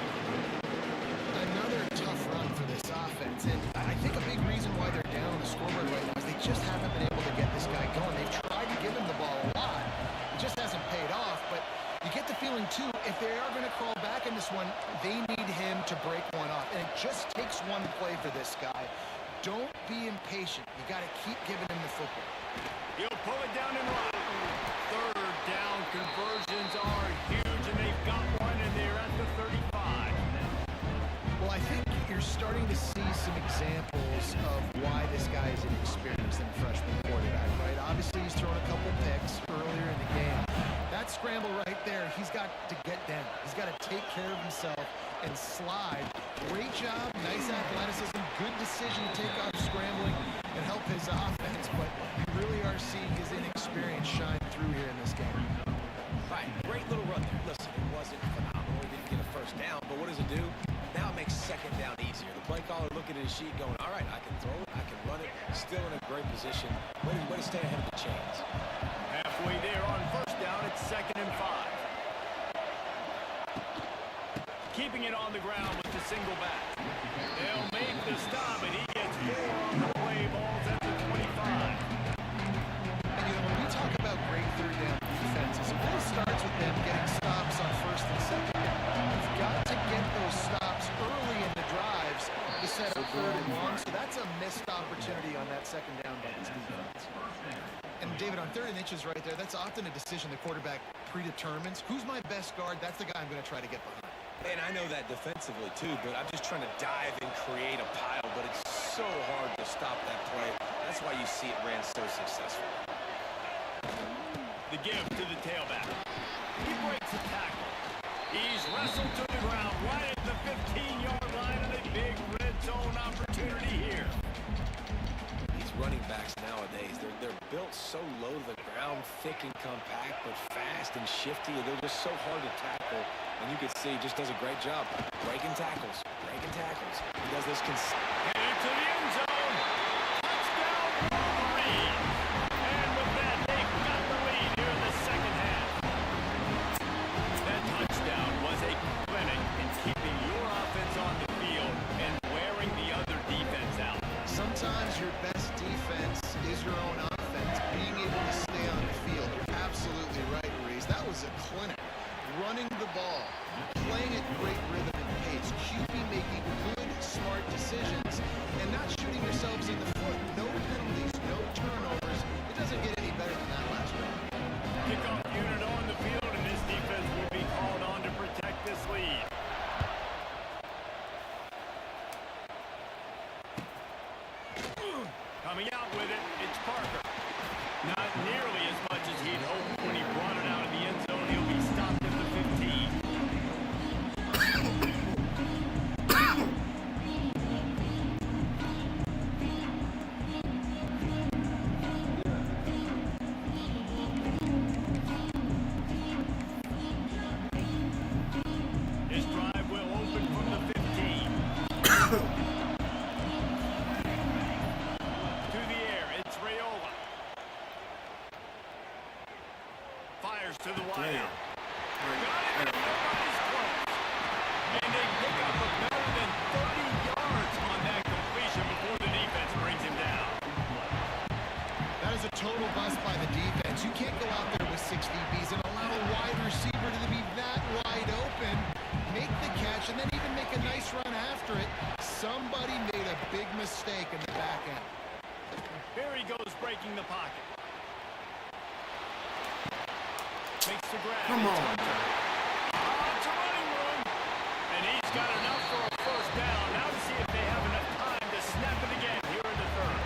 Another tough run for this offense, and I think a big reason why they're down on the scoreboard right now is they just haven't been able to get this guy going. They've tried to give him the ball a lot. It just hasn't paid off, but you get the feeling, too, if they are going to crawl back in this one, they need him to break one off, and it just takes one play for this guy. Don't be impatient. You got to keep giving him the football. He'll pull it down and run. Third down conversions are huge, and they've got one, and they're at the 35. Well, I think you're starting to see some examples of why this guy is inexperienced in a freshman quarterback, right? Obviously, he's thrown a couple picks earlier in the game. That scramble right there, he's got to get down. He's got to take care of himself and slide. Great job, nice athleticism, good decision to take off scrambling and help his offense, but you really are seeing his inexperience shine through here in this game. Right, great little run there. Listen, it wasn't phenomenal. He didn't get a first down, but what does it do? Now it makes second down easier. The play caller looking at his sheet going, all right, I can throw it, I can run it, still in a great position. Way to stay ahead of the chains. Halfway there on first down, it's 2nd and 5. Keeping it on the ground with the single back. They'll make the stop, and he gets 4 on the play. Ball's at the 25. And when we talk about great third down defenses, it really starts with them getting stops on first and second down. You've got to get those stops early in the drives to set up third and long, so that's a missed opportunity on that second down by this defense. And David, on 3rd and inches right there, that's often a decision the quarterback predetermines. Who's my best guard? That's the guy I'm going to try to get behind. And I know that defensively, too, but I'm just trying to dive and create a pile, but it's so hard to stop that play. That's why you see it ran so successful. The give to the tailback. He breaks the tackle. He's wrestled to the ground right at the 15-yard line, and a big red zone opportunity here. These running backs nowadays, they're built so low to the ground, thick and compact, but fast and shifty. They're just so hard to tackle. And you can see he just does a great job breaking tackles. He does this Headed to the end zone. Touchdown, Wolverine. And with that, they've got the lead here in the second half. That touchdown was a clinic in keeping your offense on the field and wearing the other defense out. Sometimes your best defense is your own offense. Being able to stay on the field. You're absolutely right, Reese. That was a clinic. Running the ball, playing at great rhythm and pace, QB making good, smart decisions, and not shooting yourselves in the foot. No penalties, no turnovers. It doesn't get any better than that last round. Kickoff unit on the field, and this defense will be called on to protect this lead. Coming out with it, it's Parker. Not nearly as much as he'd hoped when he brought it out of the end zone. He'll be stopped at the 15. His drive will open from the 15. To the air, it's Raiola. can't go out there with 6 DBs and allow a wide receiver to be that wide open, make the catch, and then even make a nice run after it. Somebody made a big mistake in the back end. Here he goes, breaking the pocket. Makes the grab. Come on. It's a running room. And he's got enough for a first down. Now to see if they have enough time to snap it again here in the third.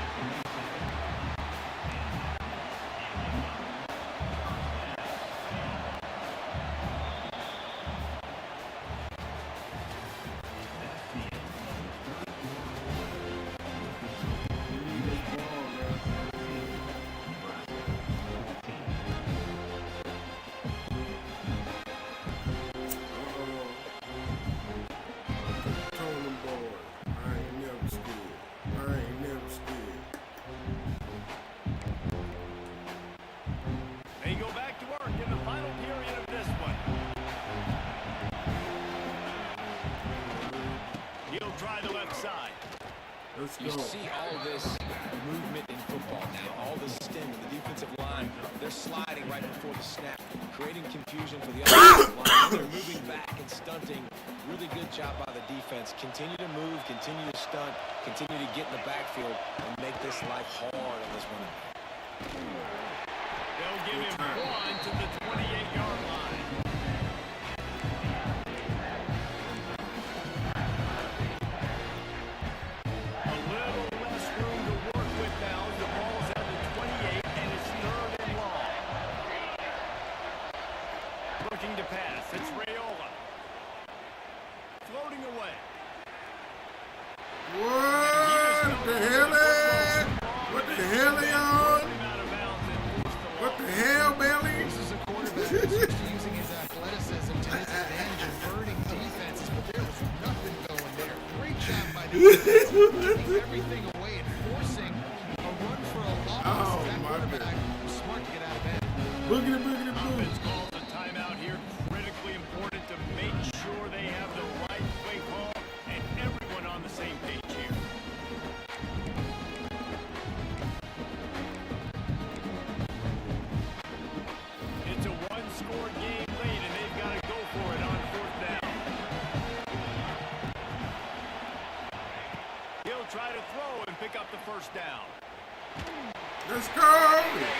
They go back to work in the final period of this one. He'll try the left side. Let's go. You see all this movement in football now, all the stem in the defensive line. They're sliding right before the snap, creating confusion for the offensive line. They're moving back and stunting. Really good job by the defense. Continue to move, continue to stunt, continue to get in the backfield and make this life hard on this one. They'll give him one to the 28-yard line. A little less room to work with now. The ball's at the 28, and it's third and long. Looking to pass. It's Raiola. Floating away. What the hell is? What the hell are y'all? What the hell, Bailey? This is a quarterback who's used to using his athleticism to his advantage and burning defenses, but there was nothing going there. Great job by the defense, taking everything away and forcing a run for a loss. Oh, That my quarterback was smart to get out of bed. Boogity, boogity, boogity. Offense calls a timeout here. Critically important to make sure they have the right play call and everyone on the same page here. It's a one-score game late, and they've got to go for it on fourth down. He'll try to throw and pick up the first down. Let's go. They got him.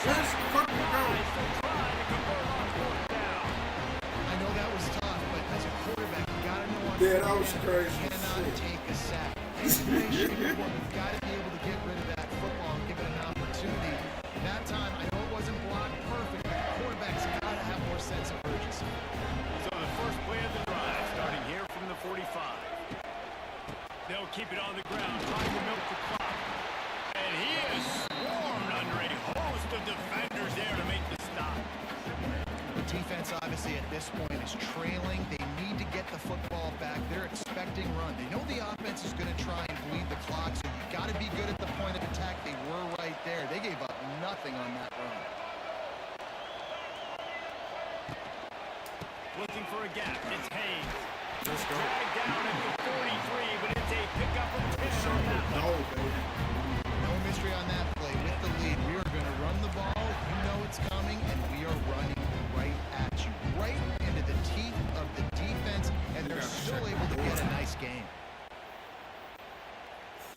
Let's fucking go. To try to convert on fourth down. I know that was tough, but as a quarterback, you got to know on Yeah, that fourth was down, crazy you cannot shit. take a sack. Any way, shape, or form, you've got to be able to get rid of that football and give it an opportunity. That time, I know it wasn't blocked perfect, but the quarterback's got to have more sense of urgency. So the first play of the drive, starting here from the 45. They'll keep it on the ground, trying to milk the clock. And he is swarmed under a host of defenders there to make the stop. The defense, obviously, at this point is trailing. They need to get the football back. They're expecting run. They know the offense is going to try and bleed the clock, so you got to be good at the point of attack. They were right there. They gave up nothing on that run. Looking for a gap. It's Haynes. Let's go. Dragged down at the 43, but it's a pickup of 10 on that one. No, baby. No mystery on that play. With the lead, we are going to run the ball. You know it's coming, and we are running right at you. Right into the teeth of the defense, and they're still able to get a nice game.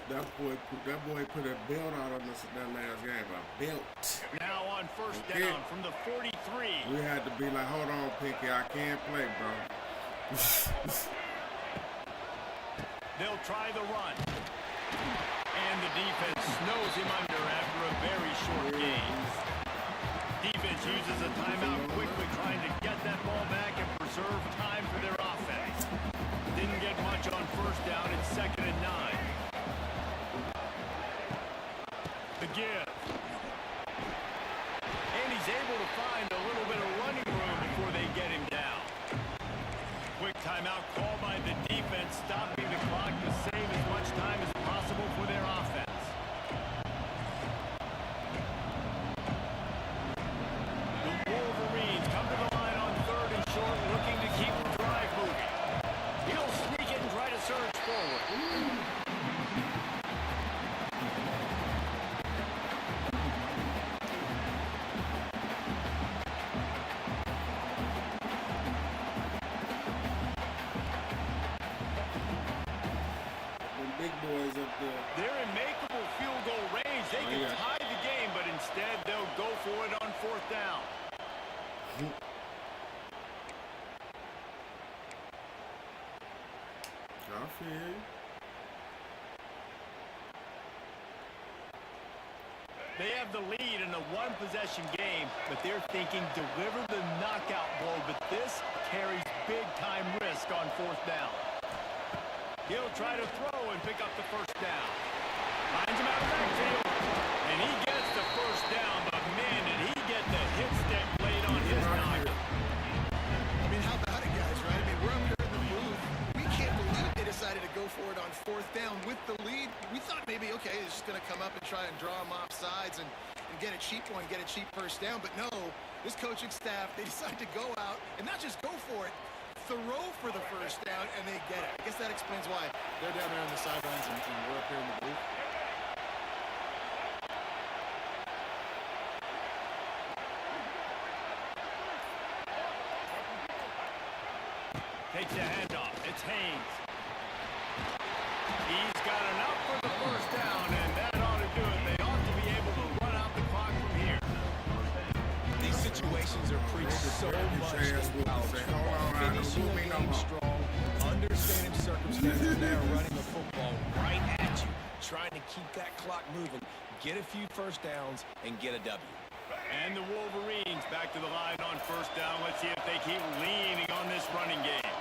That boy put a belt out on us in that last game. A belt. Now on first Okay. down from the 43. We had to be like, hold on, Pinky, I can't play, bro. They'll try the run. And the defense snows him under after a very short game. Defense uses a timeout quickly, trying to get that ball back and preserve time for their offense. Didn't get much on first down. It's 2nd and 9. The give. And he's able to find a little bit of running room before they get him down. Quick timeout call by the defense, stopping the clock to save as much time as possible for their offense. The Wolverines come to the line on 3rd and short, looking to keep the drive moving. He'll sneak it and try to surge forward. Cowboys up there. They're in makeable field goal range. They can tie the game, but instead they'll go for it on 4th down. I feel you. They have the lead in a one-possession game, but they're thinking deliver the knockout blow, but this carries big-time risk on 4th down. He'll try to throw and pick up the 1st down. Finds him out of the backfield, and he gets the 1st down, but man, did he get the hit stick laid on his knockout. I mean, how about it, guys, right? I mean, we're up here in the booth. We can't believe they decided to go for it on 4th down with the lead. We thought maybe, okay, he's just going to come up and try and draw him off sides and get a cheap one, get a cheap 1st down. But no, this coaching staff, they decide to go out and not just go for it, throw for the 1st down, and they get it. I guess that explains why they're down there on the sidelines and we're up here in the booth. Takes the handoff. It's Haynes. He's got enough for the 1st down, and that ought to do it. They ought to be able to run out the clock from here. These situations are preached so much in college football. Finishing a game strong, understanding circumstances, and they're running the football right at you, trying to keep that clock moving, get a few 1st downs, and get a W. And the Wolverines back to the line on 1st down. Let's see if they keep leaning on this running game.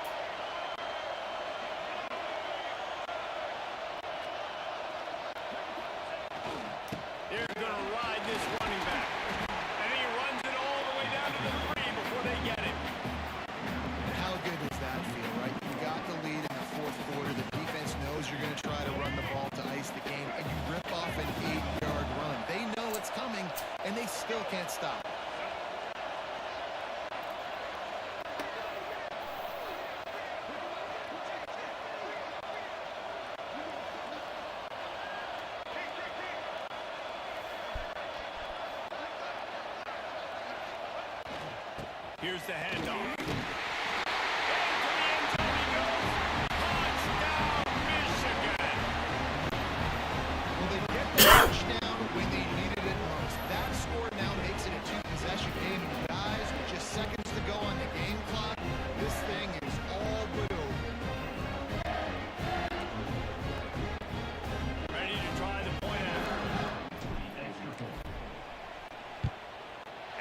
They're going to ride this running back. And he runs it all the way down to the 3 before they get it. And how good does that feel, right? You got the lead in the 4th quarter. The defense knows you're going to try to run the ball to ice the game, and you rip off an 8-yard run. They know it's coming, and they still can't stop. Here's the handoff. Into the end zone he goes. Touchdown, Michigan. Well, they get the touchdown when they needed it most. That score now makes it a 2-possession game. And guys, with just seconds to go on the game clock, this thing is all but over. Ready to try the point after.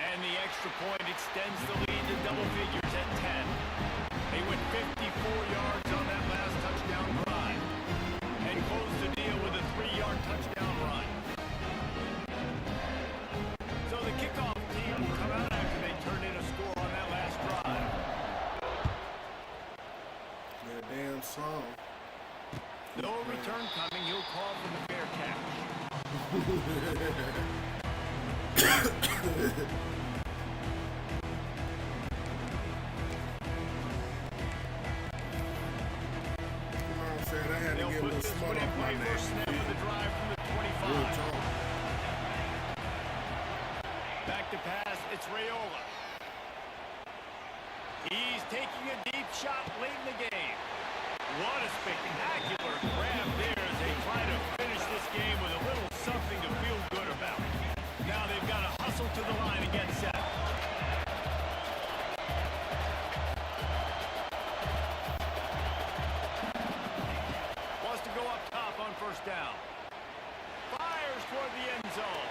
And the extra point extends the lead to double figures at 10. They went 54 yards on that last touchdown drive and closed the deal with a 3-yard touchdown run. So the kickoff team will come out after they turn in a score on that last drive. That damn song. No return coming. He'll call for the fair catch. I had to They'll get a put little this smart one in off my play name. first snap of the drive from the Real 25. talk. Back to pass, it's Raiola. He's taking a deep shot late in the game. What a spectacular grab there as they try to finish this game with a little something to feel good about. Now they've got to hustle to the line and get set. Wants to go up top on 1st down. Fires toward the end zone.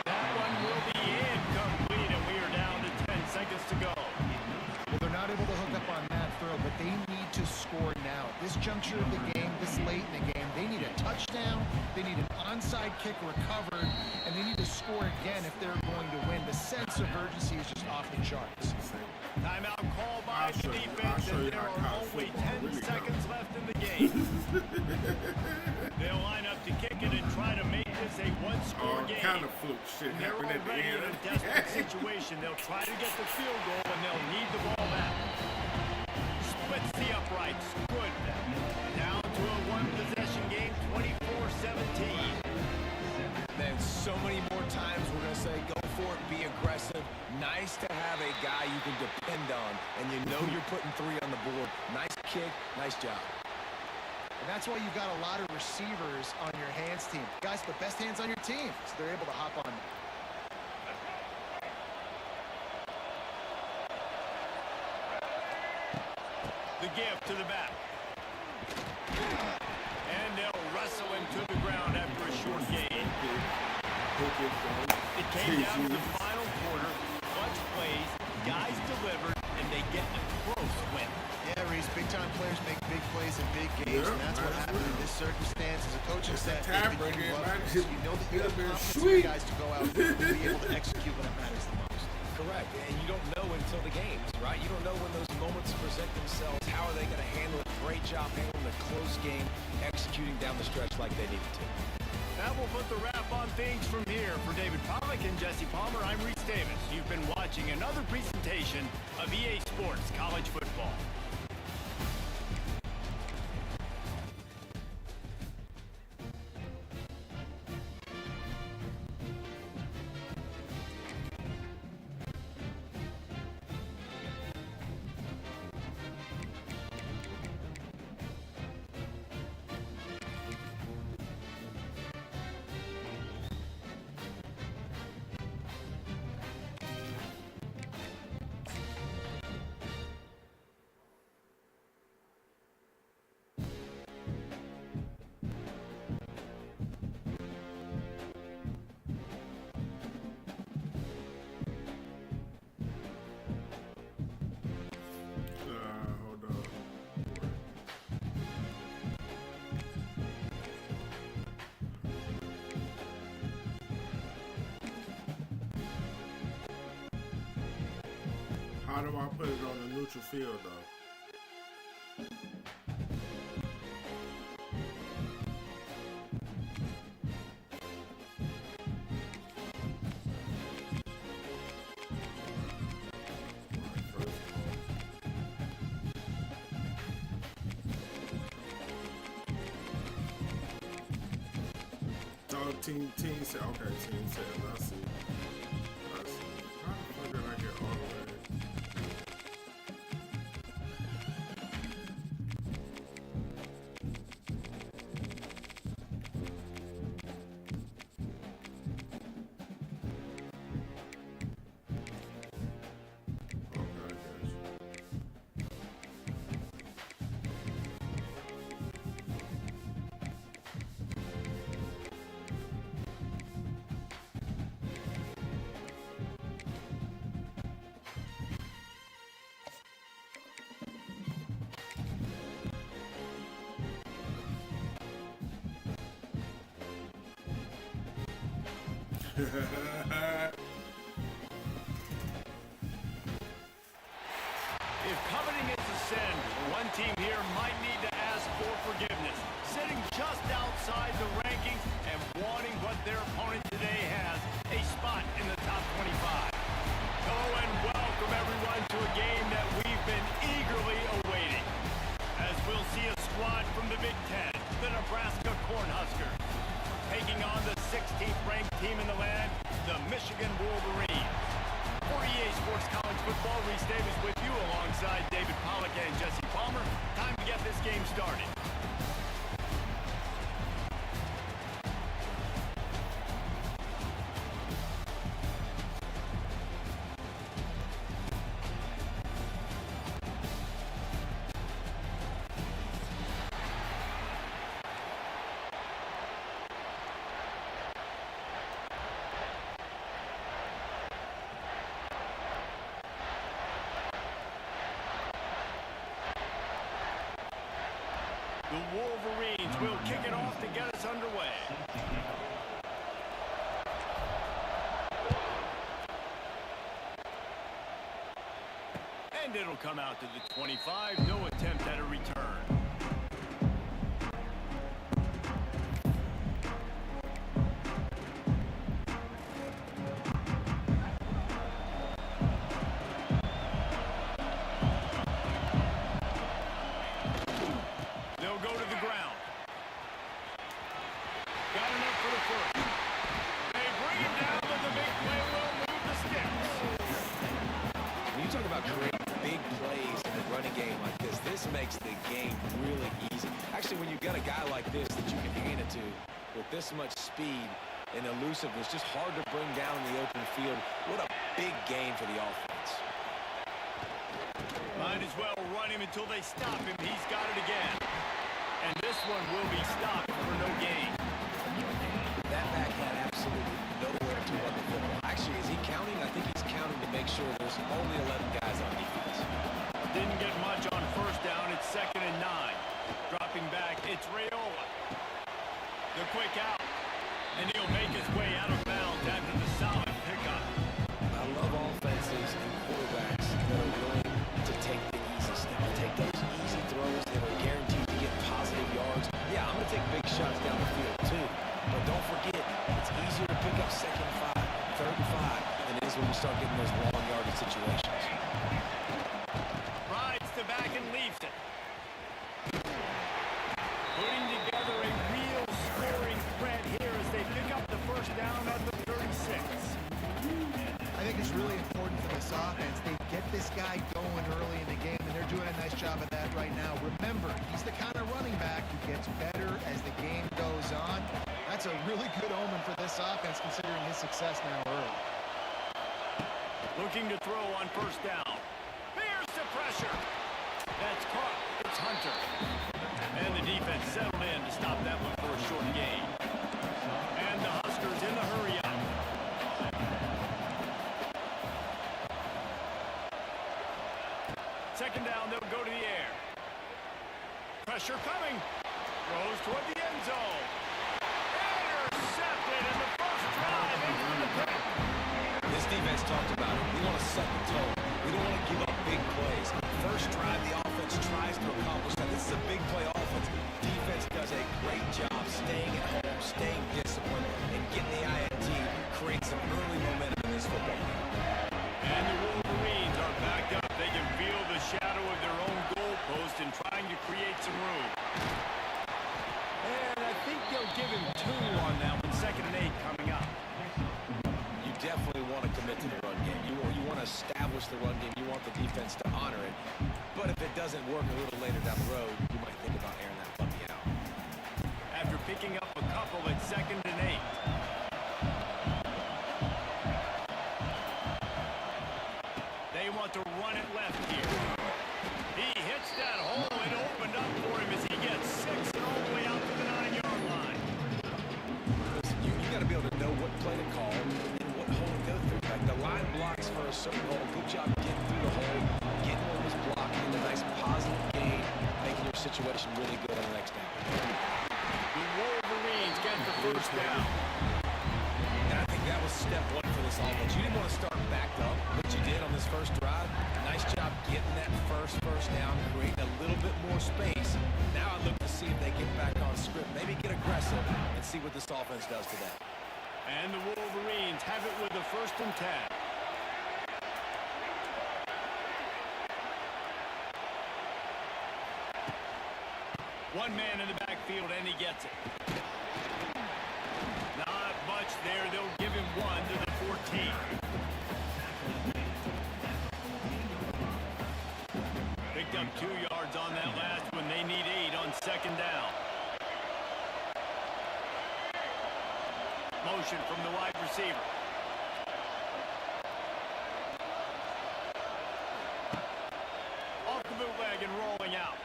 That one will be incomplete, and we are down to 10 seconds to go. Well, they're not able to hook up on that throw, but they need to score now. This juncture of the game, this late in the game, they need a touchdown, they need an onside kick recovered, and they need to score again if they're going to win. The sense of urgency is just off the charts. Timeout called by the defense, show and you there how are college only football 10 really seconds left in the game. They'll line up to kick it and try to make this a one-score game. Kind of fluke shit They're happened at the already in end. a desperate situation. They'll try to get the field goal, and they'll need the ball back. Splits the uprights. Good. Down to a one-possession game, 24-17. Then so many more times we're going to say go for it, be aggressive. Nice to have a guy you can depend on, and you know you're putting 3 on the board. Nice kick, nice job. And that's why you've got a lot of receivers on your hands team. Guys, the best hands on your team, so they're able to hop on them. The give to the back. And they'll wrestle him to the ground after a short gain. It came down to the final quarter. Clutch plays, guys delivered, and they get a close win. Yeah, Reese, big-time players make big plays in big games, and that's what happened in this circumstance. As a coaching staff, you know that you have confidence in your guys to go out and be able to execute when it matters the most. Correct, and you don't know until the games, right? You don't know when those moments present themselves. How are they going to handle it? Great job handling a close game, executing down the stretch like they needed to. That will put the wrap on things from here. For David Pollack and Jesse Palmer, I'm Reese Davis. You've been watching another presentation of EA Sports College Football. Hold on. How do I put it on the neutral field, though? Oh, team said, okay, team said, I see. How the fuck did I get all the way? Okay, I got you. If coveting is a sin, one team here might need to ask for forgiveness. Sitting just outside the rankings and wanting what their opponent today has, a spot in the top 25. Hello and welcome everyone to a game that we've been eagerly awaiting. As we'll see a squad from the Big Ten, the Nebraska Cornhuskers, taking on the 16th ranked team in the land, the Michigan Wolverines. For EA Sports College Football, Reese Davis with you alongside David Pollack and Jesse Palmer. Time to get this game started. The Wolverines will kick it off to get us underway. And it'll come out to the 25. No attempt at a return. Talk about creating big plays a running game like this. This makes the game really easy. Actually, when you've got a guy like this that you can hand it to with this much speed and elusiveness, just hard to bring down in the open field. What a big game for the offense. Might as well run him until they stop him. He's got it again. And this one will be stopped for no gain. That back had absolutely nowhere to run the football. Actually, is he counting? I think he's counting to make sure there's only 11 guys on defense. Didn't get much on first down. It's 2nd and 9. Dropping back, it's Raiola. The quick out. And he'll make his way out of bounds after the solid pickup. I love offenses and quarterbacks that are willing to take the easy step, take those easy throws that are guaranteed to get positive yards. Yeah, I'm going to take big shots down the field too. But don't forget, it's easier to pick up 2nd and 5, 3rd and 5 than it is when we start getting those long yardage situations. Rides to back and leaves it. Putting together a real scoring threat here as they pick up the first down at the 36. I think it's really important for this offense. They get this guy going early in the game, and they're doing a nice job of that right now. Remember, he's the kind of running back who gets better as the game goes on. That's a really good omen for this offense, considering his success now early. Looking to throw on first down. Here's the pressure. That's caught. It's Hunter. And the defense settled in to stop that one for a short gain. And the Huskers in the hurry up. Second down, they'll go to the air. Pressure coming. Throws toward the end zone. Intercepted in the first drive into the pack. This defense talked about it. We want to set the tone. We don't want to give up big plays. First drive, the offense tries to accomplish that. This is a big play offense. Defense does a great job staying at home, staying disciplined, and getting the INT, create some early momentum in this football game. And the Wolverines are backed up. They can feel the shadow of their own goalpost and trying to create some room. And I think they'll give him 2 on that one. 2nd and 8 coming up. You definitely want to commit to the run game. You want to establish the run game. You want the defense to honor it. But if it doesn't work a little later down the road, you might think about airing that puppy out. After picking up a couple at 2nd and 8. They want to run it left here. He hits that hole. It opened up for him as he gets 6 and all the way out to the 9-yard line. Listen, you got to be able to know what play to call and what hole to go through. Like the line blocks for a certain hole. Good job getting through the hole, getting what was blocked, and a nice positive gain, making your situation really good on the next down. The Wolverines get the first down. And I think that was step 1 for this offense. You didn't want to start backed up, but you did on this first drive. Nice job getting that first down, creating a little bit more space. Now I look to see if they get back on script, maybe get aggressive, and see what this offense does today. And the Wolverines have it with the 1st and 10. One man in the backfield, and he gets it. Not much there. They'll give him 1 to the 14. Picked up 2 yards on that last one. They need 8 on 2nd down. Motion from the wide receiver. Off the bootleg and rolling out.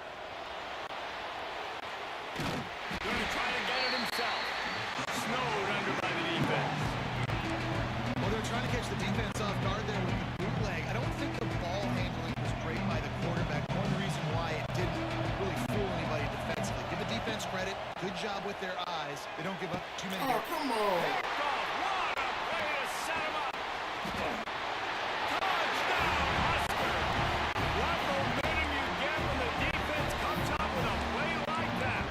Going to try to get it himself. Snowed under by the defense. Well, they're trying to catch the defense off guard there with the bootleg. I don't think the ball handling was great by the quarterback. One reason why it didn't really fool anybody defensively. Give the defense credit. Good job with their eyes. They don't give up too many. Oh, come on. Picked off. What a way to set him up. Touchdown, Husker. What momentum you get when the defense comes out with a play like that.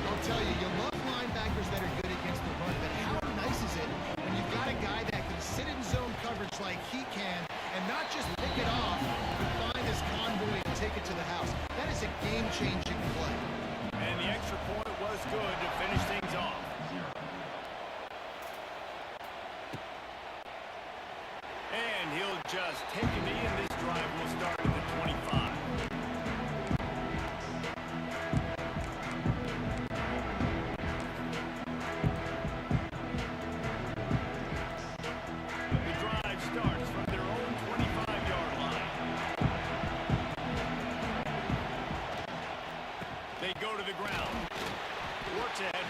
I'll tell you, you love linebackers that are good against the run, but how nice is it when you've got a guy that can sit in zone coverage like he can and not just pick it off, but find his convoy and take it to the house. That is a game-changing play. And the extra point was good to finish things off. And he'll just take a knee, and this drive will start at the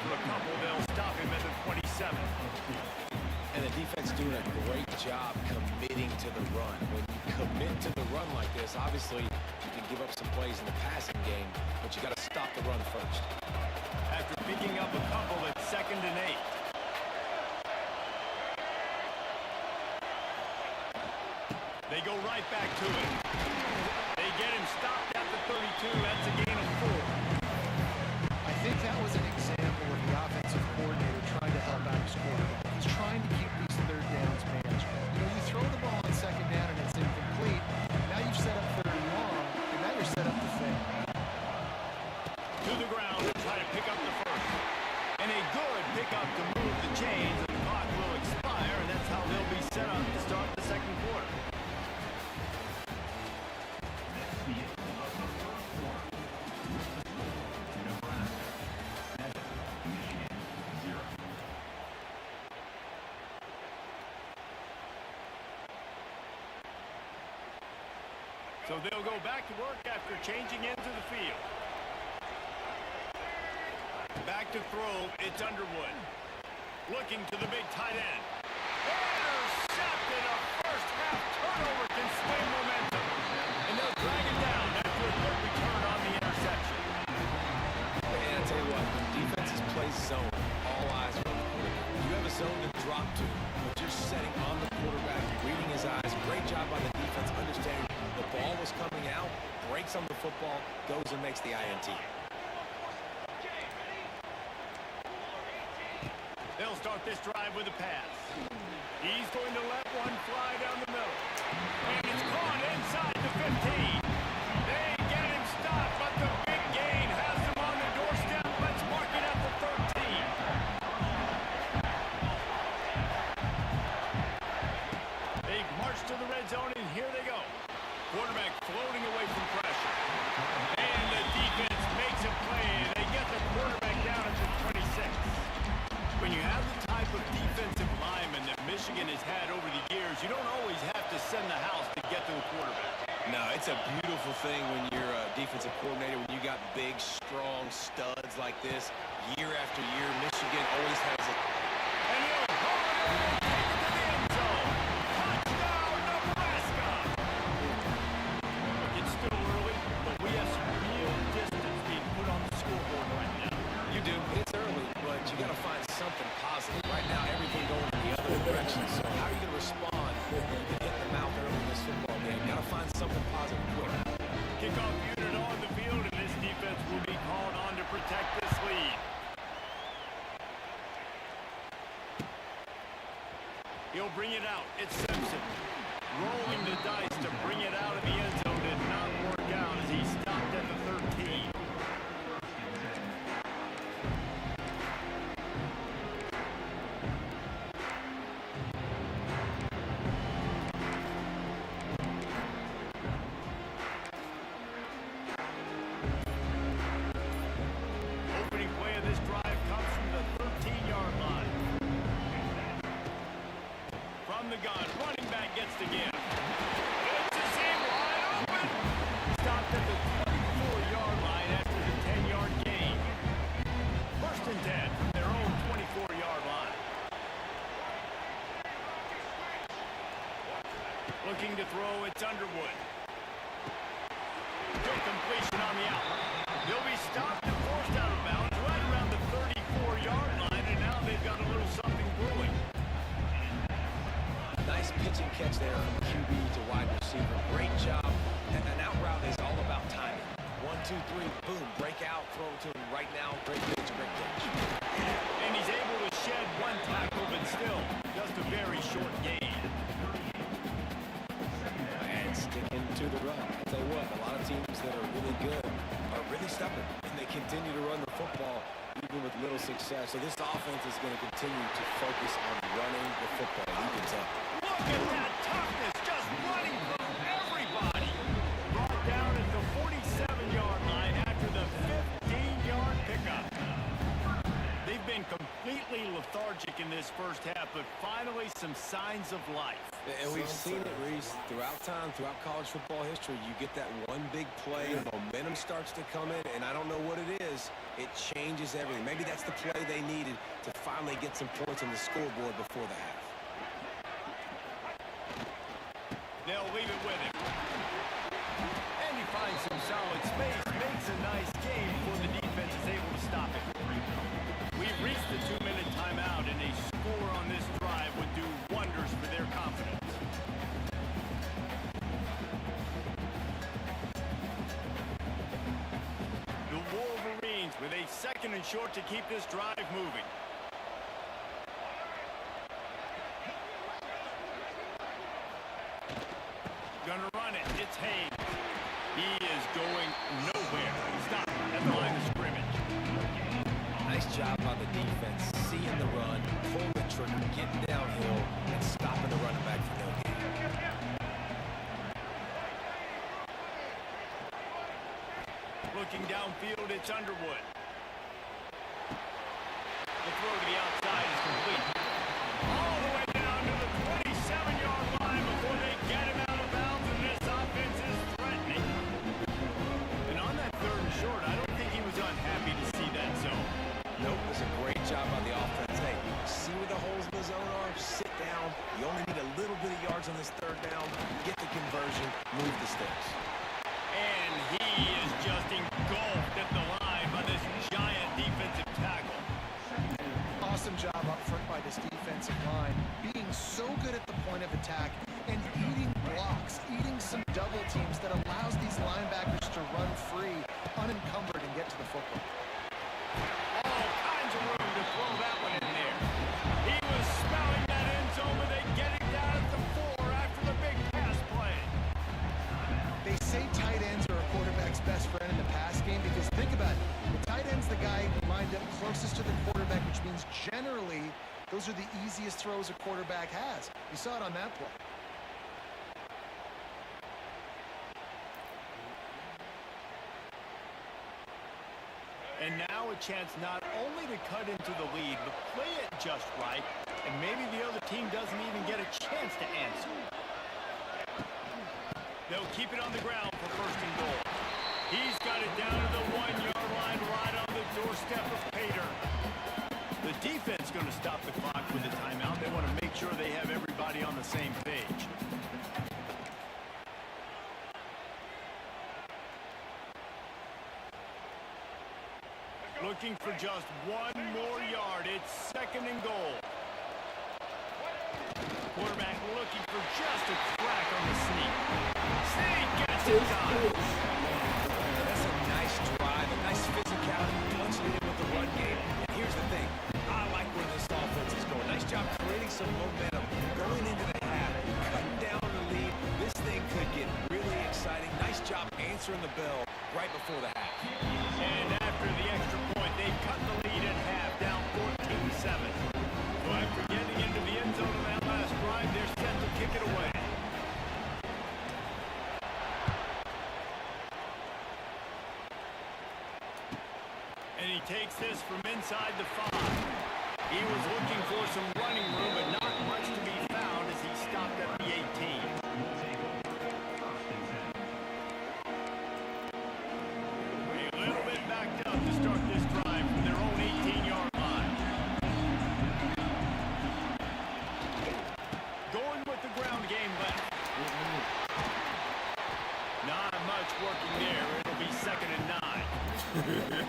for a couple. They'll stop him at the 27. And the defense doing a great job committing to the run. When you commit to the run like this, obviously you can give up some plays in the passing game, but you got to stop the run first. After picking up a couple at 2nd and 8. They go right back to it. They get him stopped at the 32. That's a gain of 4. I think that was an example of the offensive coordinator trying to help out his quarterback. He's trying to keep these third downs manageable. You know, you throw the ball on 2nd down and it's incomplete. Now you've set up 3rd and long, and now you're set up to fail. To the ground to try to pick up the first. And a good pickup to move the chains. The clock will expire, and that's how they'll be set up to start the 2nd quarter. So they'll go back to work after changing into the field. Back to throw, it's Underwood. Looking to the big tight end. Intercepted, a first half turnover can swing momentum. And they'll drag it down after a good return on the interception. And I tell you what, when defenses play zone, all eyes are on the quarterback. You have a zone to drop to, but you're setting on the quarterback, reading his eyes. Great job by the defense, understanding the ball was coming out, breaks on the football, goes and makes the INT. They'll start this drive with a pass. He's going to let one fly down the middle. And it's caught inside the 15. They get him stopped, but the big gain has him on the doorstep. Let's mark it at the 13. They march to the red zone, and here they go. Quarterback floating away from pressure. And the defense makes a play. They get the quarterback down at the 26. When you have the type of defensive lineman that Michigan has had over the years, you don't always have to send the house to get to the quarterback. No, it's a beautiful thing when you're a defensive coordinator, when you got big, strong studs like this. Year after year, Michigan always has a... And he'll hold it and take it to the end zone. Touchdown, Nebraska! It's still early, but we have some real distance being put on the scoreboard right now. You do. It's early, but you got to find something positive. Right now, everything going in the other direction. So how are you going to respond when you get hit in the mouth early in this football game? You got to find something positive quick. Kickoff unit on the field, and this defense will be called on to protect this lead. He'll bring it out. It's Simpson. Rolling the dice to bring it out of the end zone did not work out as he stopped at the 13. Opening play of this drive comes from the 13-yard line. From the gun, running back gets the give. It's a seam wide open. Stopped at the 24-yard line after the 10-yard gain. 1st and 10 from their own 24-yard line. Looking to throw, it's Underwood. Good completion on the outlet. They'll be stopped and forced out of bounds right around the 34-yard line, and now they've got a little something brewing. Nice pitch and catch there from QB to wide receiver. Great job. And an out route is all about timing. 1, 2, 3, boom, break out, throw to him right now. Great pitch, great catch. And he's able to shed one tackle, but still just a very short gain. And sticking to the run. I'll tell you what, a lot of teams that are really good are really stubborn, and they continue to run the football even with little success. So this offense is going to continue to focus on running the football. You can tell. Look at that toughness, just running through everybody. Brought down at the 47-yard line after the 15-yard pickup. They've been completely lethargic in this first half, but finally some signs of life. And we've seen it, Reese, throughout time, throughout college football history. You get that one big play, momentum starts to come in, and I don't know what it is. It changes everything. Maybe that's the play they needed to finally get some points on the scoreboard before the half. They'll leave it with him. And he finds some solid space, makes a nice game before the defense is able to stop it. We've reached the 2-minute timeout, and a score on this drive would do wonders for their confidence. The Wolverines with a 2nd and short to keep this drive moving. Gonna run it. It's Hayes. He is going nowhere. Stop at the line of scrimmage. Nice job on the defense, seeing the run, pulling the trigger, getting downhill, and stopping the running back for no gain. Looking downfield, it's Underwood. The throw to the outside is complete. All the way down to the 27-yard line before they get him out of bounds, and this offense is threatening. And on that 3rd and short, I don't think he was unhappy to see that zone. Nope, it's a great job on the offense. Hey, see where the holes in the zone are? Sit down. You only need a little bit of yards on this 3rd down. Get the conversion, move the sticks. And he is just engulfed at the line by this giant defensive tackle. Awesome job up front by this defensive line, being so good at the point of attack and eating blocks, eating some double teams that allows these linebackers to run free, unencumbered, and get to the football. All kinds of room to throw that one in there. He was smelling that end zone, but they get him down at the 4 after the big pass play. They say tight ends are a quarterback's best friend in the pass game because think about it. The tight end's the guy lined up closest to the quarterback, which means generally those are the easiest throws a quarterback has. You saw it on that play. And now a chance not only to cut into the lead, but play it just right, and maybe the other team doesn't even get a chance to answer. They'll keep it on the ground for 1st and goal. He's got it down to the 1-yard line, right on the doorstep of Pater. The defense going to stop the clock with a timeout. They want to make sure they have everybody on the same page. Looking for just 1 more yard. It's 2nd and goal. Quarterback looking for just a crack on the sneak. Sneak gets it done. That's a nice drive, a nice physicality, punching it in with the run game. And here's the thing, I like where this offense is going. Nice job creating some momentum, going into the half, cutting down the lead. This thing could get really exciting. Nice job answering the bell right before the half. And after the extra point, they cut the lead at half, down 14-7. So after getting into the end zone on that last drive, they're set to kick it away. And he takes this from inside the 5. He was looking for some running room, but not much to be found as he stopped at the 18. A little bit backed up to start this drive from their own 18-yard line. Going with the ground game left. Not much working there. It'll be 2nd and 9.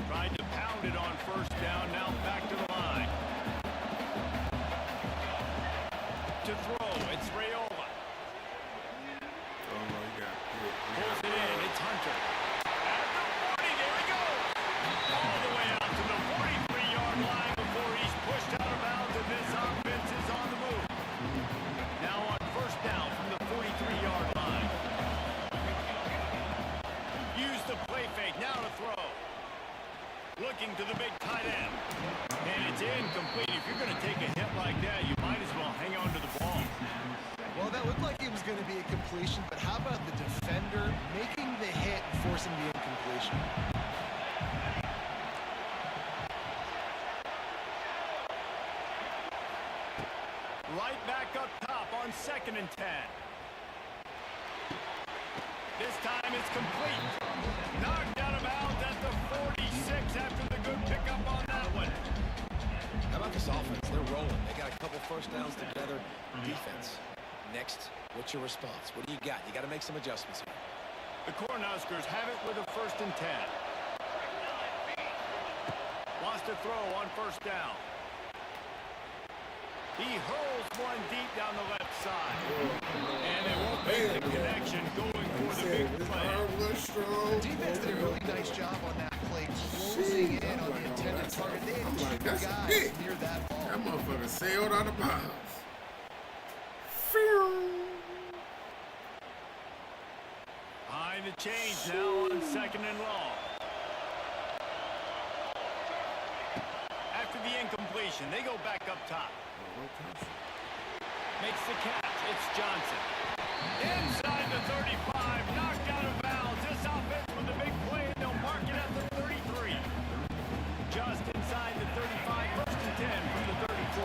Tried to pound it on 1st down, now back to the line. To throw, it's Raiola. Pulls it in, it's Hunter. At the 40, there he goes. All the way out to the 43-yard line before he's pushed out of bounds, and this offense is on the move. Now on 1st down from the 43-yard line. Use the play fake, now to throw. Looking to the big tight end. And it's incomplete. If you're going to take a hit like that, you might as well hang on to the ball. Well, that looked like it was going to be a completion, but how about the defender making the hit and forcing the incompletion? Right back up top on 2nd and 10. This time it's complete. Knocked out of bounds at the 46 after the good pickup on that one. How about this offense? They're rolling. They got a couple first downs together. Defense. Next, what's your response? What do you got? You got to make some adjustments here. The Cornhuskers have it with a 1st and 10. Wants to throw on 1st down. He hurls one deep down the left side. And they won't make the connection going for the big play. The defense did a really nice job on that play, closing in on the intended target. They had two guys near that ball. That motherfucker sailed out of bounds. Behind the chains now on 2nd and long. After the incompletion, they go back up top. Makes the catch. It's Johnson. Inside the 35, knocked out of bounds. This offense with the big play, and they'll mark it at the 33. Just inside the 35, 1st and 10 from the 34.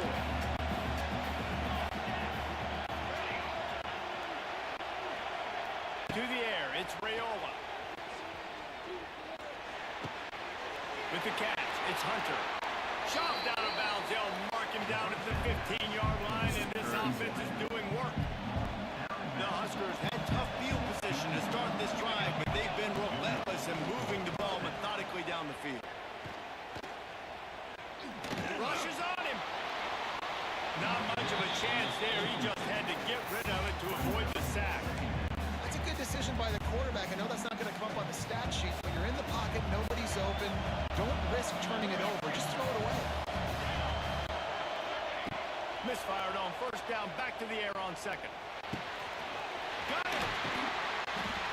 To the air, it's Raiola. With the catch, it's Hunter. Shoved out of bounds. They'll mark him down at the 15-yard line, and this offense is doing work. The Huskers had tough field position to start this drive, but they've been relentless in moving the ball methodically down the field. Rushes on him. Not much of a chance there. He just had to get rid of it to avoid the sack. That's a good decision by the quarterback. I know that's not going to come up on the stat sheet, but you're in the pocket, nobody's open. Don't risk turning it over. Just throw it away. Misfired on 1st down, back to the air on 2nd. Got it!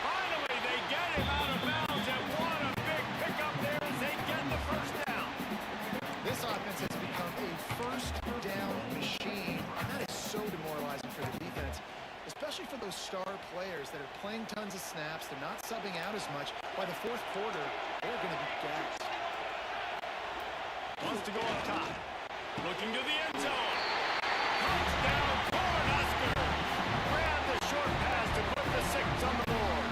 Finally, they get him out of bounds, and what a big pickup there as they get the 1st down. This offense has become a 1st down machine, and that is so demoralizing for the defense, especially for those star players that are playing tons of snaps. They're not subbing out as much. By the 4th quarter, they're going to be gassed. Wants to go up top. Looking to the end zone. Touchdown, Cornhusker. Grab the short pass to put the 6 on the board.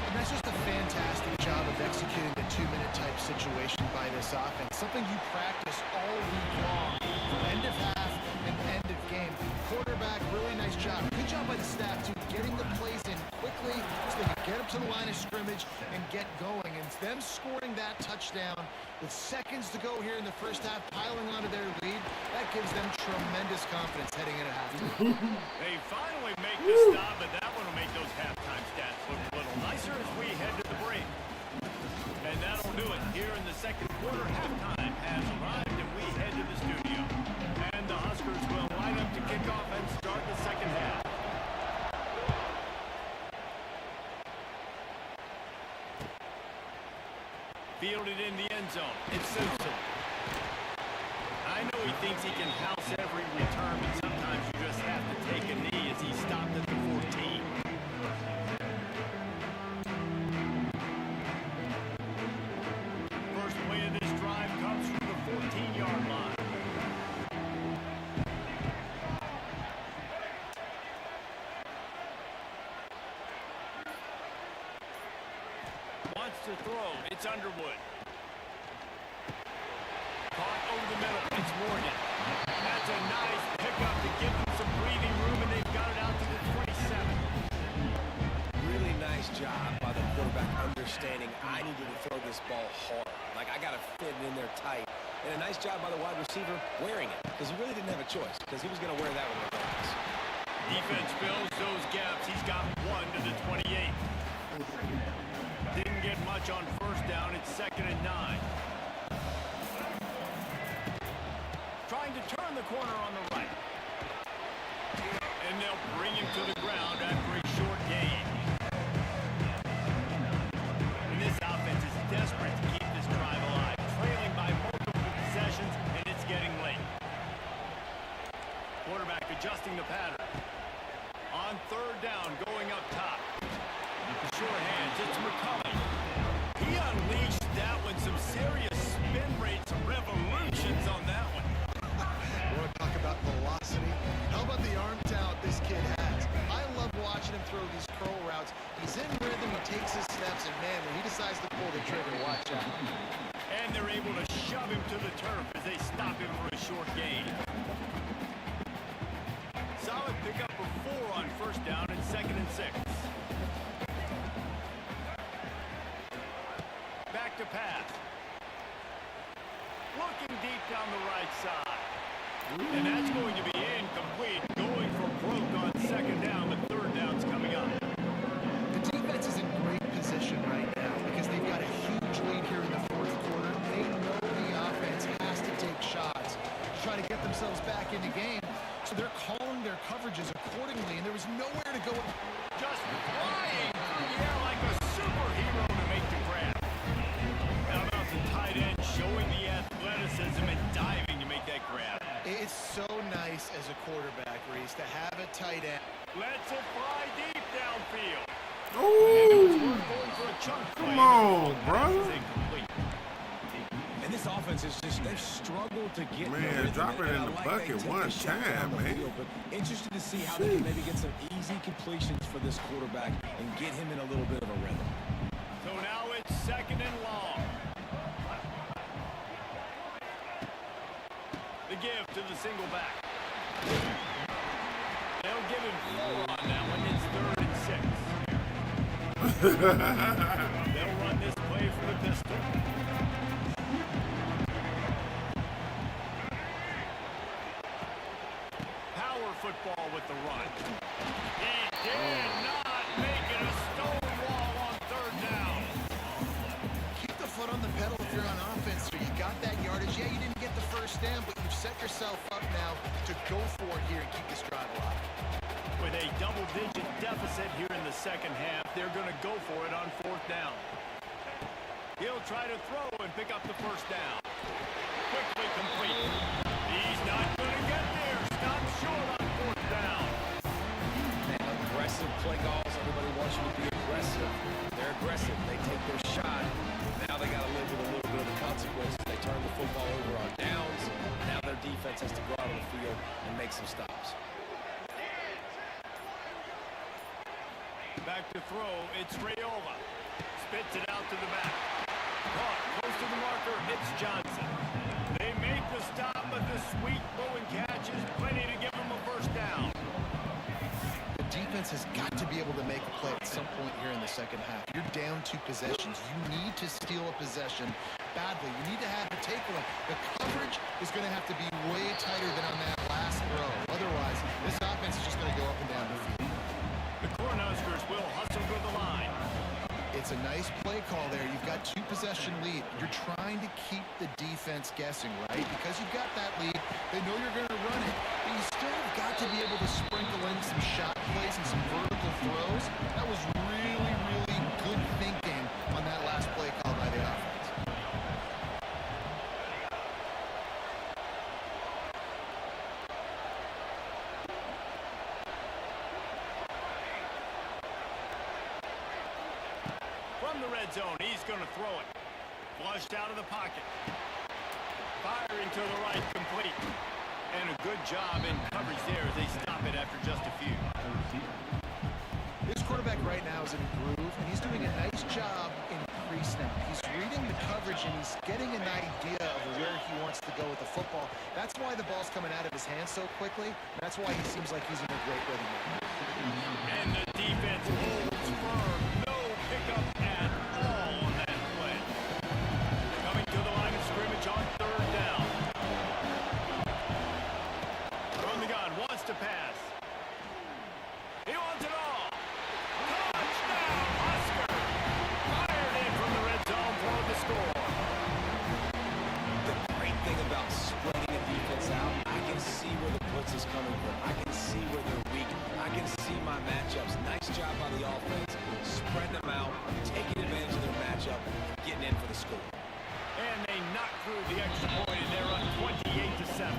And that's just a fantastic job of executing the 2-minute type situation by this offense. Something you practice all week long. End of half and end of game. Quarterback, really nice job. Good job by the staff, too, getting the plays in quickly so they can get up to the line of scrimmage and get going. And them scoring that touchdown with seconds to go here in the 1st half, piling onto their lead, that gives them tremendous confidence heading into halftime. They finally make the stop, but that one will make those halftime stats look a little nicer as we head to the break. And that'll do it here in the 2nd quarter. Halftime has arrived, and we head to the studio. And the Huskers will line up to kick off and start the 2nd half. Fielded in the end zone. It's Simpson. I know he thinks he can house every return, but sometimes you just have to take a knee as he stopped at the 14. First play of this drive comes from the 14-yard line. Wants to throw. It's Underwood. Caught over the middle. It's Morgan. That's a nice pickup to give them some breathing room, and they've got it out to the 27. Really nice job by the quarterback understanding I needed to throw this ball hard. Like, I got to fit it in there tight. And a nice job by the wide receiver wearing it, because he really didn't have a choice, because he was going to wear that one regardless. Defense fills those gaps. He's got 1 to the 28. Didn't get much on 1st down. It's 2nd and 9. Trying to turn the corner on the right. And they'll bring him to the ground after a short gain. And this offense is desperate to keep this drive alive. Trailing by multiple possessions, and it's getting late. Quarterback adjusting the pattern. On 3rd down, going up top. Short hands, it's McCulley. He unleashed that one. Some serious spin rates, some revolutions on that one. You want to talk about velocity He's in rhythm, he takes his steps, and man, when he decides to pull the trigger, watch out. And they're able to shove him to the turf as they stop him for a short gain. Solid pickup of 4 on first down and 2nd and 6. Back to pass. Looking deep down the right side. And that's going to be incomplete. Going for broke on 2nd down, but 3rd down's coming up. The defense is in great position right now because they've got a huge lead here in the 4th quarter. They know the offense has to take shots to try to get themselves back in the game. So they're calling their coverages accordingly, and there was nowhere to go. Just flying through the air like a superhero to make the grab. How about the tight end showing the athleticism and diving to make that grab? It's so nice as a quarterback, Reese, to have a tight end. Lets it fly deep downfield. Ooh, Going for a chunk play. come on, Pass bro. is incomplete. And this offense is just, they've struggled to get Man, the rhythm. drop it And in I the like bucket they take one the shot time, down the man. field, but interested to see how they can maybe get some easy completions for this quarterback and get him in a little bit of a rhythm. So now it's 2nd and long. The give to the single back. They'll give him 4 on that one. It's 3rd and 6. They'll run this play for the pistol. Power football with the run. He did not make it a stone wall on 3rd down. Keep the foot on the pedal if you're on offense, so you got that yardage. Yeah, you didn't get the first down, but you've set yourself up now to go for it here and keep this drive alive. With a double-digit deficit here in the 2nd half, they're going to go for it on 4th down. He'll try to throw and pick up the 1st down. Quickly complete. He's not going to get there. Stop short on 4th down. Man, aggressive play calls. Everybody wants you to be aggressive. They're aggressive. They take their shot. Now they got to live with a little bit of the consequences. They turn the football over on downs. Now their defense has to go out on the field and make some stops. Back to throw. It's Rayola. Spits it out to the back. Caught close to the marker. It's Johnson. They make the stop, but the sweet Bowen catch is plenty to give them a 1st down. The defense has got to be able to make a play at some point here in the 2nd half. You're down 2 possessions. You need to steal a possession badly. You need to have a takeaway. The coverage is going to have to be way tighter than on that last throw. Otherwise, this offense is just going to go up and down the field. The Cornhuskers will hustle to the line. It's a nice play call there. You've got 2 possession lead. You're trying to keep the defense guessing, right? Because you've got that lead, they know you're going to run it. But you still have got to be able to sprinkle in some shot plays and some vertical throws. That was really, really good thinking on that last play call by the offense. From the red zone, he's going to throw it. Flushed out of the pocket. Firing to the right, complete. And a good job in coverage there as they stop it after just a few. This quarterback right now is in a groove, and he's doing a nice job in pre-snap. He's reading the coverage, and he's getting an idea of where he wants to go with the football. That's why the ball's coming out of his hands so quickly. That's why he seems like he's in a great rhythm right now. And the defense holds firm. No pickup at all on that play. Coming to the line of scrimmage on 3rd down. From the gun, wants to pass. He wants it all. Touchdown, Husker. Fired in from the red zone for the score. The great thing about spreading a defense out, I can see where the blitz is coming from. I can see where they're weak. I can see my matchups. Nice job by the offense. Spreading them out, taking advantage of their matchup, getting in for the score. And they knock through the extra point, and they're up 28-7.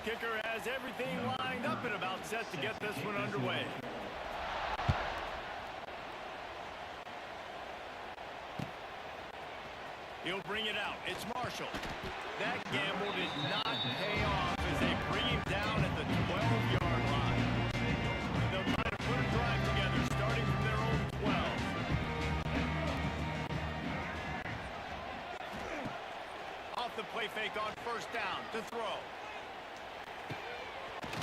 Kicker has everything lined up and about set to get this one underway. He'll bring it out. It's Marshall. That gamble did not pay off as they bring him down at the 12-yard line. They'll try to put a drive together starting from their own 12. Off the play fake on first down to throw.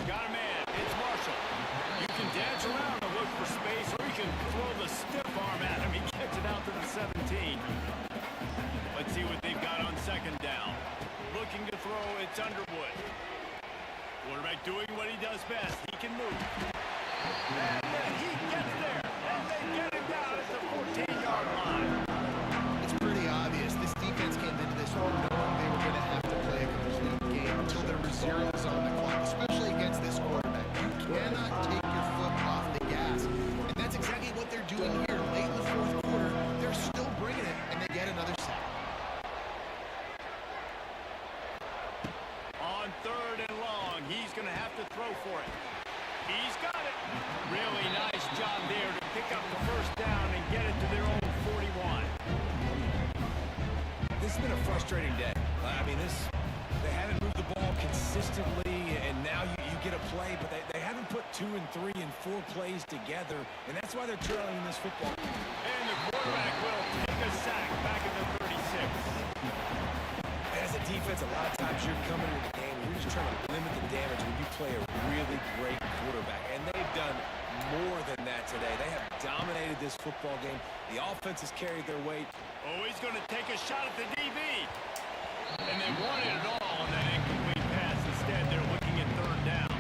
Got a man. It's Marshall. You can dance around and look for space, or you can throw the stiff arm at him. He gets it out to the 17. Let's see what they've got on second down. Looking to throw, it's Underwood. Quarterback doing what he does best. He can move. And then he gets there. And they get him down at the 14-yard line. It's pretty obvious. This defense came into this one knowing they were going to have to play a complete game until there were zeros on the clock, especially against this quarterback. You cannot take your foot off the gas. And that's exactly what they're doing here. Late in the fourth quarter, they're still bringing it, and they get another sack. On third and long, he's going to have to throw for it. He's got it. Really nice job there to pick up the first down and get it to their own 41. This has been a frustrating day. I mean, they haven't moved the ball consistently, and now you get a play, but they haven't put 2 and 3 and 4 plays together, and that's why they're trailing in this football game. And the quarterback will take a sack back at the 36. As a defense, a lot of times you're coming into the game and you're just trying to limit the damage when you play a really great quarterback, and they've done more than that today. They have dominated this football game. The offense has carried their weight. Oh, he's going to take a shot at the DB. And they wanted it all on that incomplete pass. Instead, they're looking at third down.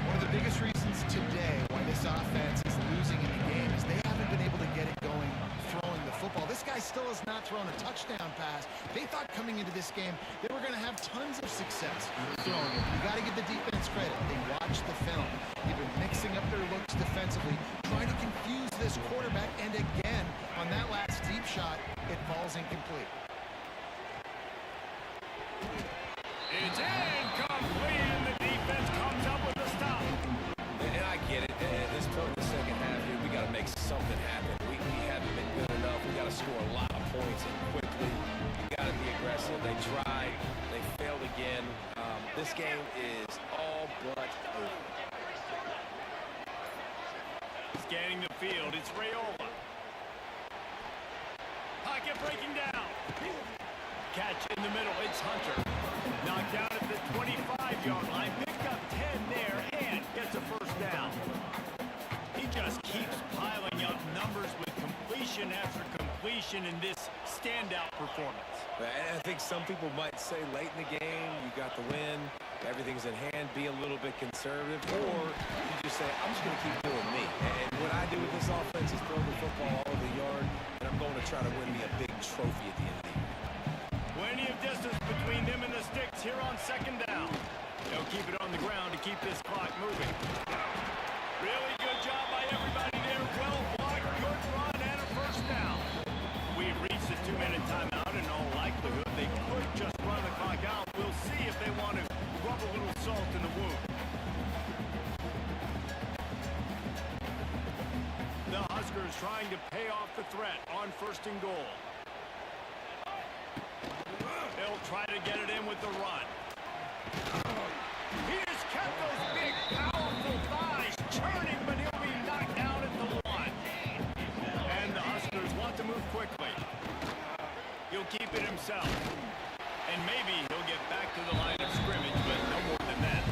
One of the biggest reasons today why this offense is losing in the game is they haven't been able to get it going throwing the football. This guy still has not thrown a touchdown pass. They thought coming into this game they were going to have tons of success throwing it. You got to give the defense credit. They watched the film. They've been mixing up their looks defensively, trying to confuse this quarterback, and again, on that last deep shot, it falls incomplete. It's incomplete, and the defense comes up with a stop. And I get it. At this point in the second half here, we got to make something happen. We haven't been good enough. We got to score a lot of points and quickly. We got to be aggressive. They tried. They failed again. This game is all but over. Scanning the field, it's Raiola. Pocket breaking down. Catch in the middle, it's Hunter. Knocked down at the 25-yard line, picked up 10 there, and gets a first down. He just keeps piling up numbers with completion after completion in this standout performance. And I think some people might say late in the game, you got the win, everything's in hand, be a little bit conservative, or you just say, I'm just going to keep doing me. And what I do with this offense is throw the football all over the yard, and I'm going to try to win me a big trophy at the end of the year. Plenty of distance between them and the sticks here on second down. They'll keep it on the ground to keep this clock moving. Really good job by everybody there. Well blocked, good run, and a first down. We've reached the 2-minute timeout. In all likelihood, they could just run the clock out. We'll see if they want to rub a little salt in the wound. The Huskers trying to pay off the threat on first and goal. They'll try to get it in with the run. He has kept those big, powerful thighs churning, but he'll be knocked down at the 1. And the Huskers want to move quickly. He'll keep it himself. And maybe he'll get back to the line of scrimmage, but no more than that.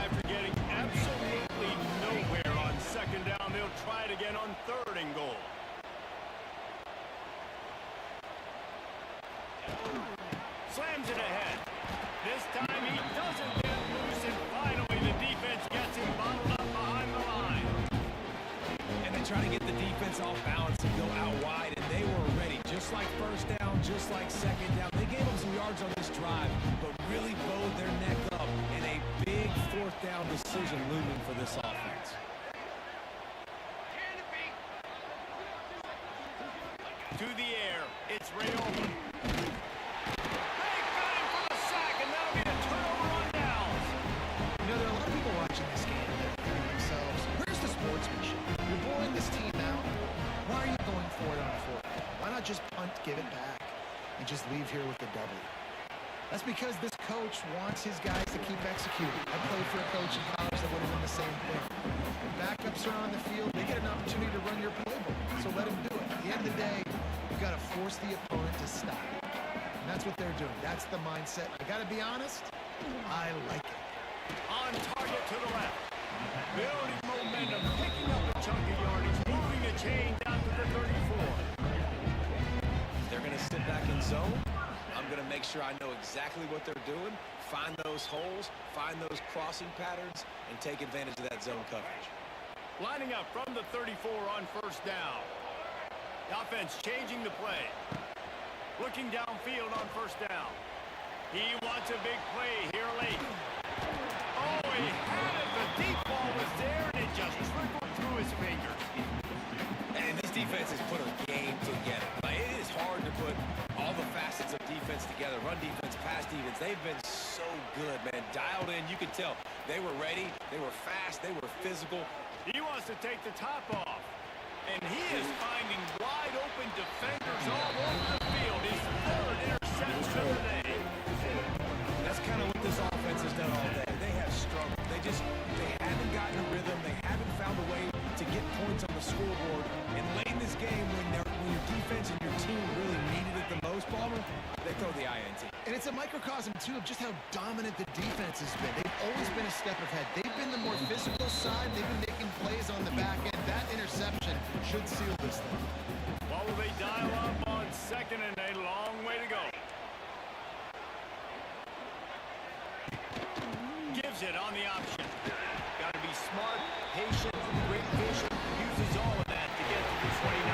After getting absolutely nowhere on second down, they'll try it again on third and goal. Slams it ahead. This time he doesn't get loose, and finally the defense gets him bottled up behind the line. And they try to get the defense off balance and go out wide, and they were ready. Just like first down, just like second down. They gave them some yards on this drive, but really bowed their neck up in a big fourth down decision looming for this offense. To the air, it's Raiola. They got him for the sack, and that'll be a turnover on downs. You know, there are a lot of people watching this game that are thinking to themselves, where's the sportsmanship? You're blowing this team out. Why are you going for it on a fourth down? Why not just punt give it back and just leave here with the W. That's because this coach wants his guys to keep executing. I played for a coach in college that would have done the same thing. When backups are on the field, they get an opportunity to run your playbook, so let him do it. At the end of the day, you've got to force the opponent to stop. And that's what they're doing. That's the mindset. I got to be honest, I like it. On target to the left. Building momentum, picking up a chunk of yardage, moving the chain down to the 34. They're going to sit back in zone. I'm going to make sure I know exactly what they're doing, find those holes, find those crossing patterns, and take advantage of that zone coverage. Lining up from the 34 on first down. The offense changing the play. Looking downfield on first down. He wants a big play here late. Oh, he had it. The deep ball was there, and it just trickled through his fingers. And this defense has put a game together. Like, it is hard to put all the facets of defense together. Run defense, pass defense. They've been so good, man. Dialed in. You could tell they were ready. They were fast. They were physical. He wants to take the top off. And he is finding wide open defenders all over the field. His third interception of the day. That's kind of what this offense has done all day. They have struggled. They haven't gotten a rhythm. They haven't found a way to get points on the scoreboard. And late in this game, when your defense and your team really needed it the most, Palmer, they throw the INT. And it's a microcosm, too, of just how dominant the defense has been. They've always been a step ahead. They've been the more physical side. They've been making plays on the back end. That interception should seal this thing. What will they dial up on second and a long way to go? Gives it on the option. Got to be smart, patient, great vision. Uses all of that to get to the 29.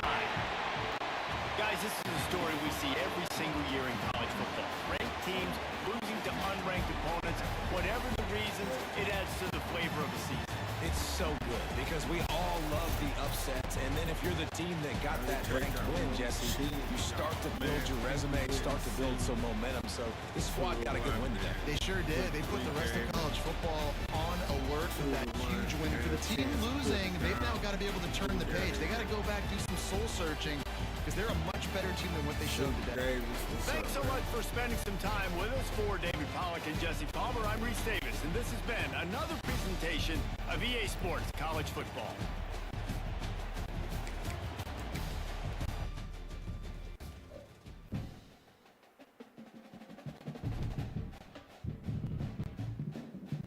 Guys, this is a story we see every single year in college football. Ranked teams losing to unranked opponents. Whatever the reasons, it adds to the flavor of the season. It's so good because we all love the upsets. And then if you're the team that got that ranked win, Jesse, you start to build your resume, start to build some momentum. So this squad got a good win today. They sure did. They put the rest of college football on alert with that huge win. For the team losing, they've now got to be able to turn the page. They got to go back, do some soul searching, because they're a much better team than what they showed today. Thanks so much for spending some time with us. For David Pollack and Jesse Palmer, I'm Reese Davis, and this has been another presentation of EA Sports College Football.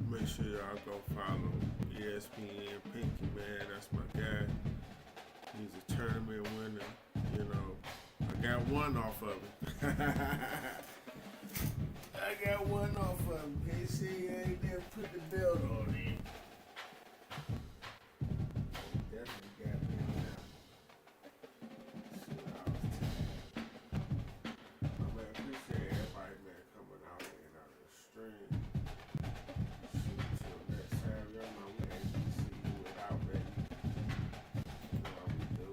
Make sure y'all go follow ESPN Pinky, man. That's my guy. He's a tournament winner. You know, I got one off of him. I got one off of him. Can't see he ain't there put the belt on him. Definitely got me now. I appreciate everybody, man, coming out and out of the stream. Till next time, y'all know we ain't see you without, baby. You know we do.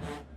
man.